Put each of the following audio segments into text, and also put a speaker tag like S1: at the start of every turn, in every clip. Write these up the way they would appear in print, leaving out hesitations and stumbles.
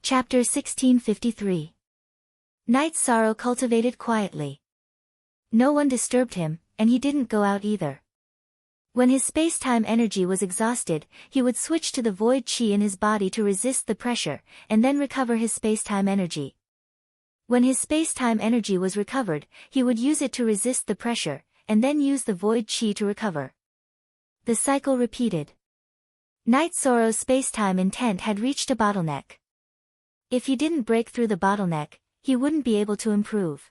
S1: Chapter 1653. Night sorrow cultivated quietly. No one disturbed him, and he didn't go out either. When his space-time energy was exhausted, he would switch to the void chi in his body to resist the pressure, and then recover his space-time energy. When his space-time energy was recovered, he would use it to resist the pressure, and then use the void chi to recover. The cycle repeated. Night sorrow's space-time intent had reached a bottleneck. If he didn't break through the bottleneck, he wouldn't be able to improve.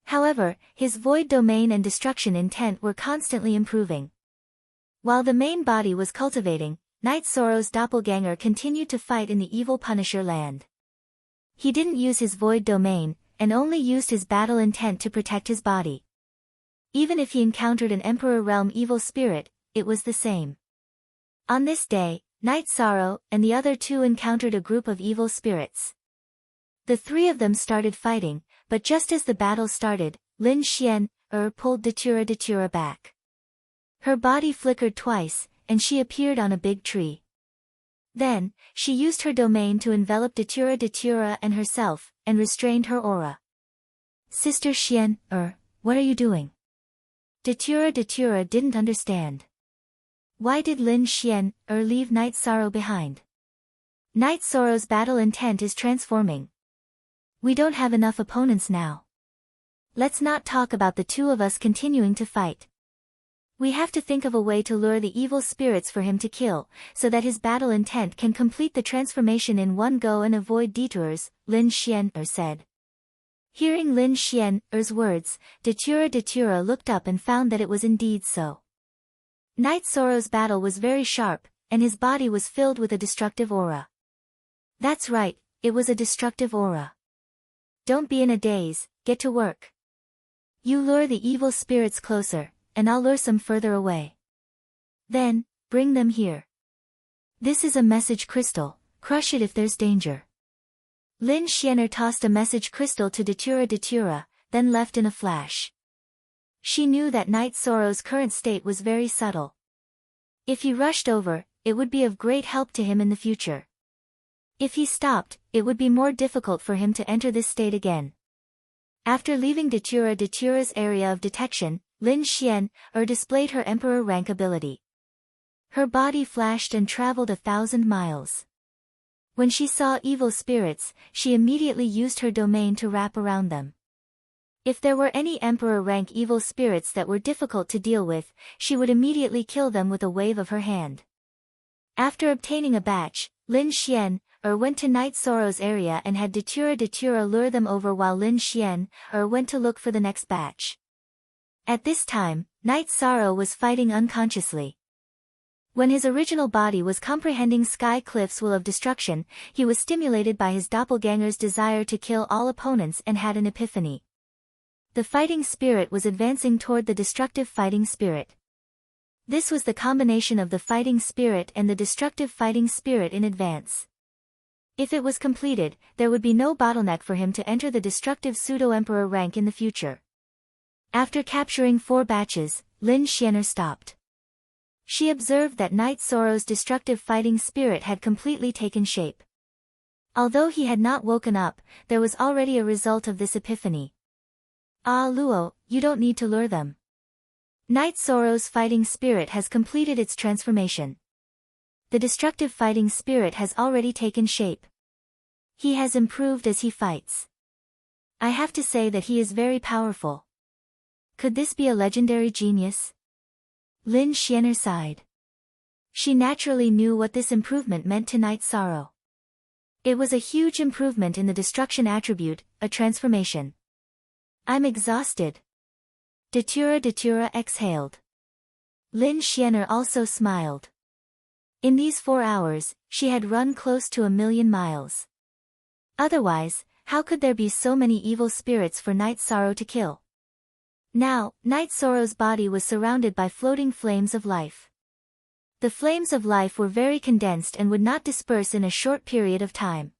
S1: However, his void domain and destruction intent were constantly improving. While the main body was cultivating, Night Sorrow's doppelganger continued to fight in the evil Punisher land. He didn't use his void domain, and only used his battle intent to protect his body. Even if he encountered an Emperor Realm evil spirit, it was the same. On this day, Night Sorrow and the other two encountered a group of evil spirits. The three of them started fighting, but just as the battle started, Lin Xian pulled Datura back. Her body flickered twice, and she appeared on a big tree. Then, she used her domain to envelop Datura and herself, and restrained her aura. Sister Xian, what are you doing? Datura didn't understand. Why did Lin Xian leave Night Sorrow behind? Night Sorrow's battle intent is transforming. We don't have enough opponents now. Let's not talk about the two of us continuing to fight. We have to think of a way to lure the evil spirits for him to kill, so that his battle intent can complete the transformation in one go and avoid detours, Lin Xian said. Hearing Lin Xian's words, Datura looked up and found that it was indeed so. Night Sorrow's battle was very sharp, and his body was filled with a destructive aura. That's right, it was a destructive aura. Don't be in a daze, get to work. You lure the evil spirits closer, and I'll lure some further away. Then, bring them here. This is a message crystal, crush it if there's danger. Lin Xian tossed a message crystal to Datura, then left in a flash. She knew that Night Sorrow's current state was very subtle. If he rushed over, it would be of great help to him in the future. If he stopped, it would be more difficult for him to enter this state again. After leaving Datura's area of detection, Lin Xian displayed her Emperor rank ability. Her body flashed and traveled 1,000 miles. When she saw evil spirits, she immediately used her domain to wrap around them. If there were any Emperor rank evil spirits that were difficult to deal with, she would immediately kill them with a wave of her hand. After obtaining a batch, Lin Xian went to Night Sorrow's area and had Datura lure them over while Lin Xian went to look for the next batch. At this time, Night Sorrow was fighting unconsciously. When his original body was comprehending Sky Cliff's will of destruction, he was stimulated by his doppelganger's desire to kill all opponents and had an epiphany. The fighting spirit was advancing toward the destructive fighting spirit. This was the combination of the fighting spirit and the destructive fighting spirit in advance. If it was completed, there would be no bottleneck for him to enter the destructive pseudo-emperor rank in the future. After capturing 4 batches, Lin Xian stopped. She observed that Night Sorrow's destructive fighting spirit had completely taken shape. Although he had not woken up, there was already a result of this epiphany. Ah Luo, you don't need to lure them. Night Sorrow's fighting spirit has completed its transformation. The destructive fighting spirit has already taken shape. He has improved as he fights. I have to say that he is very powerful. Could this be a legendary genius? Lin Xian sighed. She naturally knew what this improvement meant to Night Sorrow. It was a huge improvement in the destruction attribute, a transformation. I'm exhausted. Datura exhaled. Lin Xian also smiled. In these 4 hours, she had run close to 1,000,000 miles. Otherwise, how could there be so many evil spirits for Night Sorrow to kill? Now, Night Sorrow's body was surrounded by floating flames of life. The flames of life were very condensed and would not disperse in a short period of time.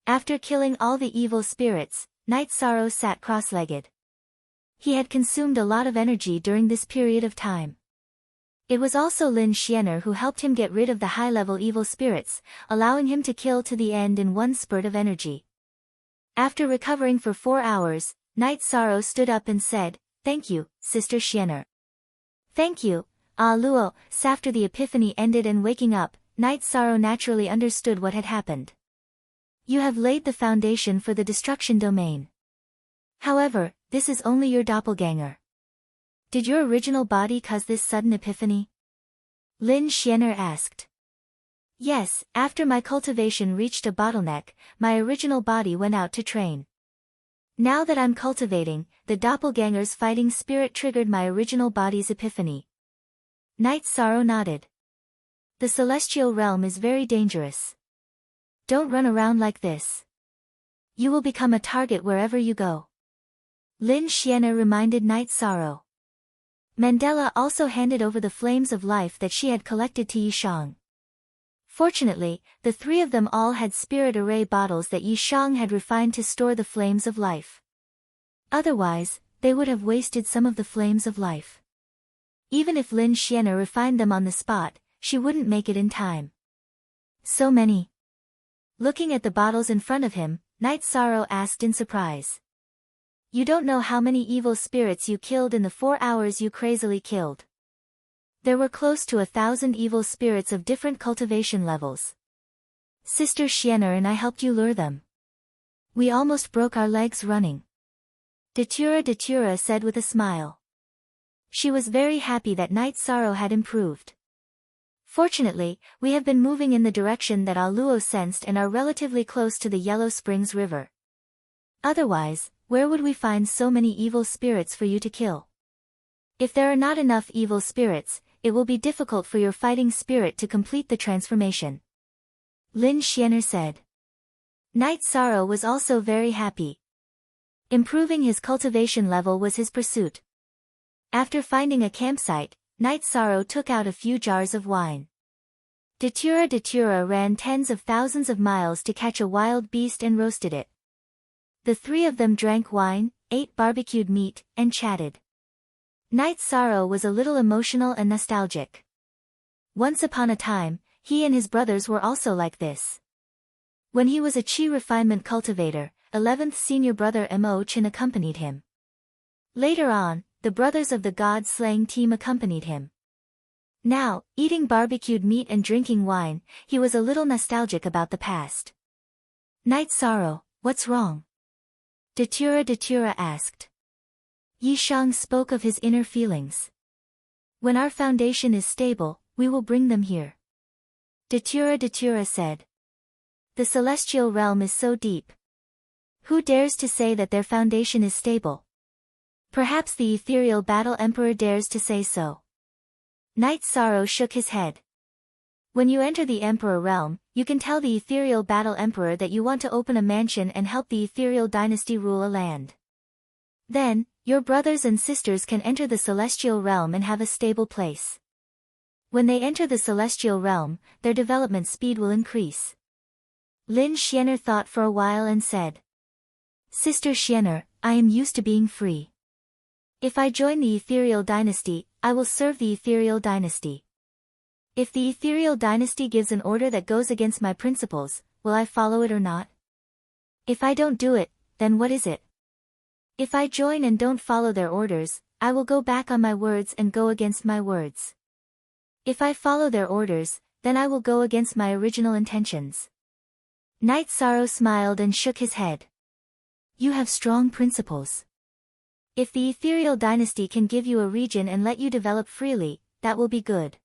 S1: After killing all the evil spirits, Night Sorrow sat cross-legged. He had consumed a lot of energy during this period of time. It was also Lin Xianer who helped him get rid of the high-level evil spirits, allowing him to kill to the end in one spurt of energy. After recovering for 4 hours, Night Sorrow stood up and said, "Thank you, Sister Xianer." "Thank you, Ah Luo." After the epiphany ended and waking up, Night Sorrow naturally understood what had happened. "You have laid the foundation for the destruction domain. However, this is only your doppelganger. Did your original body cause this sudden epiphany?" Lin Xianer asked. "Yes, after my cultivation reached a bottleneck, my original body went out to train. Now that I'm cultivating, the doppelganger's fighting spirit triggered my original body's epiphany." Night Sorrow nodded. "The celestial realm is very dangerous. Don't run around like this. You will become a target wherever you go." Lin Xianer reminded Night Sorrow. Mandela also handed over the flames of life that she had collected to Yishang. Fortunately, the three of them all had spirit array bottles that Yishang had refined to store the flames of life. Otherwise, they would have wasted some of the flames of life. Even if Lin Xianer refined them on the spot, she wouldn't make it in time. So many. Looking at the bottles in front of him, Night Sorrow asked in surprise. "You don't know how many evil spirits you killed in the 4 hours you crazily killed." There were close to 1,000 evil spirits of different cultivation levels. "Sister Xianer and I helped you lure them. We almost broke our legs running," Datura said with a smile. She was very happy that Night Sorrow had improved. "Fortunately, we have been moving in the direction that Aluo sensed and are relatively close to the Yellow Springs River. Otherwise, where would we find so many evil spirits for you to kill? If there are not enough evil spirits, it will be difficult for your fighting spirit to complete the transformation," Lin Xianer said. Night Sorrow was also very happy. Improving his cultivation level was his pursuit. After finding a campsite, Night Sorrow took out a few jars of wine. Datura ran tens of thousands of miles to catch a wild beast and roasted it. The three of them drank wine, ate barbecued meat, and chatted. Night Sorrow was a little emotional and nostalgic. Once upon a time, he and his brothers were also like this. When he was a chi refinement cultivator, 11th senior brother Mo Chin accompanied him. Later on, the brothers of the god-slaying team accompanied him. Now, eating barbecued meat and drinking wine, he was a little nostalgic about the past. "Night Sorrow, what's wrong?" Datura asked. Yishang spoke of his inner feelings. "When our foundation is stable, we will bring them here," Datura said. "The celestial realm is so deep. Who dares to say that their foundation is stable? Perhaps the ethereal battle emperor dares to say so." Night Sorrow shook his head. "When you enter the emperor realm, you can tell the ethereal battle emperor that you want to open a mansion and help the ethereal dynasty rule a land. Then, your brothers and sisters can enter the celestial realm and have a stable place. When they enter the celestial realm, their development speed will increase." Lin Xianer thought for a while and said, "Sister Xianer, I am used to being free. If I join the ethereal dynasty, I will serve the ethereal dynasty. If the ethereal dynasty gives an order that goes against my principles, will I follow it or not? If I don't do it, then what is it? If I join and don't follow their orders, I will go back on my words and go against my words. If I follow their orders, then I will go against my original intentions." Night Sorrow smiled and shook his head. "You have strong principles. If the ethereal dynasty can give you a region and let you develop freely, that will be good."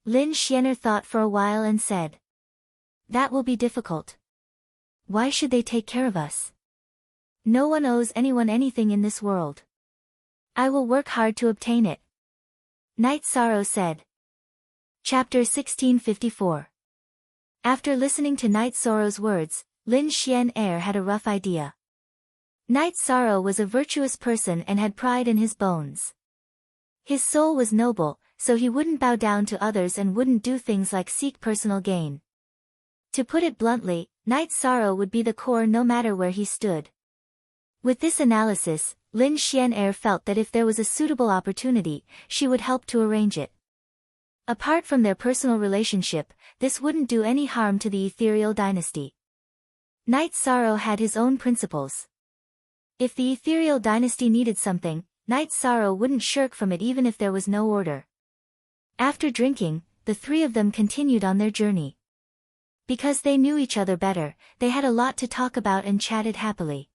S1: Lin Xianer thought for a while and said, "That will be difficult. Why should they take care of us? No one owes anyone anything in this world. I will work hard to obtain it," Night Sorrow said. Chapter 1654. After listening to Night Sorrow's words, Lin Xianer had a rough idea. Night Sorrow was a virtuous person and had pride in his bones. His soul was noble, so he wouldn't bow down to others and wouldn't do things like seek personal gain. To put it bluntly, Night Sorrow would be the core no matter where he stood. With this analysis, Lin Xianer felt that if there was a suitable opportunity, she would help to arrange it. Apart from their personal relationship, this wouldn't do any harm to the ethereal dynasty. Night Sorrow had his own principles. If the ethereal dynasty needed something, Night Sorrow wouldn't shirk from it even if there was no order. After drinking, the three of them continued on their journey. Because they knew each other better, they had a lot to talk about and chatted happily.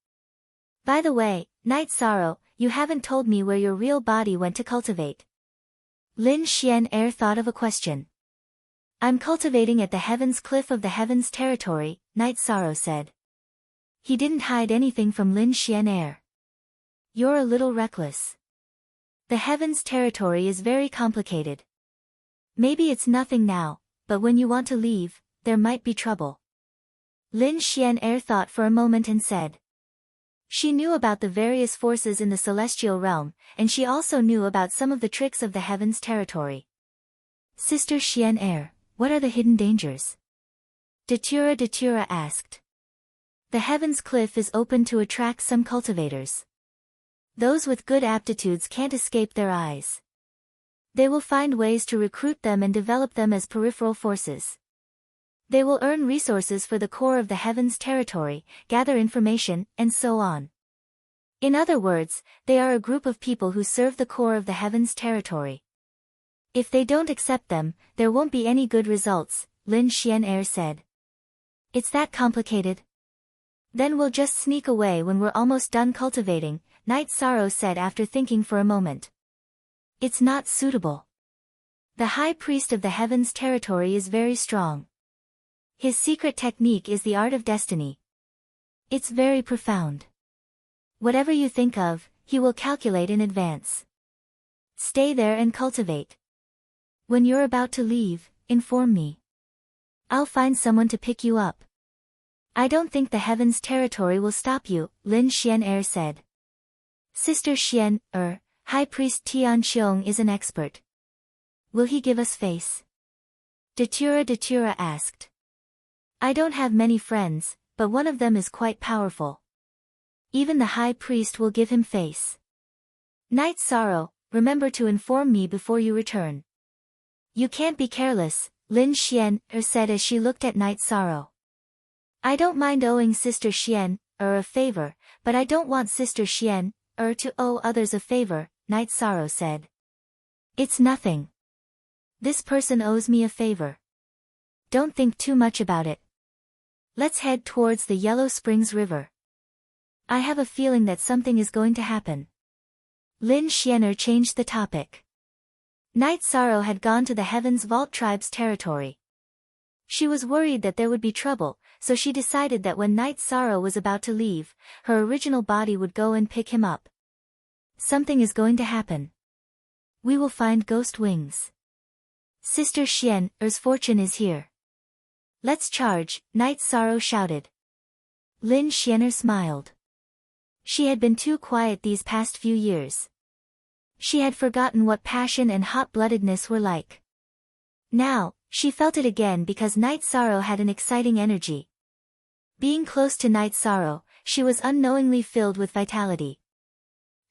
S1: By the way, Night Sorrow, you haven't told me where your real body went to cultivate. Lin Xian thought of a question. I'm cultivating at the Heavens Cliff of the Heavens Territory, Night Sorrow said. He didn't hide anything from Lin Xian. You're a little reckless. The Heavens Territory is very complicated. Maybe it's nothing now, but when you want to leave, there might be trouble. Lin Xian thought for a moment and said. She knew about the various forces in the celestial realm, and she also knew about some of the tricks of the Heavens Territory. Sister Xian, what are the hidden dangers? Datura asked. The Heavens Cliff is open to attract some cultivators. Those with good aptitudes can't escape their eyes. They will find ways to recruit them and develop them as peripheral forces. They will earn resources for the core of the Heavens Territory, gather information, and so on. In other words, they are a group of people who serve the core of the Heavens Territory. If they don't accept them, there won't be any good results, Lin Xian said. It's that complicated? Then we'll just sneak away when we're almost done cultivating, Night Sorrow said after thinking for a moment. It's not suitable. The High Priest of the Heavens Territory is very strong. His secret technique is the art of destiny. It's very profound. Whatever you think of, he will calculate in advance. Stay there and cultivate. When you're about to leave, inform me. I'll find someone to pick you up. I don't think the Heavens Territory will stop you, Lin Xian said. Sister Xian, High Priest Tian Xiong is an expert. Will he give us face? Datura asked. I don't have many friends, but one of them is quite powerful. Even the High Priest will give him face. Night Sorrow, remember to inform me before you return. You can't be careless, Lin Xian said as she looked at Night Sorrow. I don't mind owing Sister Xian a favor, but I don't want Sister Xian to owe others a favor, Night Sorrow said. It's nothing. This person owes me a favor. Don't think too much about it. Let's head towards the Yellow Springs River. I have a feeling that something is going to happen. Lin Xian changed the topic. Night Sorrow had gone to the Heavens Vault Tribe's territory. She was worried that there would be trouble, so she decided that when Night Sorrow was about to leave, her original body would go and pick him up. Something is going to happen. We will find ghost wings. Sister Xian's fortune is here. Let's charge, Night Sorrow shouted. Lin Xian smiled. She had been too quiet these past few years. She had forgotten what passion and hot-bloodedness were like. Now, she felt it again because Night Sorrow had an exciting energy. Being close to Night Sorrow, she was unknowingly filled with vitality.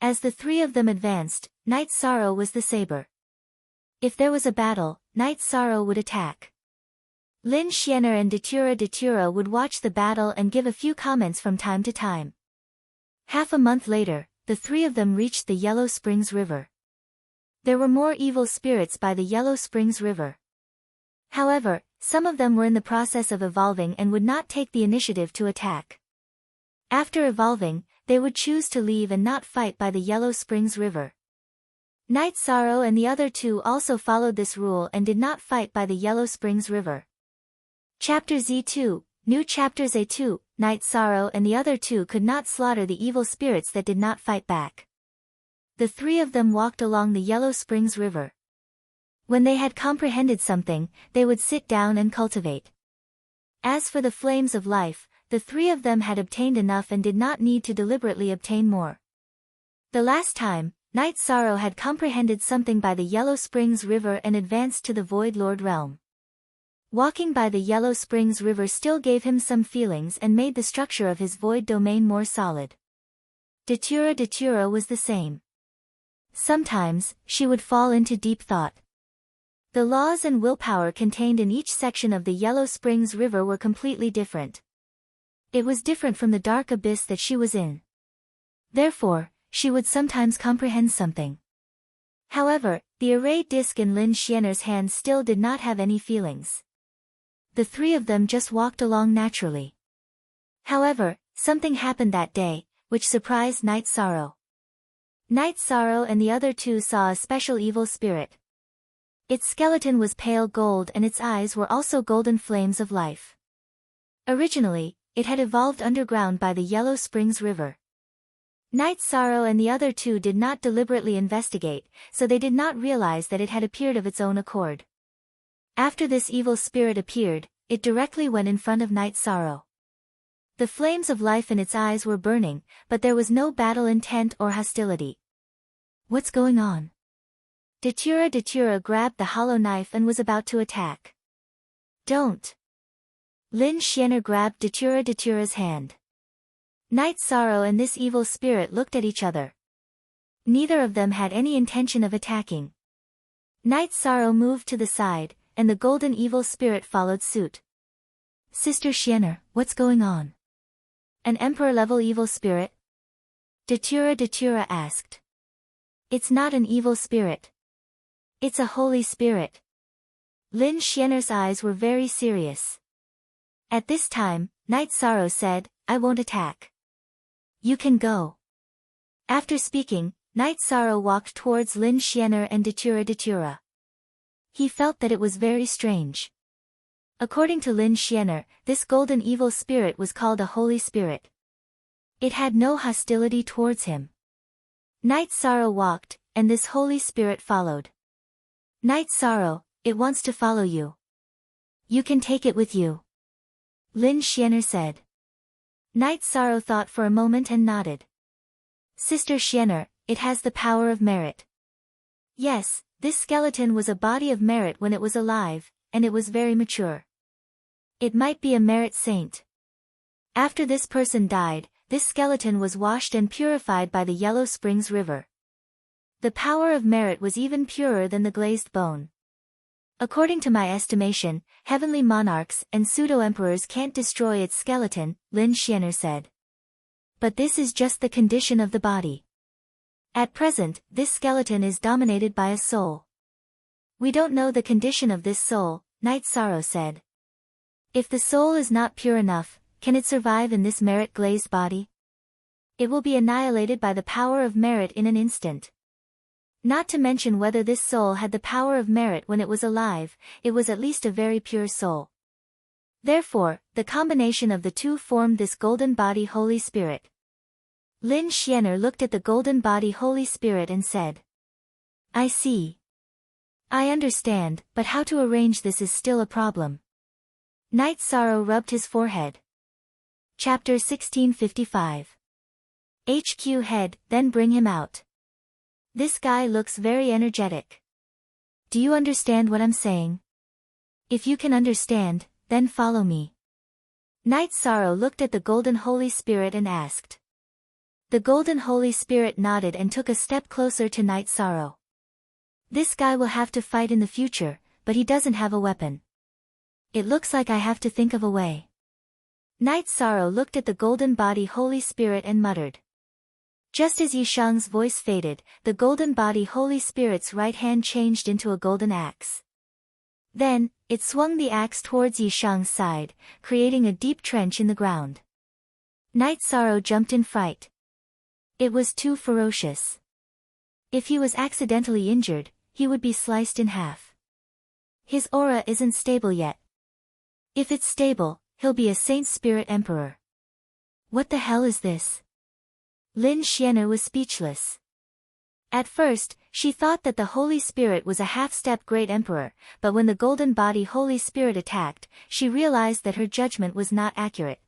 S1: As the three of them advanced, Night Sorrow was the saber. If there was a battle, Night Sorrow would attack. Lin Xian and Datura would watch the battle and give a few comments from time to time. Half a month later, the three of them reached the Yellow Springs River. There were more evil spirits by the Yellow Springs River. However, some of them were in the process of evolving and would not take the initiative to attack. After evolving, they would choose to leave and not fight by the Yellow Springs River. Night Sorrow and the other two also followed this rule and did not fight by the Yellow Springs River. Chapter Z2, New Chapter Z2, Night Sorrow and the other two could not slaughter the evil spirits that did not fight back. The three of them walked along the Yellow Springs River. When they had comprehended something, they would sit down and cultivate. As for the flames of life, the three of them had obtained enough and did not need to deliberately obtain more. The last time, Night Sorrow had comprehended something by the Yellow Springs River and advanced to the Void Lord realm. Walking by the Yellow Springs River still gave him some feelings and made the structure of his void domain more solid. Datura was the same. Sometimes, she would fall into deep thought. The laws and willpower contained in each section of the Yellow Springs River were completely different. It was different from the dark abyss that she was in. Therefore, she would sometimes comprehend something. However, the array disc in Lin Xianer's hand still did not have any feelings. The three of them just walked along naturally. However, something happened that day, which surprised Night Sorrow. Night Sorrow and the other two saw a special evil spirit. Its skeleton was pale gold and its eyes were also golden flames of life. Originally, it had evolved underground by the Yellow Springs River. Night Sorrow and the other two did not deliberately investigate, so they did not realize that it had appeared of its own accord. After this evil spirit appeared, it directly went in front of Night Sorrow. The flames of life in its eyes were burning, but there was no battle intent or hostility. What's going on? Datura grabbed the hollow knife and was about to attack. Don't. Lin Xianer grabbed Datura's hand. Night Sorrow and this evil spirit looked at each other. Neither of them had any intention of attacking. Night Sorrow moved to the side, and the golden evil spirit followed suit. Sister Xianer, what's going on? An emperor-level evil spirit? Datura asked. It's not an evil spirit. It's a holy spirit. Lin Xianer's eyes were very serious. At this time, Night Sorrow said, I won't attack. You can go. After speaking, Night Sorrow walked towards Lin Xianer and Datura. He felt that it was very strange. According to Lin Xianer, this golden evil spirit was called a holy spirit. It had no hostility towards him. Night Sorrow walked, and this holy spirit followed. Night Sorrow, it wants to follow you. You can take it with you. Lin Xianer said. Night Sorrow thought for a moment and nodded. Sister Xianer, it has the power of merit. Yes, this skeleton was a body of merit when it was alive, and it was very mature. It might be a merit saint. After this person died, this skeleton was washed and purified by the Yellow Springs River. The power of merit was even purer than the glazed bone. According to my estimation, heavenly monarchs and pseudo-emperors can't destroy its skeleton, Lin Xianer said. But this is just the condition of the body. At present, this skeleton is dominated by a soul. We don't know the condition of this soul, Night Sorrow said. If the soul is not pure enough, can it survive in this merit-glazed body? It will be annihilated by the power of merit in an instant. Not to mention whether this soul had the power of merit when it was alive, it was at least a very pure soul. Therefore, the combination of the two formed this golden body Holy Spirit. Lin Xianer looked at the golden body Holy Spirit and said. I see. I understand, but how to arrange this is still a problem. Night Sorrow rubbed his forehead. Chapter 1655. HQ head, then bring him out. This guy looks very energetic. Do you understand what I'm saying? If you can understand, then follow me. Night Sorrow looked at the Golden Holy Spirit and asked. The Golden Holy Spirit nodded and took a step closer to Night Sorrow. This guy will have to fight in the future, but he doesn't have a weapon. It looks like I have to think of a way. Night Sorrow looked at the Golden Body Holy Spirit and muttered. Just as Yishang's voice faded, the golden body Holy Spirit's right hand changed into a golden axe. Then, it swung the axe towards Yishang's side, creating a deep trench in the ground. Night Sorrow jumped in fright. It was too ferocious. If he was accidentally injured, he would be sliced in half. His aura isn't stable yet. If it's stable, he'll be a Saint Spirit Emperor. What the hell is this? Lin Xianer was speechless. At first, she thought that the Holy Spirit was a half-step Great Emperor, but when the Golden Body Holy Spirit attacked, she realized that her judgment was not accurate.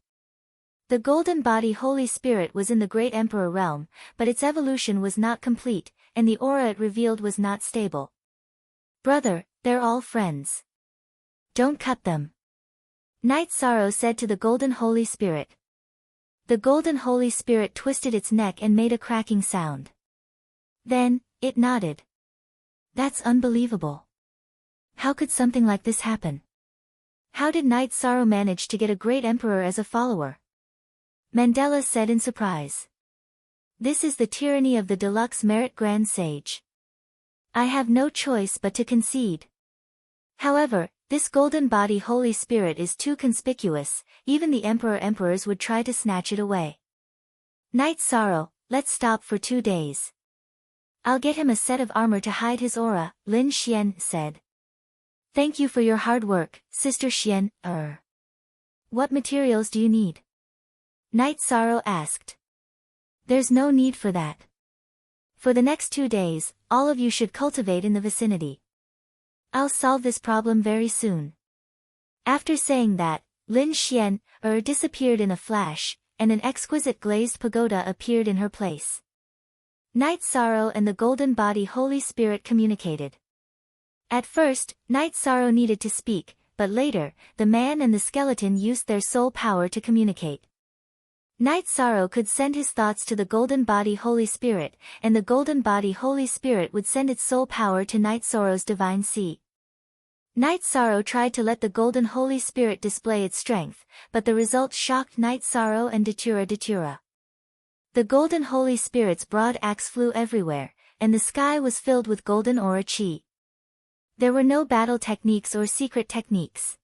S1: The Golden Body Holy Spirit was in the Great Emperor realm, but its evolution was not complete, and the aura it revealed was not stable. Brother, they're all friends. Don't cut them. Night Sorrow said to the Golden Holy Spirit. The Golden Holy Spirit twisted its neck and made a cracking sound. Then, it nodded. That's unbelievable. How could something like this happen? How did Knight Sorrow manage to get a great emperor as a follower? Mandela said in surprise. This is the tyranny of the deluxe merit grand sage. I have no choice but to concede. However, this golden body Holy Spirit is too conspicuous, even the emperors would try to snatch it away. Knight Sorrow, let's stop for 2 days. I'll get him a set of armor to hide his aura, Lin Xian said. Thank you for your hard work, Sister Xian. What materials do you need? Knight Sorrow asked. There's no need for that. For the next 2 days, all of you should cultivate in the vicinity. I'll solve this problem very soon. After saying that, Lin Xian disappeared in a flash, and an exquisite glazed pagoda appeared in her place. Knight Sorrow and the golden body Holy Spirit communicated. At first, Knight Sorrow needed to speak, but later, the man and the skeleton used their soul power to communicate. Knight Sorrow could send his thoughts to the golden body Holy Spirit, and the golden body Holy Spirit would send its soul power to Knight Sorrow's divine seed. Knight Sorrow tried to let the golden Holy Spirit display its strength, but the result shocked Knight Sorrow and Datura. The golden Holy Spirit's broad axe flew everywhere, and the sky was filled with golden aura chi. There were no battle techniques or secret techniques.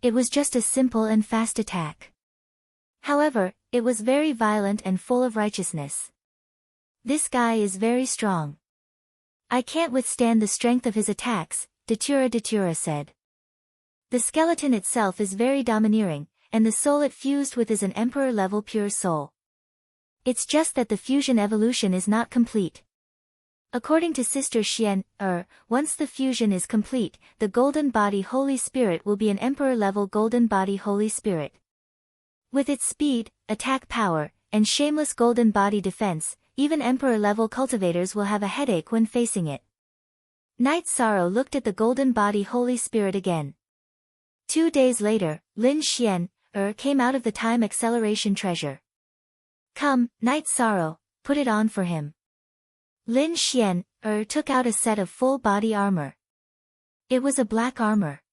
S1: It was just a simple and fast attack. However, it was very violent and full of righteousness. This guy is very strong. I can't withstand the strength of his attacks, Datura said. The skeleton itself is very domineering, and the soul it fused with is an emperor-level pure soul. It's just that the fusion evolution is not complete. According to Sister Xian, once the fusion is complete, the golden body Holy Spirit will be an emperor-level golden body Holy Spirit. With its speed, attack power, and shameless golden body defense, even emperor-level cultivators will have a headache when facing it. Knight Sorrow looked at the golden body Holy Spirit again. 2 days later, Lin Xian, came out of the time acceleration treasure. Come, Knight Sorrow, put it on for him. Lin Xian, took out a set of full body armor. It was a black armor.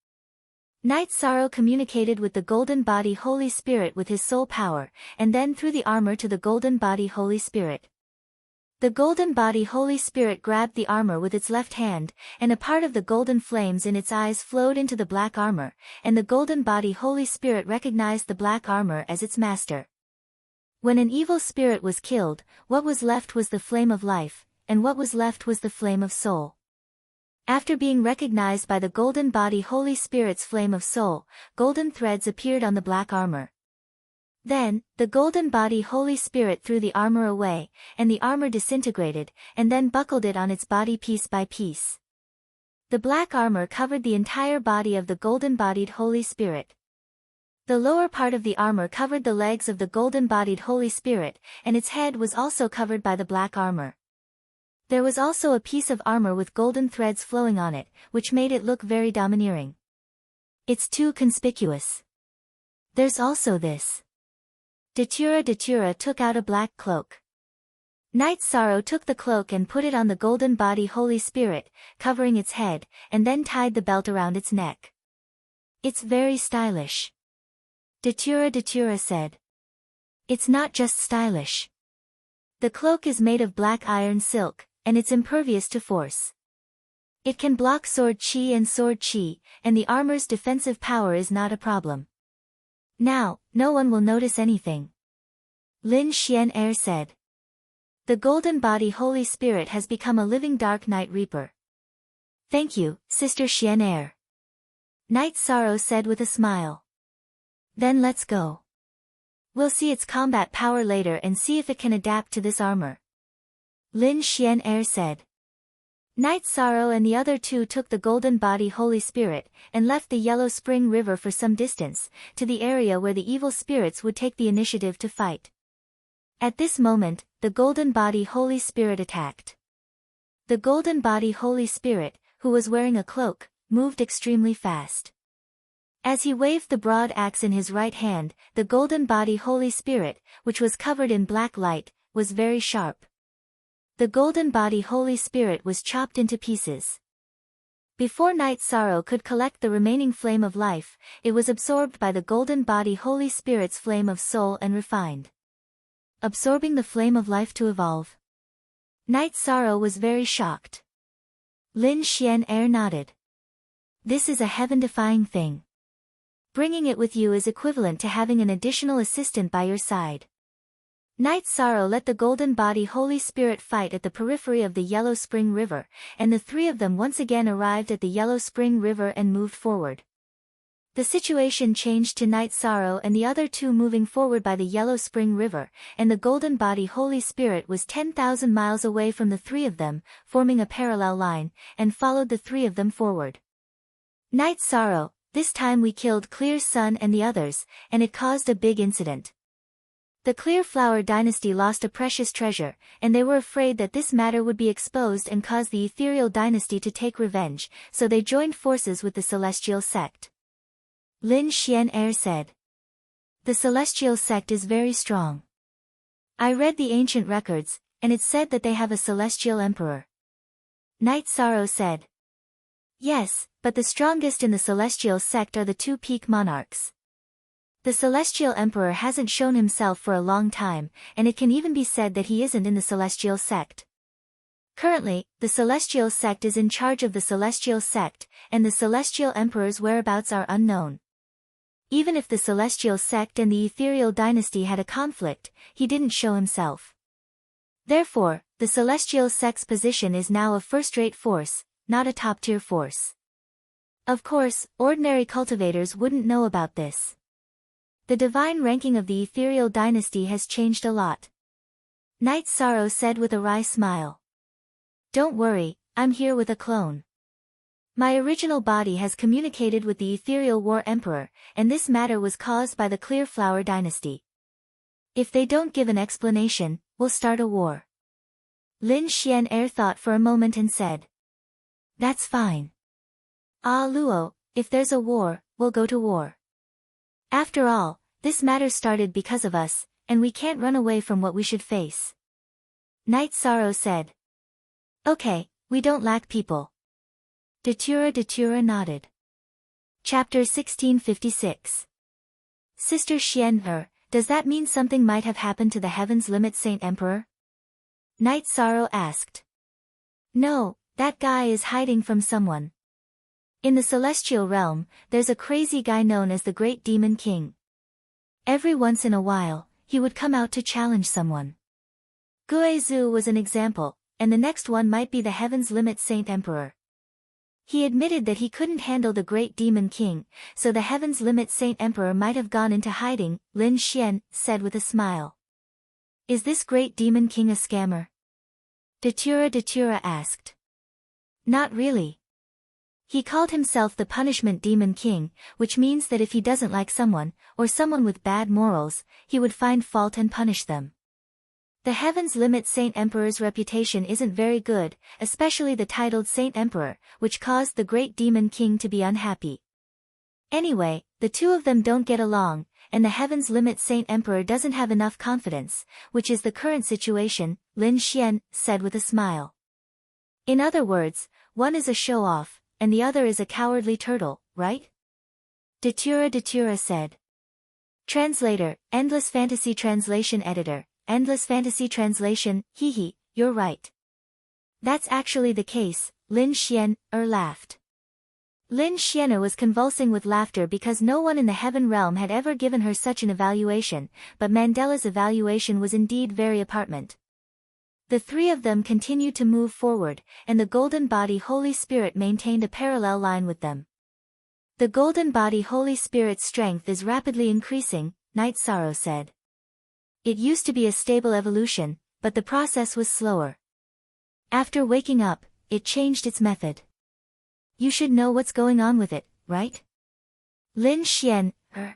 S1: Knight Sorrow communicated with the golden body Holy Spirit with his soul power, and then threw the armor to the golden body Holy Spirit. The golden body Holy Spirit grabbed the armor with its left hand, and a part of the golden flames in its eyes flowed into the black armor, and the golden body Holy Spirit recognized the black armor as its master. When an evil spirit was killed, what was left was the flame of life, and what was left was the flame of soul. After being recognized by the golden body Holy Spirit's flame of soul, golden threads appeared on the black armor. Then, the golden body Holy Spirit threw the armor away, and the armor disintegrated, and then buckled it on its body piece by piece. The black armor covered the entire body of the golden-bodied Holy Spirit. The lower part of the armor covered the legs of the golden-bodied Holy Spirit, and its head was also covered by the black armor. There was also a piece of armor with golden threads flowing on it, which made it look very domineering. It's too conspicuous. There's also this. Datura took out a black cloak. Knight Sorrow took the cloak and put it on the golden body Holy Spirit, covering its head, and then tied the belt around its neck. It's very stylish. Datura said. It's not just stylish. The cloak is made of black iron silk, and it's impervious to force. It can block sword chi, and the armor's defensive power is not a problem. Now, no one will notice anything. Lin Xian said. The golden body Holy Spirit has become a living dark night reaper. Thank you, Sister Xian. Knight Sorrow said with a smile. Then let's go. We'll see its combat power later and see if it can adapt to this armor. Lin Xian said. Knight Sorrow and the other two took the golden body Holy Spirit, and left the Yellow Spring River for some distance, to the area where the evil spirits would take the initiative to fight. At this moment, the golden body Holy Spirit attacked. The golden body Holy Spirit, who was wearing a cloak, moved extremely fast. As he waved the broad axe in his right hand, the golden body Holy Spirit, which was covered in black light, was very sharp. The golden body Holy Spirit was chopped into pieces. Before Night Sorrow could collect the remaining flame of life, it was absorbed by the golden body Holy Spirit's flame of soul and refined. Absorbing the flame of life to evolve. Night Sorrow was very shocked. Lin Xian nodded. This is a heaven-defying thing. Bringing it with you is equivalent to having an additional assistant by your side. Night Sorrow let the golden body Holy Spirit fight at the periphery of the Yellow Spring River, and the three of them once again arrived at the Yellow Spring River and moved forward. The situation changed to Night Sorrow and the other two moving forward by the Yellow Spring River, and the golden body Holy Spirit was 10,000 miles away from the three of them, forming a parallel line, and followed the three of them forward. Night Sorrow, this time we killed Clear Sun and the others, and it caused a big incident. The Clear Flower dynasty lost a precious treasure, and they were afraid that this matter would be exposed and cause the Ethereal dynasty to take revenge, so they joined forces with the Celestial sect. Lin Xian said. The Celestial sect is very strong. I read the ancient records, and it said that they have a Celestial Emperor. Night Sorrow said. Yes, but the strongest in the Celestial sect are the two peak monarchs. The Celestial Emperor hasn't shown himself for a long time, and it can even be said that he isn't in the Celestial sect. Currently, the Celestial sect is in charge of the Celestial sect, and the Celestial Emperor's whereabouts are unknown. Even if the Celestial sect and the Ethereal dynasty had a conflict, he didn't show himself. Therefore, the Celestial sect's position is now a first-rate force, not a top-tier force. Of course, ordinary cultivators wouldn't know about this. The divine ranking of the Ethereal dynasty has changed a lot. Night Sorrow said with a wry smile. Don't worry, I'm here with a clone. My original body has communicated with the Ethereal War Emperor, and this matter was caused by the Clear Flower dynasty. If they don't give an explanation, we'll start a war. Lin Xian thought for a moment and said. That's fine. Ah Luo, if there's a war, we'll go to war. After all, this matter started because of us, and we can't run away from what we should face. Night Sorrow said. Okay, we don't lack people. Datura nodded. Chapter 1656. Sister Xian, does that mean something might have happened to the Heaven's Limit Saint Emperor? Night Sorrow asked. No, that guy is hiding from someone. In the Celestial Realm, there's a crazy guy known as the Great Demon King. Every once in a while, he would come out to challenge someone. Guizhu was an example, and the next one might be the Heaven's Limit Saint Emperor. He admitted that he couldn't handle the Great Demon King, so the Heaven's Limit Saint Emperor might have gone into hiding, Lin Xian said with a smile. Is this Great Demon King a scammer? Datura asked. Not really. He called himself the Punishment Demon King, which means that if he doesn't like someone, or someone with bad morals, he would find fault and punish them. The Heaven's Limit Saint Emperor's reputation isn't very good, especially the titled Saint Emperor, which caused the Great Demon King to be unhappy. Anyway, the two of them don't get along, and the Heaven's Limit Saint Emperor doesn't have enough confidence, which is the current situation, Lin Xian said with a smile. In other words, one is a show-off, and the other is a cowardly turtle, right? Datura said. Translator, Endless Fantasy Translation Editor. Endless Fantasy Translation, you're right. That's actually the case, Lin Xian laughed. Lin Xian was convulsing with laughter because no one in the Heaven Realm had ever given her such an evaluation, but Mandela's evaluation was indeed very apartment. The three of them continued to move forward, and the Golden Body Holy Spirit maintained a parallel line with them. The Golden Body Holy Spirit's strength is rapidly increasing, Night Sorrow said. It used to be a stable evolution, but the process was slower. After waking up, it changed its method. You should know what's going on with it, right? Lin Xian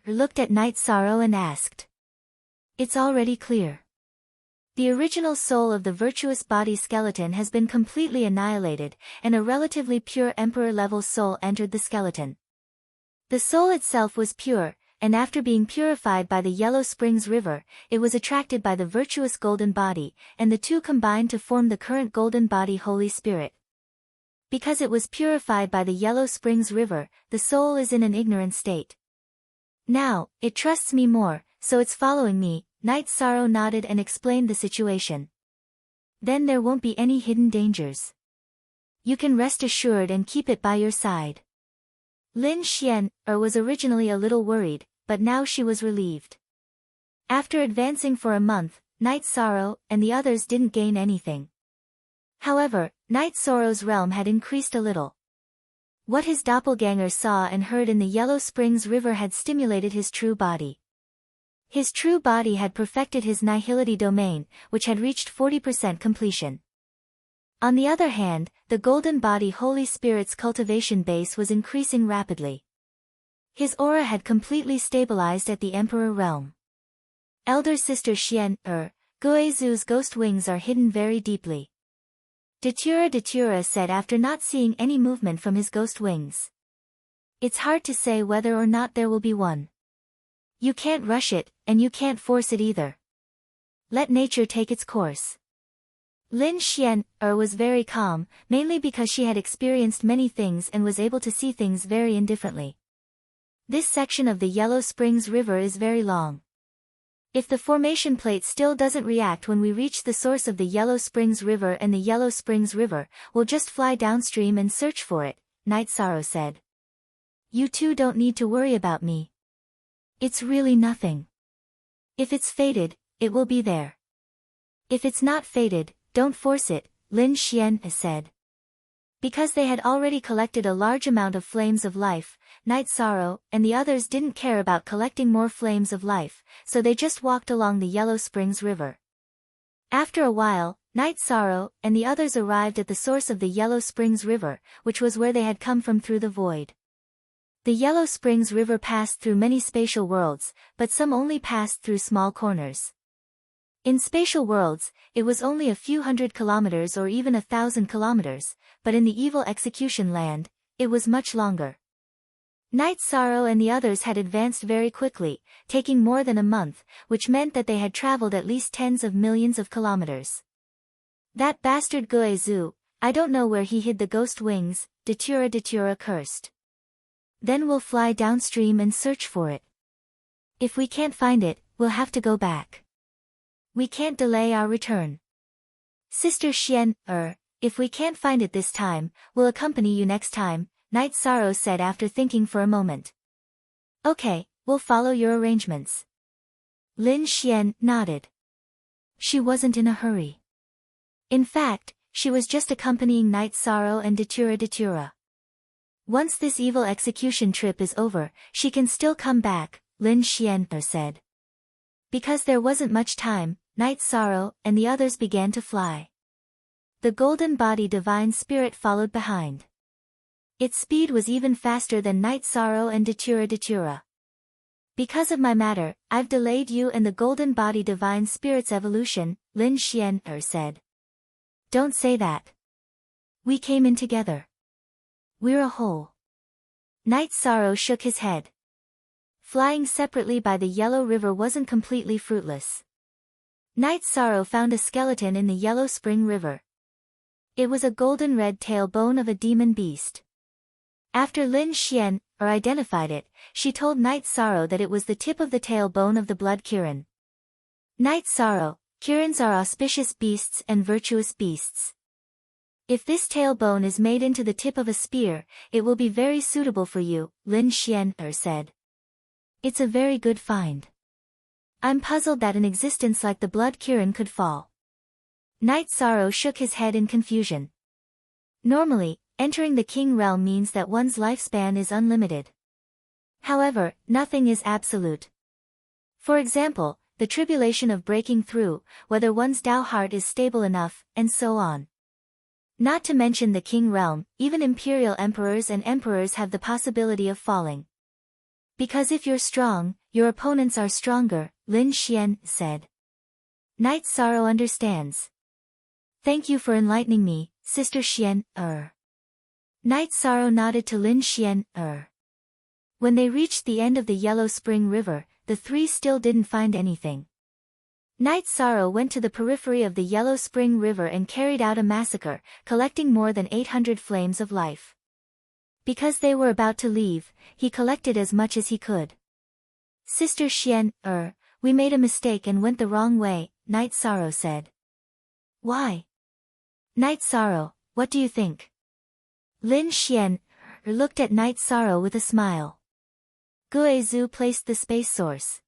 S1: looked at Night Sorrow and asked. It's already clear. The original soul of the virtuous body skeleton has been completely annihilated, and a relatively pure Emperor-level soul entered the skeleton. The soul itself was pure, and after being purified by the Yellow Springs River, it was attracted by the virtuous golden body, and the two combined to form the current golden body Holy Spirit. Because it was purified by the Yellow Springs River, the soul is in an ignorant state. Now, it trusts me more, so it's following me. Night Sorrow nodded and explained the situation. Then there won't be any hidden dangers. You can rest assured and keep it by your side. Lin Xian was originally a little worried, but now she was relieved. After advancing for a month, Night Sorrow and the others didn't gain anything. However, Night Sorrow's realm had increased a little. What his doppelganger saw and heard in the Yellow Springs River had stimulated his true body. His true body had perfected his nihility domain, which had reached 40% completion. On the other hand, the Golden Body Holy Spirit's cultivation base was increasing rapidly. His aura had completely stabilized at the Emperor realm. Elder Sister Xian, Guizu's ghost wings are hidden very deeply. Datura said after not seeing any movement from his ghost wings. It's hard to say whether or not there will be one. You can't rush it, and you can't force it either. Let nature take its course. Lin Xian was very calm, mainly because she had experienced many things and was able to see things very indifferently. This section of the Yellow Springs River is very long. If the formation plate still doesn't react when we reach the source of the Yellow Springs River and the Yellow Springs River, we'll just fly downstream and search for it, Night Sorrow said. You two don't need to worry about me. It's really nothing. If it's fated, it will be there. If it's not fated, don't force it, Lin Xian said. Because they had already collected a large amount of flames of life, Night Sorrow and the others didn't care about collecting more flames of life, so they just walked along the Yellow Springs River. After a while, Night Sorrow and the others arrived at the source of the Yellow Springs River, which was where they had come from through the void. The Yellow Springs River passed through many spatial worlds, but some only passed through small corners. In spatial worlds, it was only a few hundred kilometers or even 1,000 kilometers, but in the evil execution land, it was much longer. Night Sorrow and the others had advanced very quickly, taking more than a month, which meant that they had traveled at least tens of millions of kilometers. That bastard Guizu, I don't know where he hid the ghost wings, Datura cursed. Then we'll fly downstream and search for it. If we can't find it, we'll have to go back. We can't delay our return. Sister Xian, if we can't find it this time, we'll accompany you next time, Night Sorrow said after thinking for a moment. Okay, we'll follow your arrangements. Lin Xian nodded. She wasn't in a hurry. In fact, she was just accompanying Night Sorrow and Datura. Once this evil execution trip is over, she can still come back, Lin Xian said. Because there wasn't much time, Night Sorrow and the others began to fly. The Golden Body Divine Spirit followed behind. Its speed was even faster than Night Sorrow and Datura. Because of my matter, I've delayed you and the Golden Body Divine Spirit's evolution, Lin Xian said. Don't say that. We came in together. We're a whole. Night Sorrow shook his head. Flying separately by the Yellow River wasn't completely fruitless. Night Sorrow found a skeleton in the Yellow Spring River. It was a golden red tailbone of a demon beast. After Lin Xian identified it, she told Night Sorrow that it was the tip of the tailbone of the blood Kirin. Night Sorrow, Kirins are auspicious beasts and virtuous beasts. If this tailbone is made into the tip of a spear, it will be very suitable for you, Lin Xian said. It's a very good find. I'm puzzled that an existence like the blood Kirin could fall. Night Sorrow shook his head in confusion. Normally, entering the King realm means that one's lifespan is unlimited. However, nothing is absolute. For example, the tribulation of breaking through, whether one's Tao heart is stable enough, and so on. Not to mention the King realm, even imperial emperors and emperors have the possibility of falling. Because if you're strong, your opponents are stronger, Lin Xian said. Night Sorrow understands. Thank you for enlightening me, Sister Xian, Night Sorrow nodded to Lin Xian, When they reached the end of the Yellow Spring River, the three still didn't find anything. Night Sorrow went to the periphery of the Yellow Spring River and carried out a massacre, collecting more than 800 flames of life. Because they were about to leave, he collected as much as he could. Sister Xian, we made a mistake and went the wrong way, Night Sorrow said. Why? Night Sorrow, what do you think? Lin Xian looked at Night Sorrow with a smile. Guizhu placed the space source.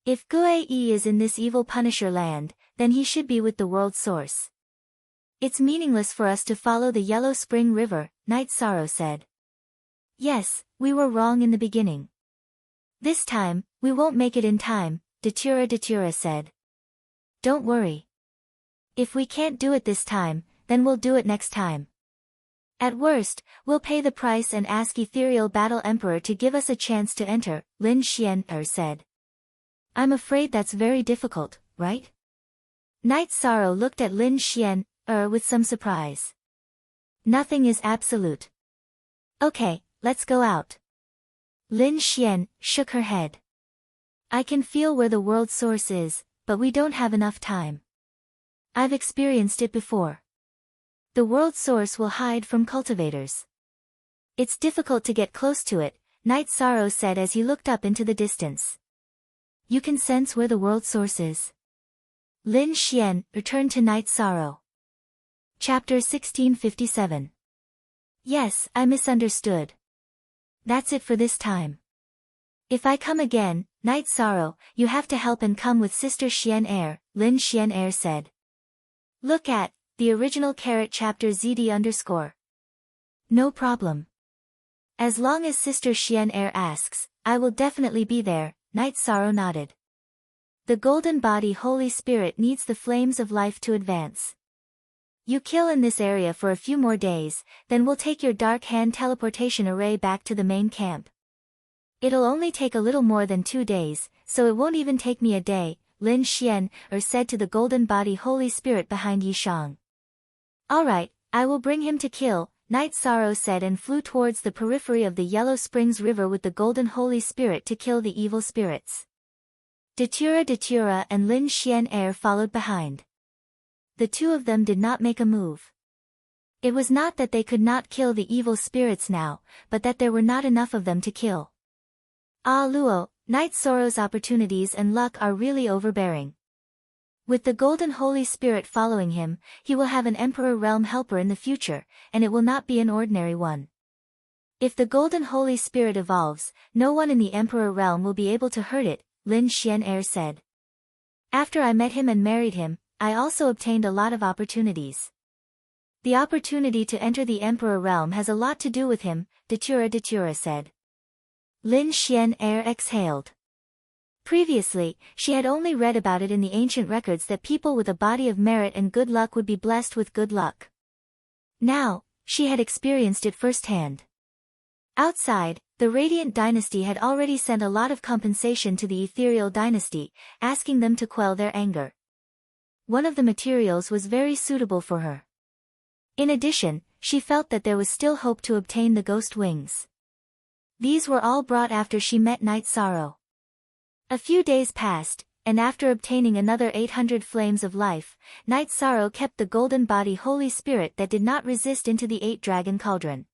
S1: If Guizhu is in this evil Punisher land, then he should be with the world source. It's meaningless for us to follow the Yellow Spring River, Night Sorrow said. Yes, we were wrong in the beginning. This time, we won't make it in time, Datura said. Don't worry. If we can't do it this time, then we'll do it next time. At worst, we'll pay the price and ask Ethereal Battle Emperor to give us a chance to enter, Lin Xian said. I'm afraid that's very difficult, right? Night Sorrow looked at Lin Xian with some surprise. Nothing is absolute. Okay, let's go out. Lin Xian shook her head. I can feel where the world source is, but we don't have enough time. I've experienced it before. The world source will hide from cultivators. It's difficult to get close to it, Night Sorrow said as he looked up into the distance. You can sense where the world source is. Lin Xian returned to Night Sorrow. Chapter 1657. Yes, I misunderstood. That's it for this time. If I come again, Night Sorrow, you have to help and come with Sister Xian Lin Xian said. Look at the original chapter ZD_. No problem. As long as Sister Xian asks, I will definitely be there, Night Sorrow nodded. The golden body Holy Spirit needs the flames of life to advance. You kill in this area for a few more days, then we'll take your dark hand teleportation array back to the main camp. It'll only take a little more than 2 days, so it won't even take me a day, Lin Xian said to the golden body Holy Spirit behind Yishang. Alright, I will bring him to kill, Night Sorrow said and flew towards the periphery of the Yellow Springs River with the golden Holy Spirit to kill the evil spirits. Datura and Lin Xian followed behind. The two of them did not make a move. It was not that they could not kill the evil spirits now, but that there were not enough of them to kill. Ah Luo, Night Sorrow's opportunities and luck are really overbearing. With the golden Holy Spirit following him, he will have an Emperor Realm helper in the future, and it will not be an ordinary one. If the golden Holy Spirit evolves, no one in the Emperor Realm will be able to hurt it, Lin Xian said. After I met him and married him, I also obtained a lot of opportunities. The opportunity to enter the Emperor Realm has a lot to do with him, Datura said. Lin Xian exhaled. Previously, she had only read about it in the ancient records that people with a body of merit and good luck would be blessed with good luck. Now, she had experienced it firsthand. Outside, the Radiant Dynasty had already sent a lot of compensation to the Ethereal Dynasty, asking them to quell their anger. One of the materials was very suitable for her. In addition, she felt that there was still hope to obtain the ghost wings. These were all brought after she met Night Sorrow. A few days passed, and after obtaining another 800 flames of life, Night Sorrow kept the golden body Holy Spirit that did not resist into the 8-dragon cauldron.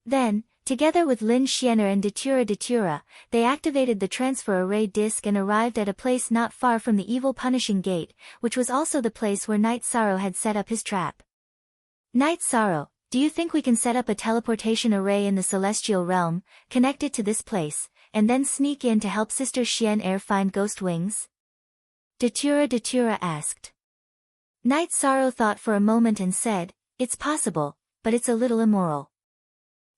S1: Then, together with Lin Xian and Datura, they activated the transfer array disk and arrived at a place not far from the evil punishing gate, which was also the place where Night Sorrow had set up his trap. Night Sorrow, do you think we can set up a teleportation array in the celestial realm, connect it to this place, and then sneak in to help Sister Xian find ghost wings? Datura asked. Night Sorrow thought for a moment and said, it's possible, but it's a little immoral.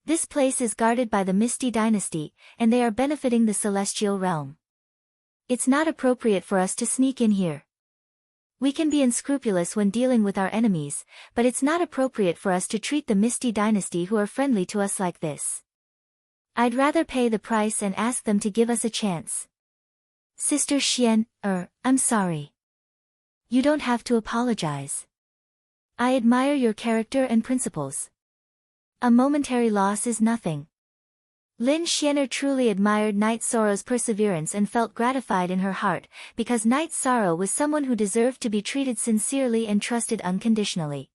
S1: This place is guarded by the Misty Dynasty, and they are benefiting the celestial realm. It's not appropriate for us to sneak in here. We can be unscrupulous when dealing with our enemies, but it's not appropriate for us to treat the Misty Dynasty who are friendly to us like this. I'd rather pay the price and ask them to give us a chance. Sister Xian, I'm sorry. You don't have to apologize. I admire your character and principles. A momentary loss is nothing. Lin Xianer truly admired Night Sorrow's perseverance and felt gratified in her heart, because Night Sorrow was someone who deserved to be treated sincerely and trusted unconditionally.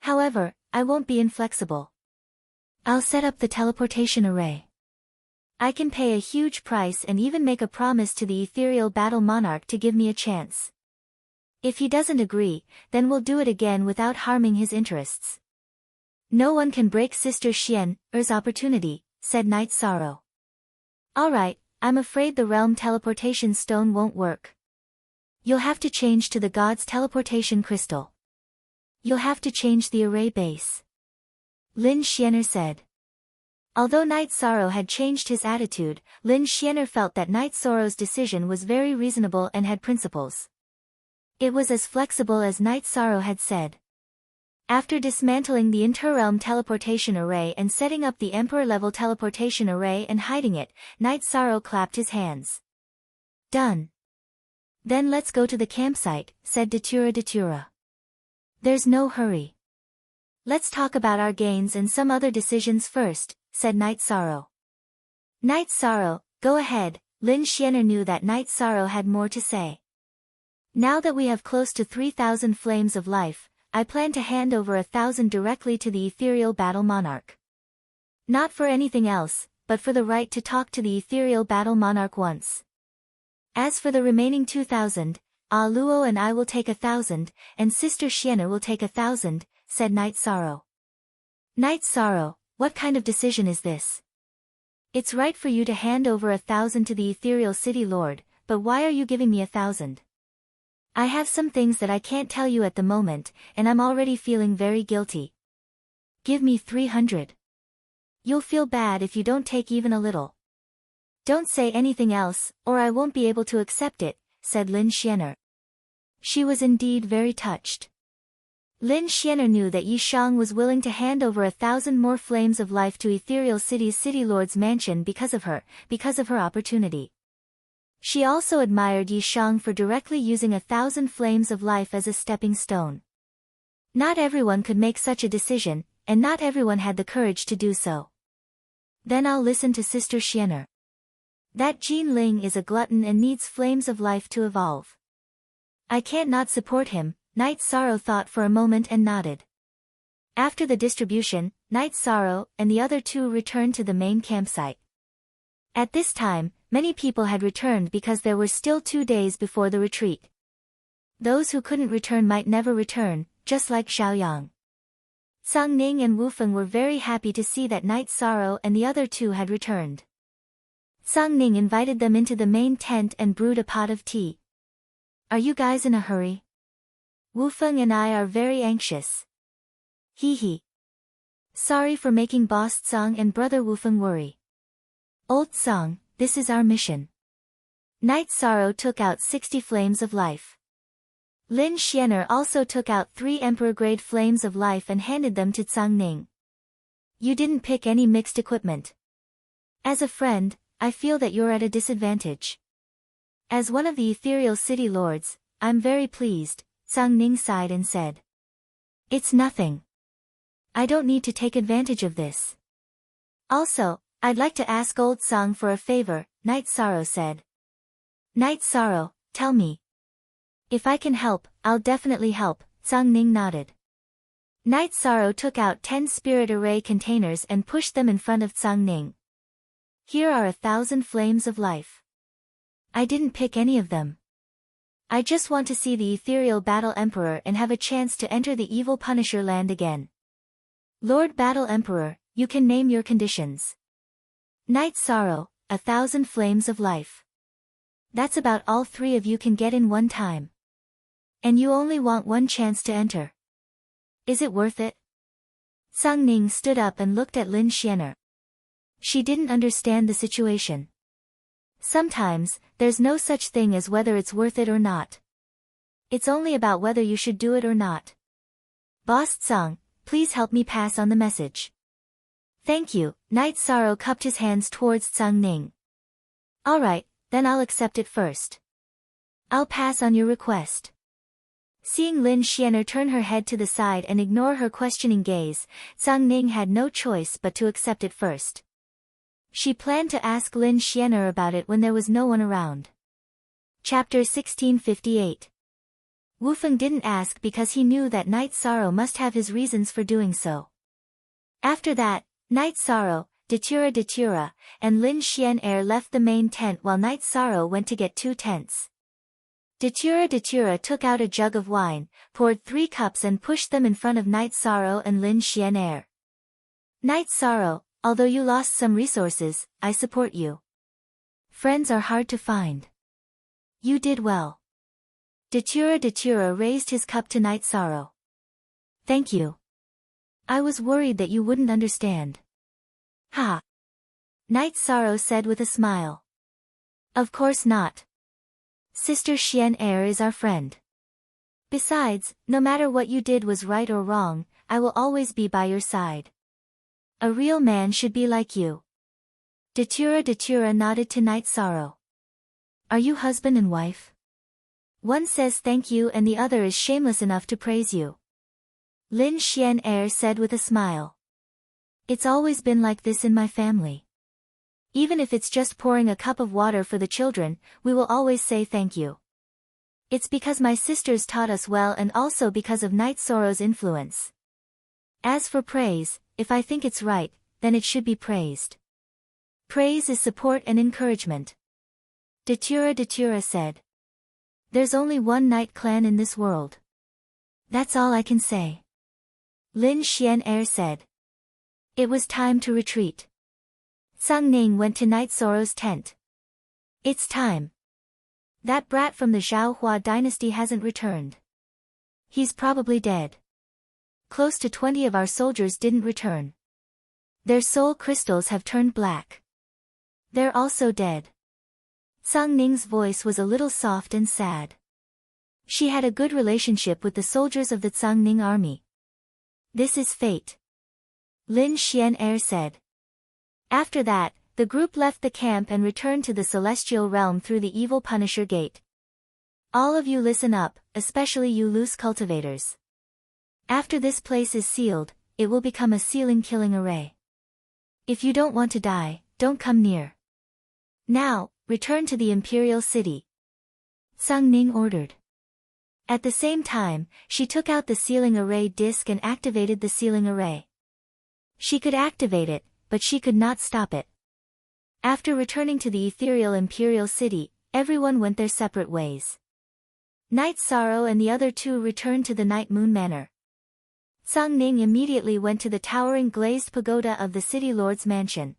S1: However, I won't be inflexible. I'll set up the teleportation array. I can pay a huge price and even make a promise to the ethereal battle monarch to give me a chance. If he doesn't agree, then we'll do it again without harming his interests. No one can break Sister Xian'er's opportunity, said Night Sorrow. Alright, I'm afraid the realm teleportation stone won't work. You'll have to change to the god's teleportation crystal. You'll have to change the array base. Lin Xianer said. Although Night Sorrow had changed his attitude, Lin Xianer felt that Night Sorrow's decision was very reasonable and had principles. It was as flexible as Night Sorrow had said. After dismantling the inter-realm teleportation array and setting up the Emperor-level teleportation array and hiding it, Night Sorrow clapped his hands. Done. Then let's go to the campsite, said Datura. There's no hurry. Let's talk about our gains and some other decisions first, said Night Sorrow. Night Sorrow, go ahead. Lin Xianer knew that Night Sorrow had more to say. Now that we have close to 3,000 flames of life, I plan to hand over 1,000 directly to the ethereal battle monarch. Not for anything else, but for the right to talk to the ethereal battle monarch once. As for the remaining 2,000, Luo and I will take 1,000, and Sister Xianer will take 1,000, said Night Sorrow. Night Sorrow, what kind of decision is this? It's right for you to hand over 1,000 to the ethereal city lord, but why are you giving me 1,000? I have some things that I can't tell you at the moment, and I'm already feeling very guilty. Give me 300. You'll feel bad if you don't take even a little. Don't say anything else, or I won't be able to accept it, said Lin Xianer. She was indeed very touched. Lin Xianer knew that Yi Shang was willing to hand over 1,000 more flames of life to Ethereal City's City Lord's mansion because of her opportunity. She also admired Yi Shang for directly using 1,000 flames of life as a stepping stone. Not everyone could make such a decision, and not everyone had the courage to do so. Then I'll listen to Sister Xianer. That Jin Ling is a glutton and needs flames of life to evolve. I can't not support him, Night Sorrow thought for a moment and nodded. After the distribution, Night Sorrow and the other two returned to the main campsite. At this time, many people had returned because there were still 2 days before the retreat. Those who couldn't return might never return, just like Xiaoyang. Sang Ning and Wu Feng were very happy to see that Night Sorrow and the other two had returned. Sang Ning invited them into the main tent and brewed a pot of tea. Are you guys in a hurry? Wu Feng and I are very anxious. Hee hee. Sorry for making Boss Tsang and Brother Wu Feng worry. Old Tsang, this is our mission. Night Sorrow took out 60 flames of life. Lin Xianer also took out 3 Emperor-grade flames of life and handed them to Tsang Ning. You didn't pick any mixed equipment. As a friend, I feel that you're at a disadvantage. As one of the ethereal city lords, I'm very pleased, Tsang Ning sighed and said. It's nothing. I don't need to take advantage of this. Also, I'd like to ask Old Tsang for a favor, Night Sorrow said. Night Sorrow, tell me. If I can help, I'll definitely help, Tsang Ning nodded. Night Sorrow took out 10 spirit array containers and pushed them in front of Tsang Ning. Here are 1,000 flames of life. I didn't pick any of them. I just want to see the ethereal battle emperor and have a chance to enter the evil Punisher land again. Lord Battle Emperor, you can name your conditions. Night Sorrow, 1,000 flames of life. That's about all 3 of you can get in one time. And you only want one chance to enter. Is it worth it? Tsang Ning stood up and looked at Lin Xianer. She didn't understand the situation. Sometimes, there's no such thing as whether it's worth it or not. It's only about whether you should do it or not. Boss Tsang, please help me pass on the message. Thank you, Night Sorrow cupped his hands towards Tsang Ning. Alright, then I'll accept it first. I'll pass on your request. Seeing Lin Xianer turn her head to the side and ignore her questioning gaze, Tsang Ning had no choice but to accept it first. She planned to ask Lin Xian'er about it when there was no one around. Chapter 1658. Wu Feng didn't ask because he knew that Night Sorrow must have his reasons for doing so. After that, Night Sorrow, Datura, and Lin Xian'er left the main tent while Night Sorrow went to get 2 tents. Datura took out a jug of wine, poured 3 cups and pushed them in front of Night Sorrow and Lin Xian'er. Night Sorrow, although you lost some resources, I support you. Friends are hard to find. You did well. Datura raised his cup to Night Sorrow. Thank you. I was worried that you wouldn't understand. Ha! Night Sorrow said with a smile. Of course not. Sister Xian'er is our friend. Besides, no matter what you did was right or wrong, I will always be by your side. A real man should be like you. Datura nodded to Night Sorrow. Are you husband and wife? One says thank you and the other is shameless enough to praise you. Lin Xian'er said with a smile. It's always been like this in my family. Even if it's just pouring a cup of water for the children, we will always say thank you. It's because my sisters taught us well and also because of Night Sorrow's influence. As for praise, if I think it's right, then it should be praised. Praise is support and encouragement. Datura said. There's only one Night clan in this world. That's all I can say. Lin Xian'er said. It was time to retreat. Sang Ning went to Night Sorrow's tent. It's time. That brat from the Zhao dynasty hasn't returned. He's probably dead. Close to 20 of our soldiers didn't return. Their soul crystals have turned black. They're also dead. Sang Ning's voice was a little soft and sad. She had a good relationship with the soldiers of the Sang Ning army. This is fate. Lin Xian'er said. After that, the group left the camp and returned to the celestial realm through the evil Punisher Gate. All of you listen up, especially you loose cultivators. After this place is sealed, it will become a sealing-killing array. If you don't want to die, don't come near. Now, return to the Imperial City. Sang Ning ordered. At the same time, she took out the sealing array disc and activated the sealing array. She could activate it, but she could not stop it. After returning to the ethereal Imperial City, everyone went their separate ways. Night Sorrow and the other 2 returned to the Night Moon Manor. Sang Ning immediately went to the towering glazed pagoda of the city lord's mansion.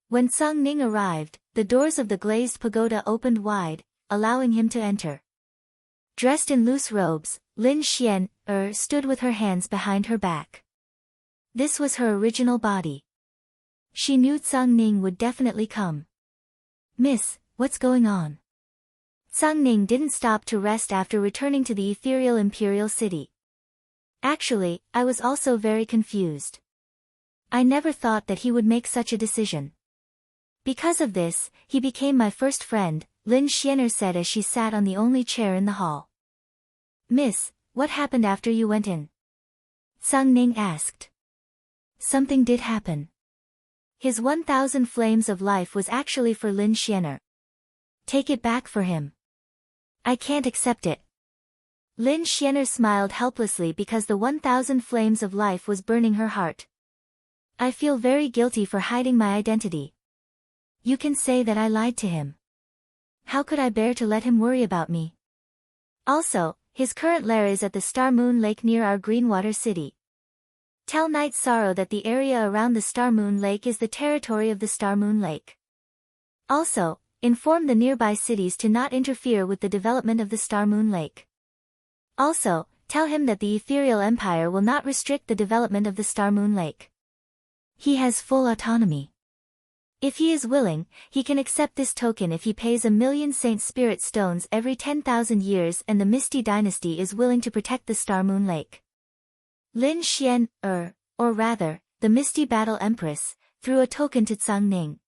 S1: When Sang Ning arrived, the doors of the glazed pagoda opened wide, allowing him to enter. Dressed in loose robes, Lin Xian'er stood with her hands behind her back. This was her original body. She knew Sang Ning would definitely come. Miss, what's going on? Sang Ning didn't stop to rest after returning to the ethereal Imperial City. Actually, I was also very confused. I never thought that he would make such a decision. Because of this, he became my first friend, Lin Xian'er said as she sat on the only chair in the hall. Miss, what happened after you went in? Sang Ning asked. Something did happen. His 1,000 flames of life was actually for Lin Xian'er. Take it back for him. I can't accept it. Lin Xian'er smiled helplessly because the 1,000 flames of life was burning her heart. I feel very guilty for hiding my identity. You can say that I lied to him. How could I bear to let him worry about me? Also, his current lair is at the Star Moon Lake near our Greenwater City. Tell Night Sorrow that the area around the Star Moon Lake is the territory of the Star Moon Lake. Also, inform the nearby cities to not interfere with the development of the Star Moon Lake. Also, tell him that the Ethereal Empire will not restrict the development of the Star Moon Lake. He has full autonomy. If he is willing, he can accept this token if he pays 1,000,000 Saint Spirit Stones every 10,000 years and the Misty Dynasty is willing to protect the Star Moon Lake. Lin Xian'er, or rather, the Misty Battle Empress, threw a token to Sang Ning.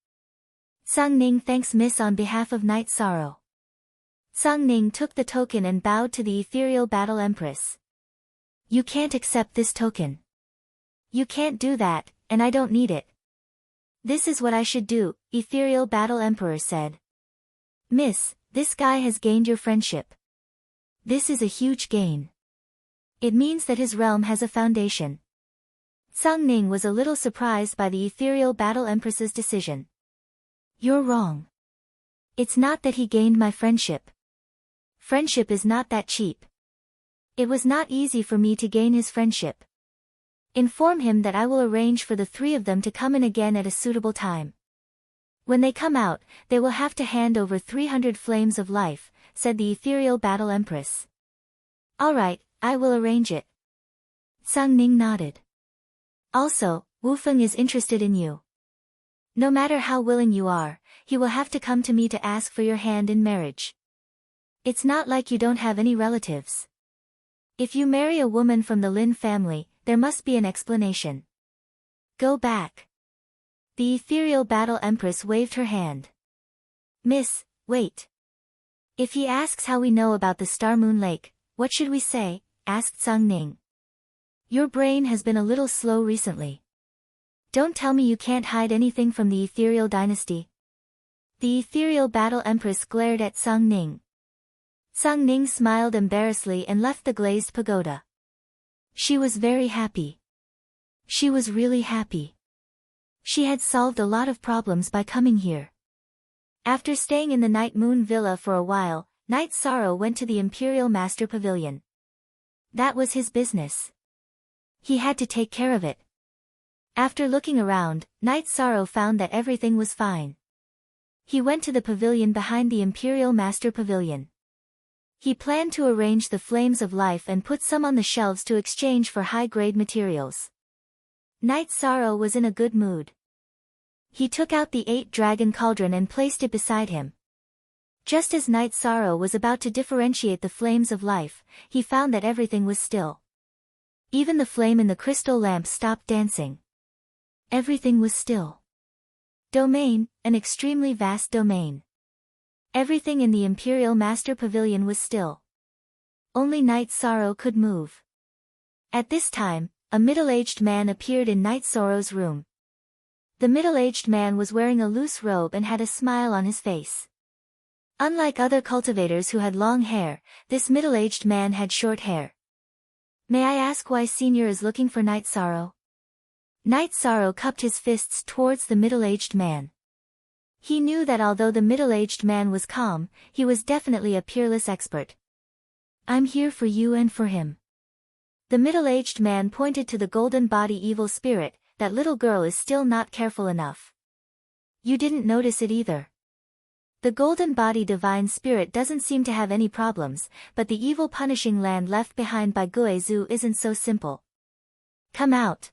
S1: Sang Ning thanks Miss on behalf of Night Sorrow. Sang Ning took the token and bowed to the Ethereal Battle Empress. You can't accept this token. You can't do that, and I don't need it. This is what I should do, Ethereal Battle Emperor said. Miss, this guy has gained your friendship. This is a huge gain. It means that his realm has a foundation. Sung Ning was a little surprised by the Ethereal Battle Empress's decision. You're wrong. It's not that he gained my friendship. Friendship is not that cheap. It was not easy for me to gain his friendship. Inform him that I will arrange for the three of them to come in again at a suitable time. When they come out, they will have to hand over 300 flames of life, said the Ethereal Battle Empress. All right, I will arrange it. Sung Ning nodded. Also, Wu Feng is interested in you. No matter how willing you are, he will have to come to me to ask for your hand in marriage. It's not like you don't have any relatives. If you marry a woman from the Lin family, there must be an explanation. Go back. The Ethereal Battle Empress waved her hand. Miss, wait. If he asks how we know about the Star Moon Lake, what should we say? Asked Sung Ning. Your brain has been a little slow recently. Don't tell me you can't hide anything from the Ethereal Dynasty. The Ethereal Battle Empress glared at Sung Ning. Sung Ning smiled embarrassedly and left the glazed pagoda. She was very happy. She was really happy. She had solved a lot of problems by coming here. After staying in the Night Moon Villa for a while, Night Sorrow went to the Imperial Master Pavilion. That was his business. He had to take care of it. After looking around, Night Sorrow found that everything was fine. He went to the pavilion behind the Imperial Master Pavilion. He planned to arrange the flames of life and put some on the shelves to exchange for high-grade materials. Night Sorrow was in a good mood. He took out the 8-dragon cauldron and placed it beside him. Just as Night Sorrow was about to differentiate the flames of life, he found that everything was still. Even the flame in the crystal lamp stopped dancing. Everything was still. Domain, an extremely vast domain. Everything in the Imperial Master Pavilion was still. Only Night Sorrow could move. At this time, a middle-aged man appeared in Night Sorrow's room. The middle-aged man was wearing a loose robe and had a smile on his face. Unlike other cultivators who had long hair, this middle-aged man had short hair. May I ask why Senior is looking for Night Sorrow? Night Sorrow cupped his fists towards the middle-aged man. He knew that although the middle-aged man was calm, he was definitely a peerless expert. I'm here for you and for him. The middle-aged man pointed to the golden body evil spirit. That little girl is still not careful enough. You didn't notice it either. The golden body divine spirit doesn't seem to have any problems, but the evil punishing land left behind by Guizhou isn't so simple. Come out.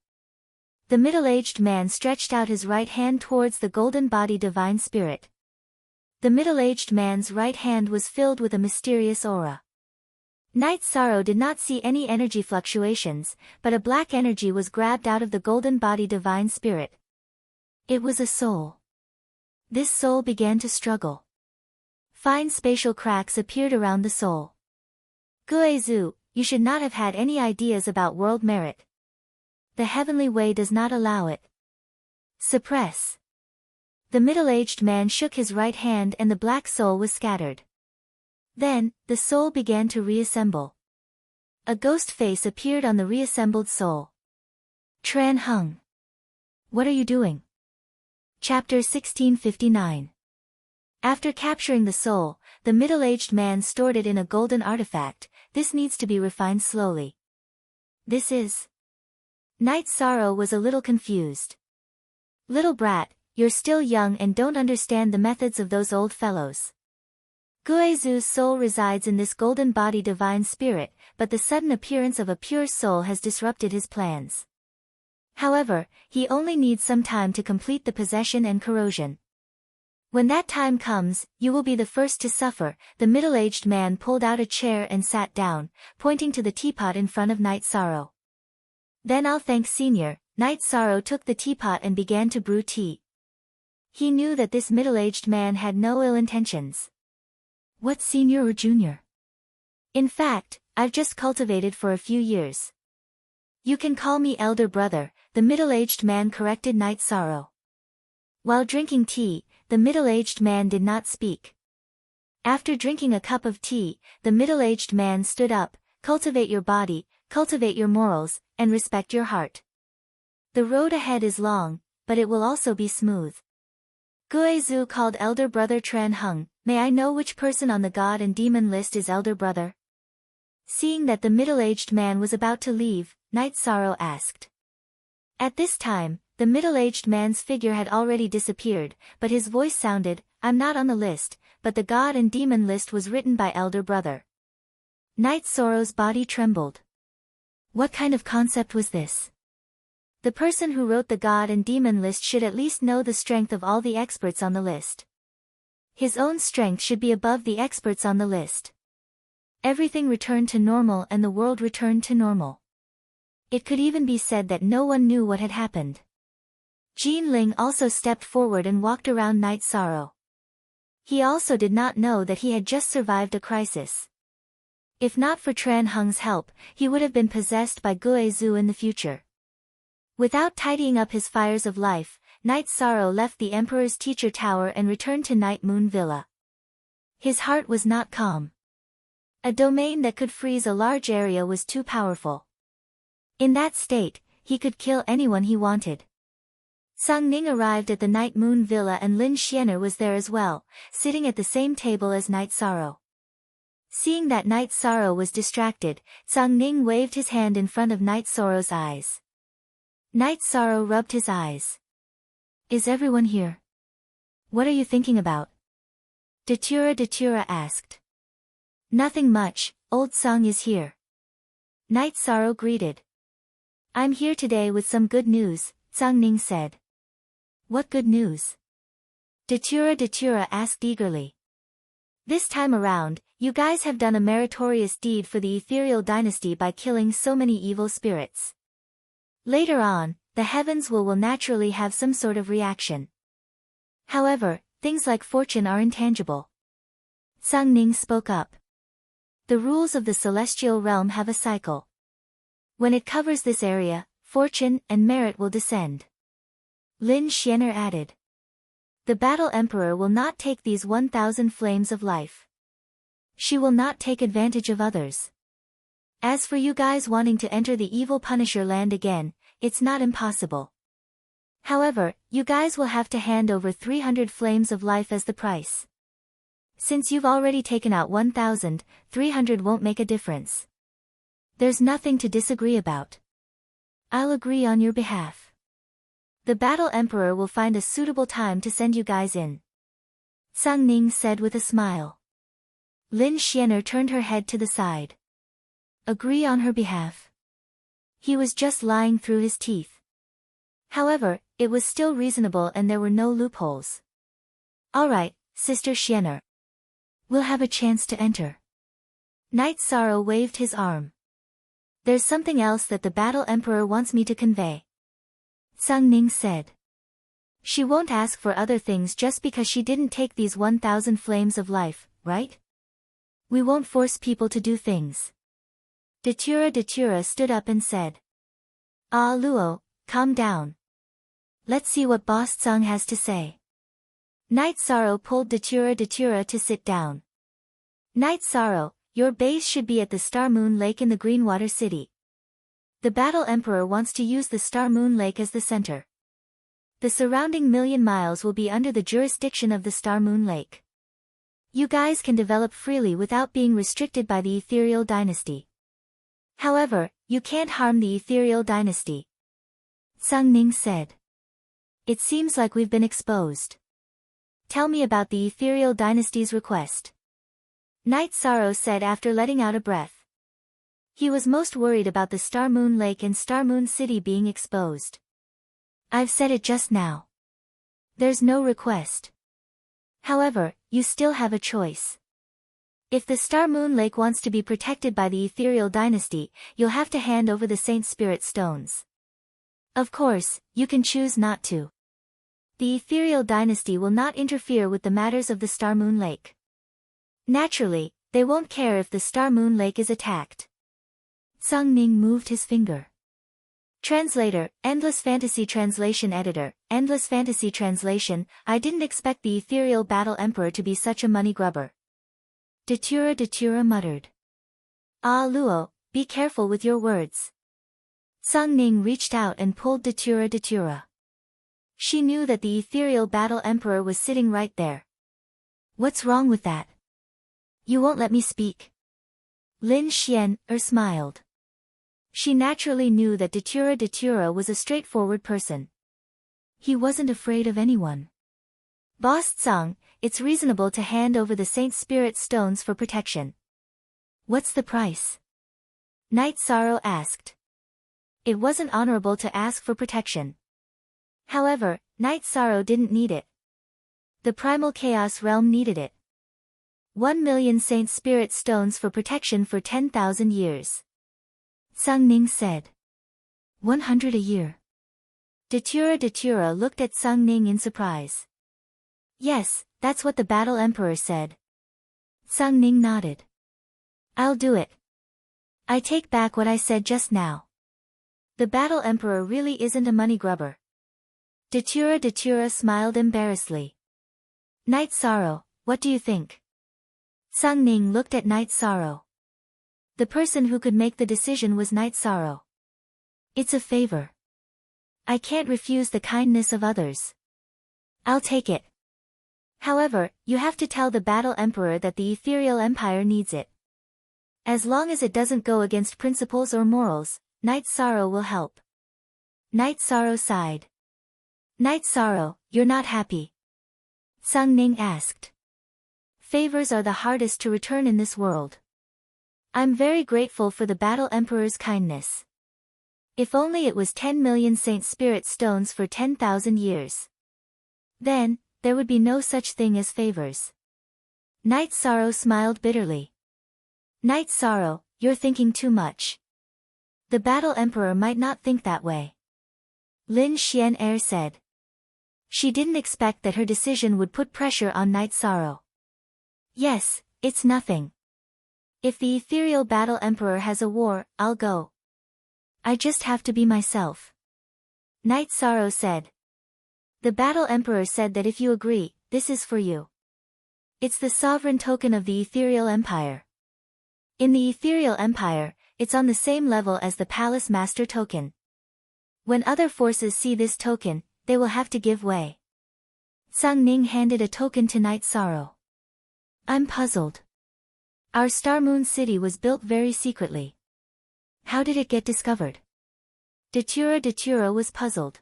S1: The middle-aged man stretched out his right hand towards the golden body divine spirit. The middle-aged man's right hand was filled with a mysterious aura. Night Sorrow did not see any energy fluctuations, but a black energy was grabbed out of the golden body divine spirit. It was a soul. This soul began to struggle. Fine spatial cracks appeared around the soul. Guizhou, you should not have had any ideas about world merit. The heavenly way does not allow it. Suppress. The middle-aged man shook his right hand and the black soul was scattered. Then, the soul began to reassemble. A ghost face appeared on the reassembled soul. Tran Hung. What are you doing? Chapter 1659. After capturing the soul, the middle-aged man stored it in a golden artifact. This needs to be refined slowly. This is... Night Sorrow was a little confused. Little brat, you're still young and don't understand the methods of those old fellows. Guizhou's soul resides in this golden body divine spirit, but the sudden appearance of a pure soul has disrupted his plans. However, he only needs some time to complete the possession and corrosion. When that time comes, you will be the first to suffer. The middle-aged man pulled out a chair and sat down, pointing to the teapot in front of Night Sorrow. Then I'll thank Senior. Night Sorrow took the teapot and began to brew tea. He knew that this middle-aged man had no ill intentions. What Senior or Junior? In fact, I've just cultivated for a few years. You can call me elder brother, the middle-aged man corrected Night Sorrow. While drinking tea, the middle-aged man did not speak. After drinking a cup of tea, the middle-aged man stood up. Cultivate your body, cultivate your morals, and respect your heart. The road ahead is long, but it will also be smooth. Guizhu called elder brother Tran Hung. May I know which person on the god and demon list is elder brother? Seeing that the middle-aged man was about to leave, Night Sorrow asked. At this time, the middle-aged man's figure had already disappeared, but his voice sounded, I'm not on the list, but the god and demon list was written by elder brother. Night Sorrow's body trembled. What kind of concept was this? The person who wrote the god and demon list should at least know the strength of all the experts on the list. His own strength should be above the experts on the list. Everything returned to normal and the world returned to normal. It could even be said that no one knew what had happened. Jean Ling also stepped forward and walked around Night Sorrow. He also did not know that he had just survived a crisis. If not for Tran Hung's help, he would have been possessed by Guizhu in the future. Without tidying up his fires of life, Night Sorrow left the Emperor's teacher tower and returned to Night Moon Villa. His heart was not calm. A domain that could freeze a large area was too powerful. In that state, he could kill anyone he wanted. Sung Ning arrived at the Night Moon Villa and Lin Xianer was there as well, sitting at the same table as Night Sorrow. Seeing that Night Sorrow was distracted, Sung Ning waved his hand in front of Night Sorrow's eyes. Night Sorrow rubbed his eyes. Is everyone here? What are you thinking about? Datura asked. Nothing much, old Sung is here. Night Sorrow greeted. I'm here today with some good news, Sung Ning said. What good news? Datura asked eagerly. This time around, you guys have done a meritorious deed for the ethereal dynasty by killing so many evil spirits. Later on, the heavens will naturally have some sort of reaction. However, things like fortune are intangible. Sung Ning spoke up. The rules of the celestial realm have a cycle. When it covers this area, fortune and merit will descend. Lin Xianer added. The Battle Emperor will not take these 1,000 flames of life. She will not take advantage of others. As for you guys wanting to enter the evil Punisher land again, it's not impossible. However, you guys will have to hand over 300 flames of life as the price. Since you've already taken out 1,000, 300 won't make a difference. There's nothing to disagree about. I'll agree on your behalf. The Battle Emperor will find a suitable time to send you guys in. Sung Ning said with a smile. Lin Xianer turned her head to the side. Agree on her behalf. He was just lying through his teeth. However, it was still reasonable and there were no loopholes. Alright, Sister Xianer. We'll have a chance to enter. Night Sorrow waved his arm. There's something else that the Battle Emperor wants me to convey. Sung Ning said. She won't ask for other things just because she didn't take these 1,000 flames of life, right? We won't force people to do things. Datura stood up and said. Ah Luo, calm down. Let's see what Boss Tsung has to say. Night Sorrow pulled Datura to sit down. Night Sorrow, your base should be at the Star Moon Lake in the Greenwater City. The Battle Emperor wants to use the Star Moon Lake as the center. The surrounding million miles will be under the jurisdiction of the Star Moon Lake. You guys can develop freely without being restricted by the Ethereal Dynasty. However, you can't harm the Ethereal Dynasty. Sung Ning said. It seems like we've been exposed. Tell me about the Ethereal Dynasty's request. Night Sorrow said after letting out a breath. He was most worried about the Star Moon Lake and Star Moon City being exposed. I've said it just now. There's no request. However, you still have a choice. If the Star Moon Lake wants to be protected by the Ethereal Dynasty, you'll have to hand over the Saint Spirit Stones. Of course, you can choose not to. The Ethereal Dynasty will not interfere with the matters of the Star Moon Lake. Naturally, they won't care if the Star Moon Lake is attacked. Sung Ning moved his finger. Translator, Endless Fantasy Translation Editor, Endless Fantasy Translation. I didn't expect the ethereal battle emperor to be such a money grubber. Datura muttered. Ah Luo, be careful with your words. Sung Ning reached out and pulled Datura. She knew that the ethereal battle emperor was sitting right there. What's wrong with that? You won't let me speak. Lin Xian smiled. She naturally knew that Datura was a straightforward person. He wasn't afraid of anyone. Boss Tsang, it's reasonable to hand over the Saint Spirit stones for protection. What's the price? Night Sorrow asked. It wasn't honorable to ask for protection. However, Night Sorrow didn't need it. The primal chaos realm needed it. 1,000,000 Saint Spirit stones for protection for 10,000 years. Sung Ning said. 100 a year. Datura looked at Sung Ning in surprise. Yes, that's what the battle emperor said. Sung Ning nodded. I'll do it. I take back what I said just now. The battle emperor really isn't a money grubber. Datura smiled embarrassedly. Night Sorrow, what do you think? Sung Ning looked at Night Sorrow. The person who could make the decision was Night Sorrow. It's a favor. I can't refuse the kindness of others. I'll take it. However, you have to tell the battle emperor that the ethereal empire needs it. As long as it doesn't go against principles or morals, Night Sorrow will help. Night Sorrow sighed. Night Sorrow, you're not happy? Sung Ning asked. Favors are the hardest to return in this world. I'm very grateful for the battle emperor's kindness. If only it was 10,000,000 Saint Spirit stones for 10,000 years. Then, there would be no such thing as favors. Night Sorrow smiled bitterly. Night Sorrow, you're thinking too much. The battle emperor might not think that way. Lin Xian said. She didn't expect that her decision would put pressure on Night Sorrow. Yes, it's nothing. If the ethereal battle emperor has a war, I'll go. I just have to be myself. Night Sorrow said. The battle emperor said that if you agree, this is for you. It's the sovereign token of the ethereal empire. In the ethereal empire, it's on the same level as the palace master token. When other forces see this token, they will have to give way. Sung Ning handed a token to Night Sorrow. I'm puzzled. Our Star Moon City was built very secretly. How did it get discovered? Datura was puzzled.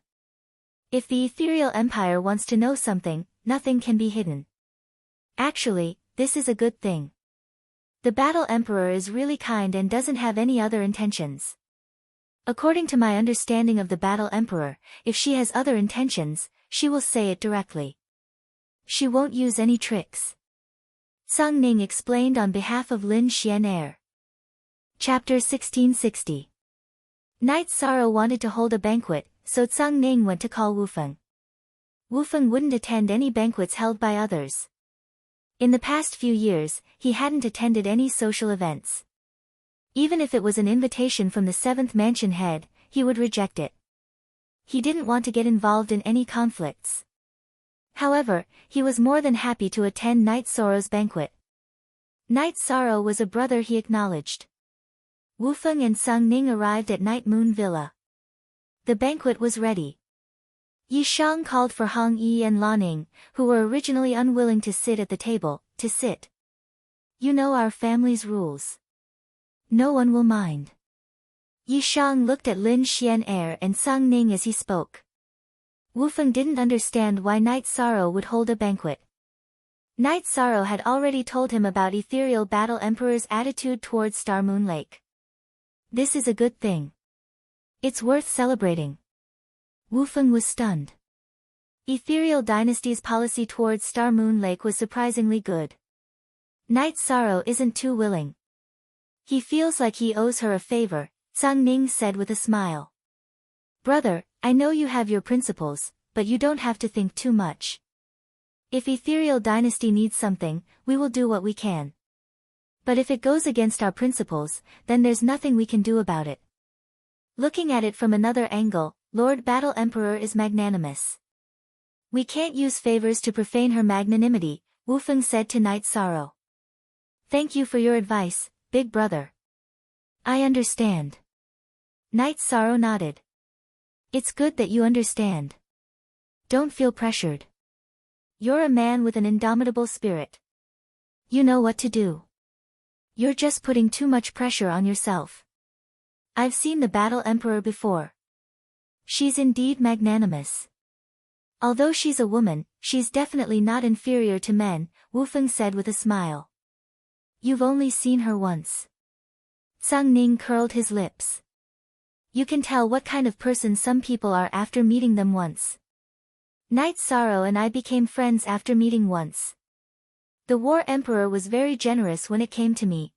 S1: If the ethereal empire wants to know something, nothing can be hidden. Actually, this is a good thing. The battle emperor is really kind and doesn't have any other intentions. According to my understanding of the battle emperor, if she has other intentions, she will say it directly. She won't use any tricks. Sung Ning explained on behalf of Lin Xian. Chapter 1660. Night Sorrow wanted to hold a banquet, so Sung Ning went to call Wufeng. Wufeng wouldn't attend any banquets held by others. In the past few years, he hadn't attended any social events. Even if it was an invitation from the 7th mansion head, he would reject it. He didn't want to get involved in any conflicts. However, he was more than happy to attend Night Sorrow's banquet. Night Sorrow was a brother he acknowledged. Wufeng and Sung Ning arrived at Night Moon Villa. The banquet was ready. Yi Shang called for Hong Yi and La Ning, who were originally unwilling to sit at the table, to sit. You know our family's rules. No one will mind. Yi Shang looked at Lin Xian and Sung Ning as he spoke. Wufeng didn't understand why Night Sorrow would hold a banquet. Night Sorrow had already told him about Ethereal Battle Emperor's attitude towards Star Moon Lake. This is a good thing. It's worth celebrating. Wufeng was stunned. Ethereal Dynasty's policy towards Star Moon Lake was surprisingly good. Night Sorrow isn't too willing. He feels like he owes her a favor, Sung Ning said with a smile. Brother, I know you have your principles, but you don't have to think too much. If Ethereal Dynasty needs something, we will do what we can. But if it goes against our principles, then there's nothing we can do about it. Looking at it from another angle, Lord Battle Emperor is magnanimous. We can't use favors to profane her magnanimity, Wu Feng said to Night Sorrow. Thank you for your advice, big brother. I understand. Night Sorrow nodded. It's good that you understand. Don't feel pressured. You're a man with an indomitable spirit. You know what to do. You're just putting too much pressure on yourself. I've seen the Battle Emperor before. She's indeed magnanimous. Although she's a woman, she's definitely not inferior to men, Wu Feng said with a smile. You've only seen her once. Sang Ning curled his lips. You can tell what kind of person some people are after meeting them once. Night Sorrow and I became friends after meeting once. The War Emperor was very generous when it came to me.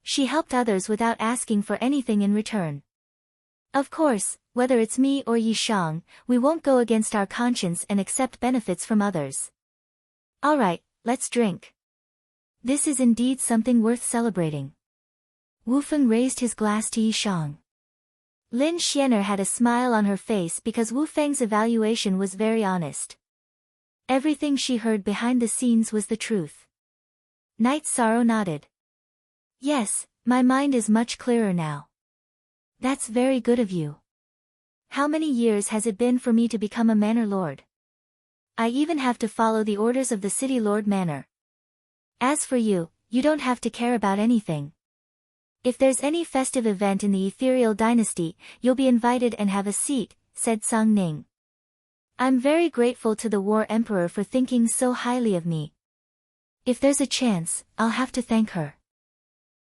S1: She helped others without asking for anything in return. Of course, whether it's me or Yi Shang, we won't go against our conscience and accept benefits from others. Alright, let's drink. This is indeed something worth celebrating. Wu Feng raised his glass to Yi Shang. Lin Xianer had a smile on her face because Wu Feng's evaluation was very honest. Everything she heard behind the scenes was the truth. Night Sorrow nodded. Yes, my mind is much clearer now. That's very good of you. How many years has it been for me to become a manor lord? I even have to follow the orders of the city lord manor. As for you, you don't have to care about anything. If there's any festive event in the ethereal dynasty, you'll be invited and have a seat, said Sang Ning. I'm very grateful to the War Emperor for thinking so highly of me. If there's a chance, I'll have to thank her.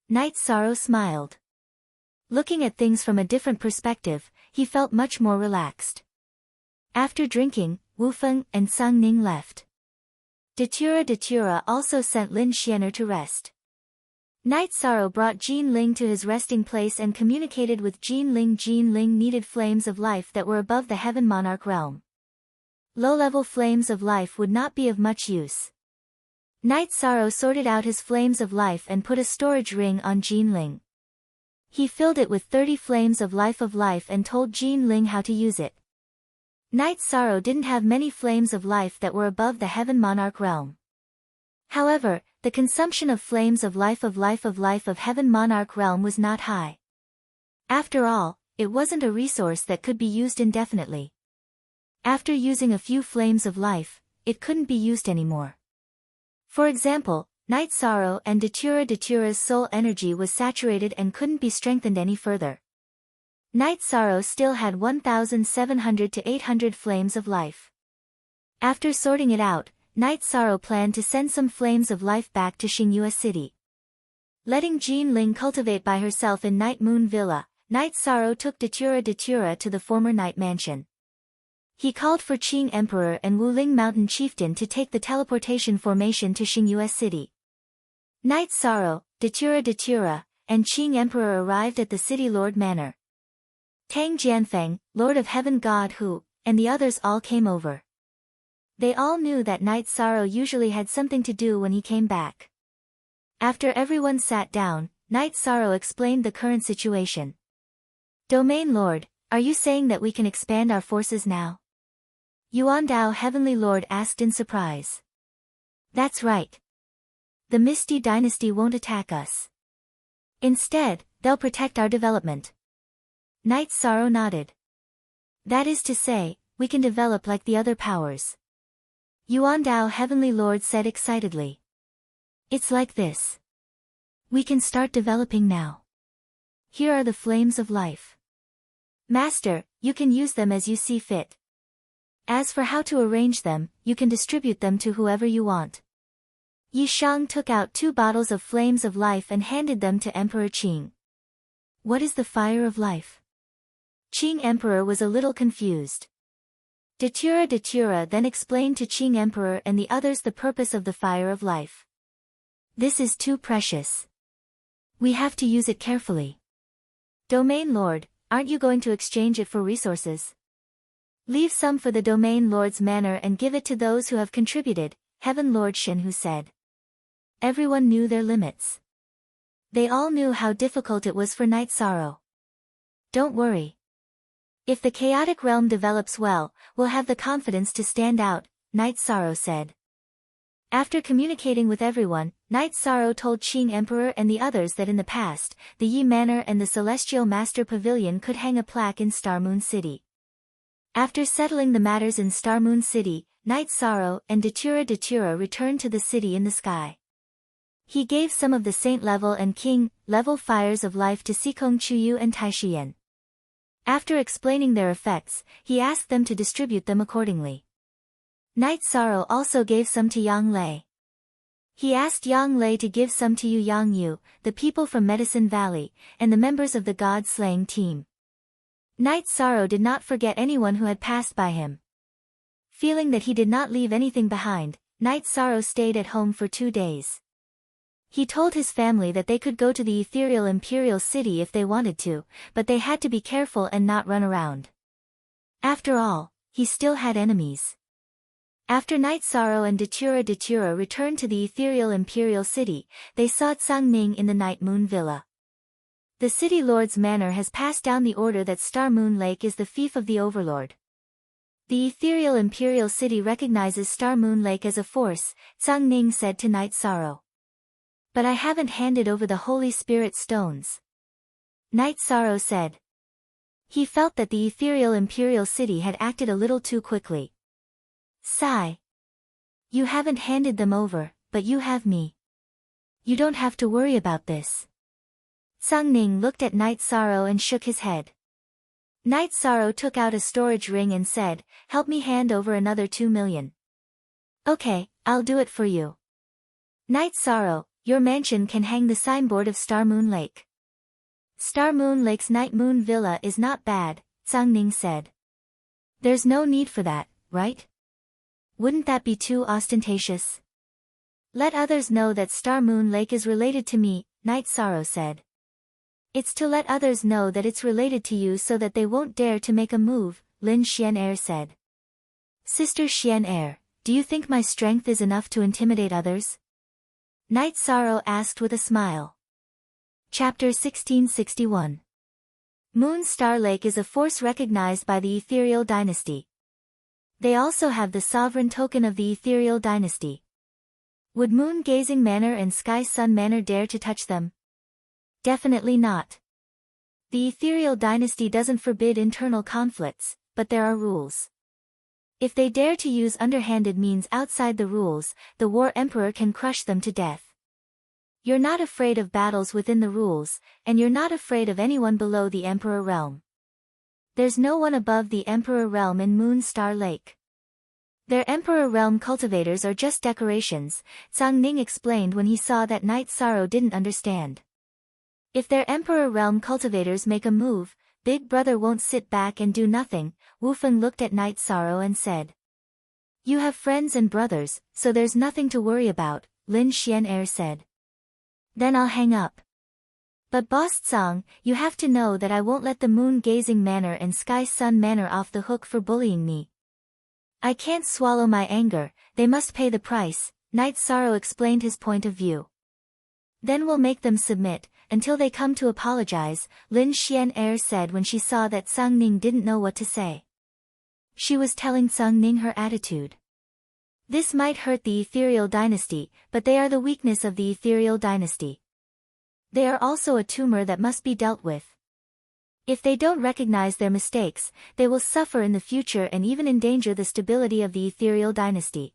S1: Night Sorrow smiled. Looking at things from a different perspective, he felt much more relaxed. After drinking, Wu Feng and Sang Ning left. Datura also sent Lin Xianer to rest. Night Sorrow brought Jin Ling to his resting place and communicated with Jin Ling. Jin Ling needed flames of life that were above the Heaven Monarch realm. Low-level flames of life would not be of much use. Night Sorrow sorted out his flames of life and put a storage ring on Jin Ling. He filled it with 30 flames of life and told Jin Ling how to use it. Night Sorrow didn't have many flames of life that were above the Heaven Monarch realm. However, the consumption of flames of life of Heaven Monarch realm was not high. After all, it wasn't a resource that could be used indefinitely. After using a few flames of life, it couldn't be used anymore. For example, Night Sorrow and Datura's soul energy was saturated and couldn't be strengthened any further. Night Sorrow still had 1,700 to 800 flames of life. After sorting it out, Night Sorrow planned to send some flames of life back to Xingyue City. Letting Jin Ling cultivate by herself in Night Moon Villa, Night Sorrow took Datura to the former Night Mansion. He called for Qing Emperor and Wuling Mountain Chieftain to take the teleportation formation to Xingyue City. Night Sorrow, Datura, and Qing Emperor arrived at the City Lord Manor. Tang Jianfeng, Lord of Heaven God Hu, and the others all came over. They all knew that Night Sorrow usually had something to do when he came back. After everyone sat down, Night Sorrow explained the current situation. Domain Lord, are you saying that we can expand our forces now? Yuan Dao Heavenly Lord asked in surprise. That's right. The Misty Dynasty won't attack us. Instead, they'll protect our development. Night Sorrow nodded. That is to say, we can develop like the other powers. Yuan Dao Heavenly Lord said excitedly. It's like this. We can start developing now. Here are the flames of life. Master, you can use them as you see fit. As for how to arrange them, you can distribute them to whoever you want. Yi Shang took out 2 bottles of flames of life and handed them to Emperor Qing. What is the fire of life? Qing Emperor was a little confused. Datura then explained to Qing Emperor and the others the purpose of the fire of life. This is too precious. We have to use it carefully. Domain Lord, aren't you going to exchange it for resources? Leave some for the Domain Lord's manor and give it to those who have contributed, Heaven Lord Shenhu said. Everyone knew their limits. They all knew how difficult it was for Night Sorrow. don't worry. If the chaotic realm develops well, we'll have the confidence to stand out, Night Sorrow said. After communicating with everyone, Night Sorrow told Qing Emperor and the others that in the past, the Yi Manor and the Celestial Master Pavilion could hang a plaque in Star Moon City. After settling the matters in Star Moon City, Night Sorrow and Datura returned to the city in the sky. He gave some of the Saint-level and King-level fires of life to Sikong Chuyu and Taishiyan. After explaining their effects, he asked them to distribute them accordingly. Night Sorrow also gave some to Yang Lei. He asked Yang Lei to give some to Yang Yu, the people from Medicine Valley, and the members of the God-slaying team. Night Sorrow did not forget anyone who had passed by him. Feeling that he did not leave anything behind, Night Sorrow stayed at home for 2 days. He told his family that they could go to the ethereal Imperial City if they wanted to, but they had to be careful and not run around. After all, he still had enemies. After Night Sorrow and Datura returned to the ethereal Imperial City, they saw Tsang Ning in the Night Moon Villa. The City Lord's manor has passed down the order that Star Moon Lake is the fief of the Overlord. The ethereal Imperial City recognizes Star Moon Lake as a force, Tsang Ning said to Night Sorrow. But I haven't handed over the Holy Spirit stones. Night Sorrow said. He felt that the ethereal Imperial City had acted a little too quickly. Sigh. You haven't handed them over, but you have me. You don't have to worry about this. Tsang Ning looked at Night Sorrow and shook his head. Night Sorrow took out a storage ring and said, help me hand over another 2 million. Okay, I'll do it for you. Night Sorrow, your mansion can hang the signboard of Star Moon Lake. Star Moon Lake's Night Moon Villa is not bad, Tsang Ning said. There's no need for that, right? Wouldn't that be too ostentatious? Let others know that Star Moon Lake is related to me, Night Sorrow said. It's to let others know that it's related to you so that they won't dare to make a move, Lin Xian'er said. Sister Xian'er, do you think my strength is enough to intimidate others? Night Sorrow asked with a smile. Chapter 1661. Moon Star Lake is a force recognized by the Ethereal Dynasty. They also have the sovereign token of the Ethereal Dynasty. Would Moon Gazing Manor and Sky Sun Manor dare to touch them? Definitely not. The Ethereal Dynasty doesn't forbid internal conflicts, but there are rules. If they dare to use underhanded means outside the rules, the War Emperor can crush them to death. You're not afraid of battles within the rules, and you're not afraid of anyone below the Emperor realm. There's no one above the Emperor realm in Moon Star Lake. Their Emperor realm cultivators are just decorations, Tsang Ning explained when he saw that Night Sorrow didn't understand. If their Emperor realm cultivators make a move, Big Brother won't sit back and do nothing, Wufeng looked at Night Sorrow and said. You have friends and brothers, so there's nothing to worry about, Lin Xian'er said. Then I'll hang up. But Boss Tsang, you have to know that I won't let the Moon Gazing Manor and Sky Sun Manor off the hook for bullying me. I can't swallow my anger, they must pay the price, Night Sorrow explained his point of view. Then we'll make them submit, until they come to apologize, Lin Xian'er said when she saw that Tsang Ning didn't know what to say. She was telling Tsang Ning her attitude. This might hurt the Ethereal Dynasty, but they are the weakness of the Ethereal Dynasty. They are also a tumor that must be dealt with. If they don't recognize their mistakes, they will suffer in the future and even endanger the stability of the Ethereal Dynasty.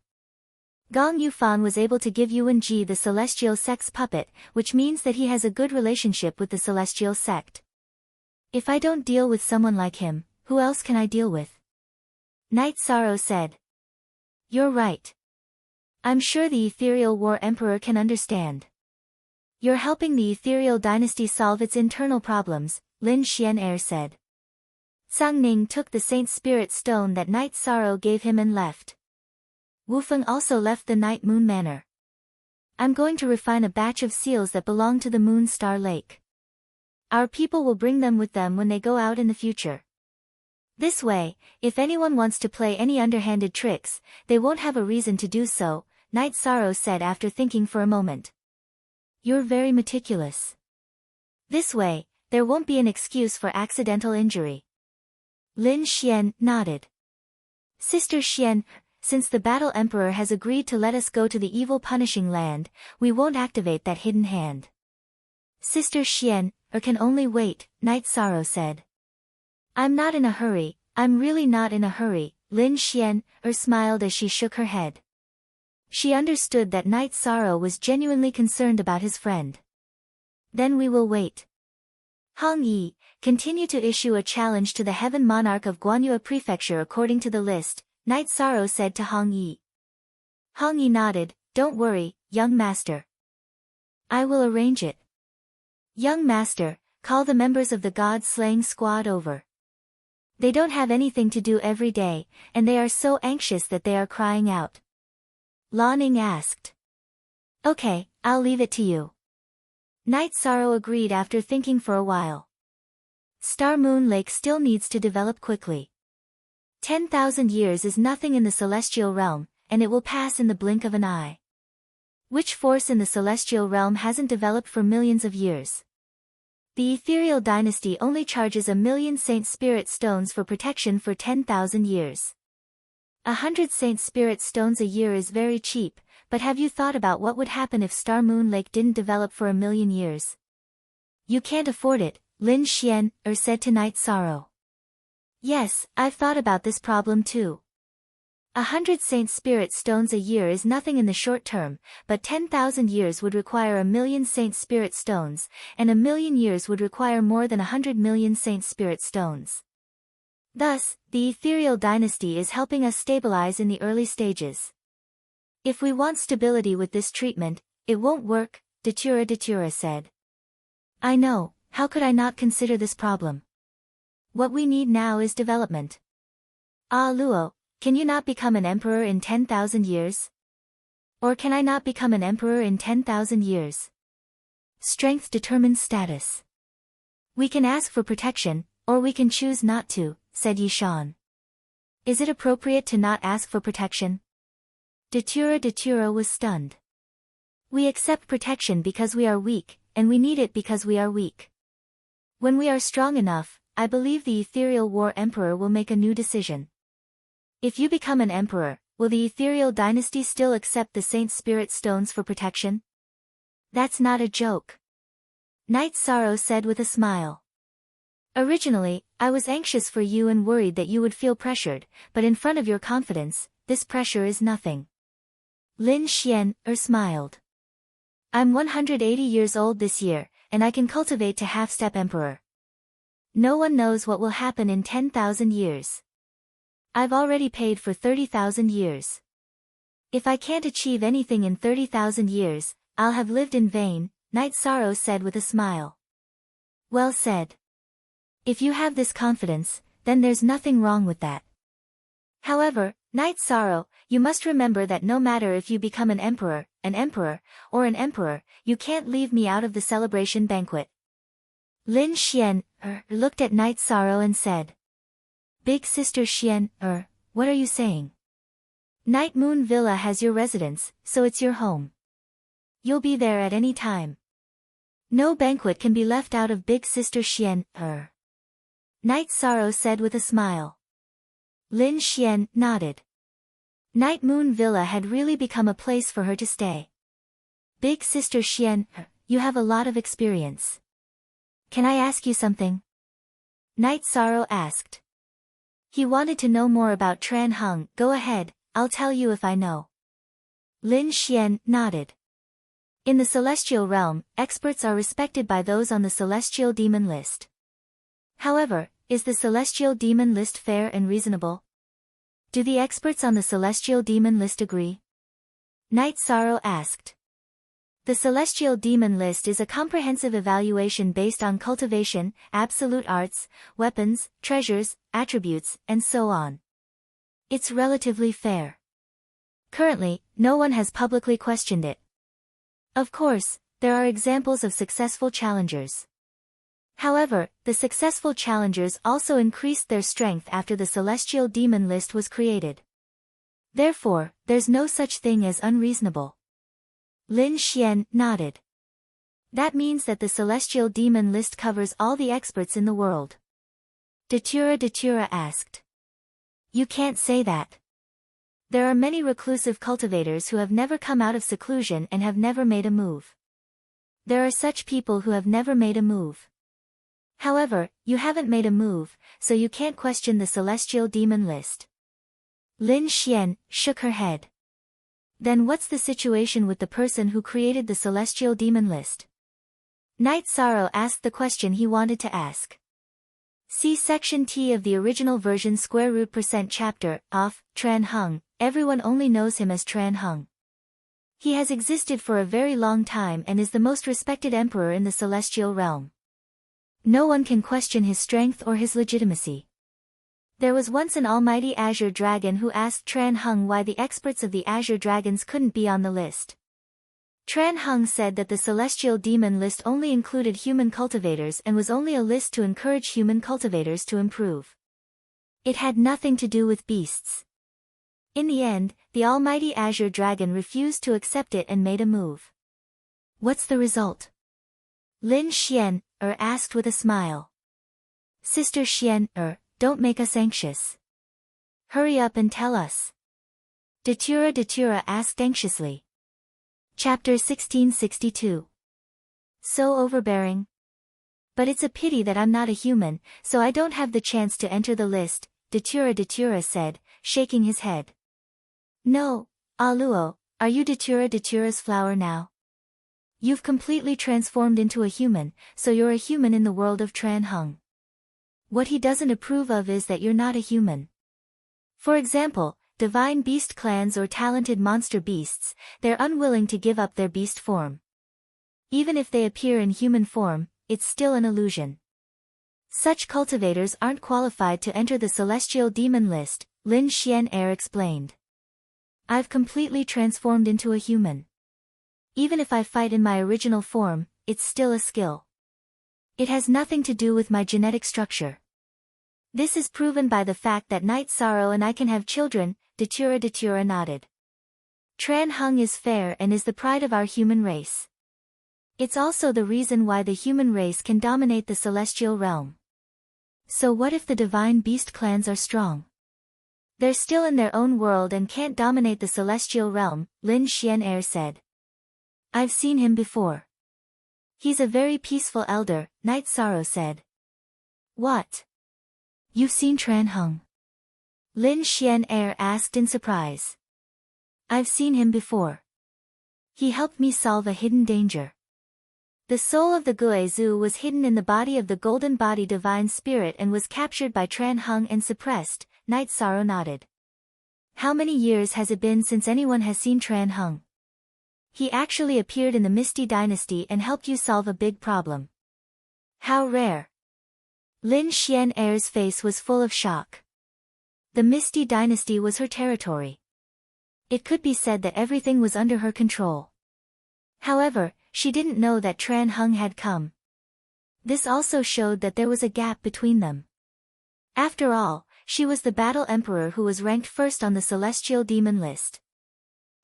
S1: Gong Yufan was able to give Yuan Ji the Celestial Sect's puppet, which means that he has a good relationship with the Celestial Sect. If I don't deal with someone like him, who else can I deal with? Night Sorrow said. You're right. I'm sure the Ethereal War Emperor can understand. You're helping the Ethereal Dynasty solve its internal problems, Lin Xian'er said. Tsang Ning took the Saint Spirit Stone that Night Sorrow gave him and left. Wufeng also left the Night Moon Manor. I'm going to refine a batch of seals that belong to the Moon Star Lake. Our people will bring them with them when they go out in the future. This way, if anyone wants to play any underhanded tricks, they won't have a reason to do so, Night Sorrow said after thinking for a moment. You're very meticulous. This way, there won't be an excuse for accidental injury. Lin Xian nodded. Sister Xian, since the Battle Emperor has agreed to let us go to the evil punishing land, we won't activate that hidden hand. Sister Xian, can only wait, Night Sorrow said. I'm not in a hurry, I'm really not in a hurry, Lin Xian, smiled as she shook her head. She understood that Night Sorrow was genuinely concerned about his friend. Then we will wait. Hong Yi, continue to issue a challenge to the Heaven Monarch of Guanyue Prefecture according to the list, Night Sorrow said to Hong Yi. Hong Yi nodded, don't worry, young master. I will arrange it. Young master, call the members of the God-slaying squad over. They don't have anything to do every day, and they are so anxious that they are crying out. Lan Ning asked. Okay, I'll leave it to you. Night Sorrow agreed after thinking for a while. Star Moon Lake still needs to develop quickly. 10,000 years is nothing in the celestial realm, and it will pass in the blink of an eye. Which force in the celestial realm hasn't developed for millions of years? The ethereal dynasty only charges 1,000,000 Saint Spirit Stones for protection for 10,000 years. 100 Saint Spirit Stones a year is very cheap, but have you thought about what would happen if Star Moon Lake didn't develop for 1,000,000 years? You can't afford it, Lin Xian, said to Night Sorrow. Yes, I've thought about this problem too. 100 Saint Spirit Stones a year is nothing in the short term, but 10,000 years would require 1,000,000 Saint Spirit Stones, and 1,000,000 years would require more than 100 million Saint Spirit Stones. Thus, the ethereal dynasty is helping us stabilize in the early stages. If we want stability with this treatment, it won't work, Datura said. I know, how could I not consider this problem? What we need now is development. Ah Luo, can you not become an emperor in 10,000 years? Or can I not become an emperor in 10,000 years? Strength determines status. We can ask for protection, or we can choose not to, said Yishan. Is it appropriate to not ask for protection? Datura was stunned. We accept protection because we are weak, and we need it because we are weak. When we are strong enough, I believe the Ethereal War Emperor will make a new decision. If you become an emperor, will the Ethereal Dynasty still accept the Saint Spirit Stones for protection? That's not a joke. Night Sorrow said with a smile. Originally, I was anxious for you and worried that you would feel pressured, but in front of your confidence, this pressure is nothing. Lin Xian, smiled. I'm 180 years old this year, and I can cultivate to half-step emperor. No one knows what will happen in 10,000 years. I've already paid for 30,000 years. If I can't achieve anything in 30,000 years, I'll have lived in vain, Night Sorrow said with a smile. Well said. If you have this confidence, then there's nothing wrong with that. However, Night Sorrow, you must remember that no matter if you become an emperor, or an emperor, you can't leave me out of the celebration banquet. Lin Xian, looked at Night Sorrow and said. Big Sister Xian, what are you saying? Night Moon Villa has your residence, so it's your home. You'll be there at any time. No banquet can be left out of Big Sister Xian, Night Sorrow said with a smile. Lin Xian nodded. Night Moon Villa had really become a place for her to stay. Big Sister Xian, you have a lot of experience. Can I ask you something? Night Sorrow asked. He wanted to know more about Tran Hung. Go ahead, I'll tell you if I know. Lin Xian nodded. In the celestial realm, experts are respected by those on the celestial demon list. However, is the celestial demon list fair and reasonable? Do the experts on the celestial demon list agree? Night Sorrow asked. The celestial demon list is a comprehensive evaluation based on cultivation, absolute arts, weapons, treasures, attributes, and so on. It's relatively fair. Currently, no one has publicly questioned it. Of course, there are examples of successful challengers. However, the successful challengers also increased their strength after the celestial demon list was created. Therefore, there's no such thing as unreasonable. Lin Xian nodded. That means that the celestial demon list covers all the experts in the world. Datura asked. You can't say that. There are many reclusive cultivators who have never come out of seclusion and have never made a move. There are such people who have never made a move. However, you haven't made a move, so you can't question the celestial demon list. Lin Xian shook her head. Then what's the situation with the person who created the celestial demon list? Night Sorrow asked the question he wanted to ask. See section T of the original version √% chapter, off, Tran Hung. Everyone only knows him as Tran Hung. He has existed for a very long time and is the most respected emperor in the celestial realm. No one can question his strength or his legitimacy. There was once an almighty azure dragon who asked Tran Hung why the experts of the azure dragons couldn't be on the list. Tran Hung said that the celestial demon list only included human cultivators and was only a list to encourage human cultivators to improve. It had nothing to do with beasts. In the end, the almighty azure dragon refused to accept it and made a move. What's the result? Lin Xian asked with a smile. Sister Xian don't make us anxious. Hurry up and tell us. Datura asked anxiously. Chapter 1662. So overbearing. But it's a pity that I'm not a human, so I don't have the chance to enter the list, Datura said, shaking his head. No, Aluo, are you Datura's flower now? You've completely transformed into a human, so you're a human in the world of Tran Hung. What he doesn't approve of is that you're not a human. For example, divine beast clans or talented monster beasts, they're unwilling to give up their beast form. Even if they appear in human form, it's still an illusion. Such cultivators aren't qualified to enter the celestial demon list, Lin Xian explained. I've completely transformed into a human. Even if I fight in my original form, it's still a skill. It has nothing to do with my genetic structure. This is proven by the fact that Night Sorrow and I can have children, Datura nodded. Tran Hung is fair and is the pride of our human race. It's also the reason why the human race can dominate the celestial realm. So what if the divine beast clans are strong? They're still in their own world and can't dominate the celestial realm, Lin Xian said. I've seen him before. He's a very peaceful elder, Night Sorrow said. What? You've seen Tran Hung? Lin Xian asked in surprise. I've seen him before. He helped me solve a hidden danger. The soul of the Guizhu was hidden in the body of the golden body divine spirit and was captured by Tran Hung and suppressed, Night Sorrow nodded. How many years has it been since anyone has seen Tran Hung? He actually appeared in the Misty Dynasty and helped you solve a big problem. How rare. Lin Xian's face was full of shock. The Misty Dynasty was her territory. It could be said that everything was under her control. However, she didn't know that Tran Hung had come. This also showed that there was a gap between them. After all, she was the battle emperor who was ranked first on the celestial demon list.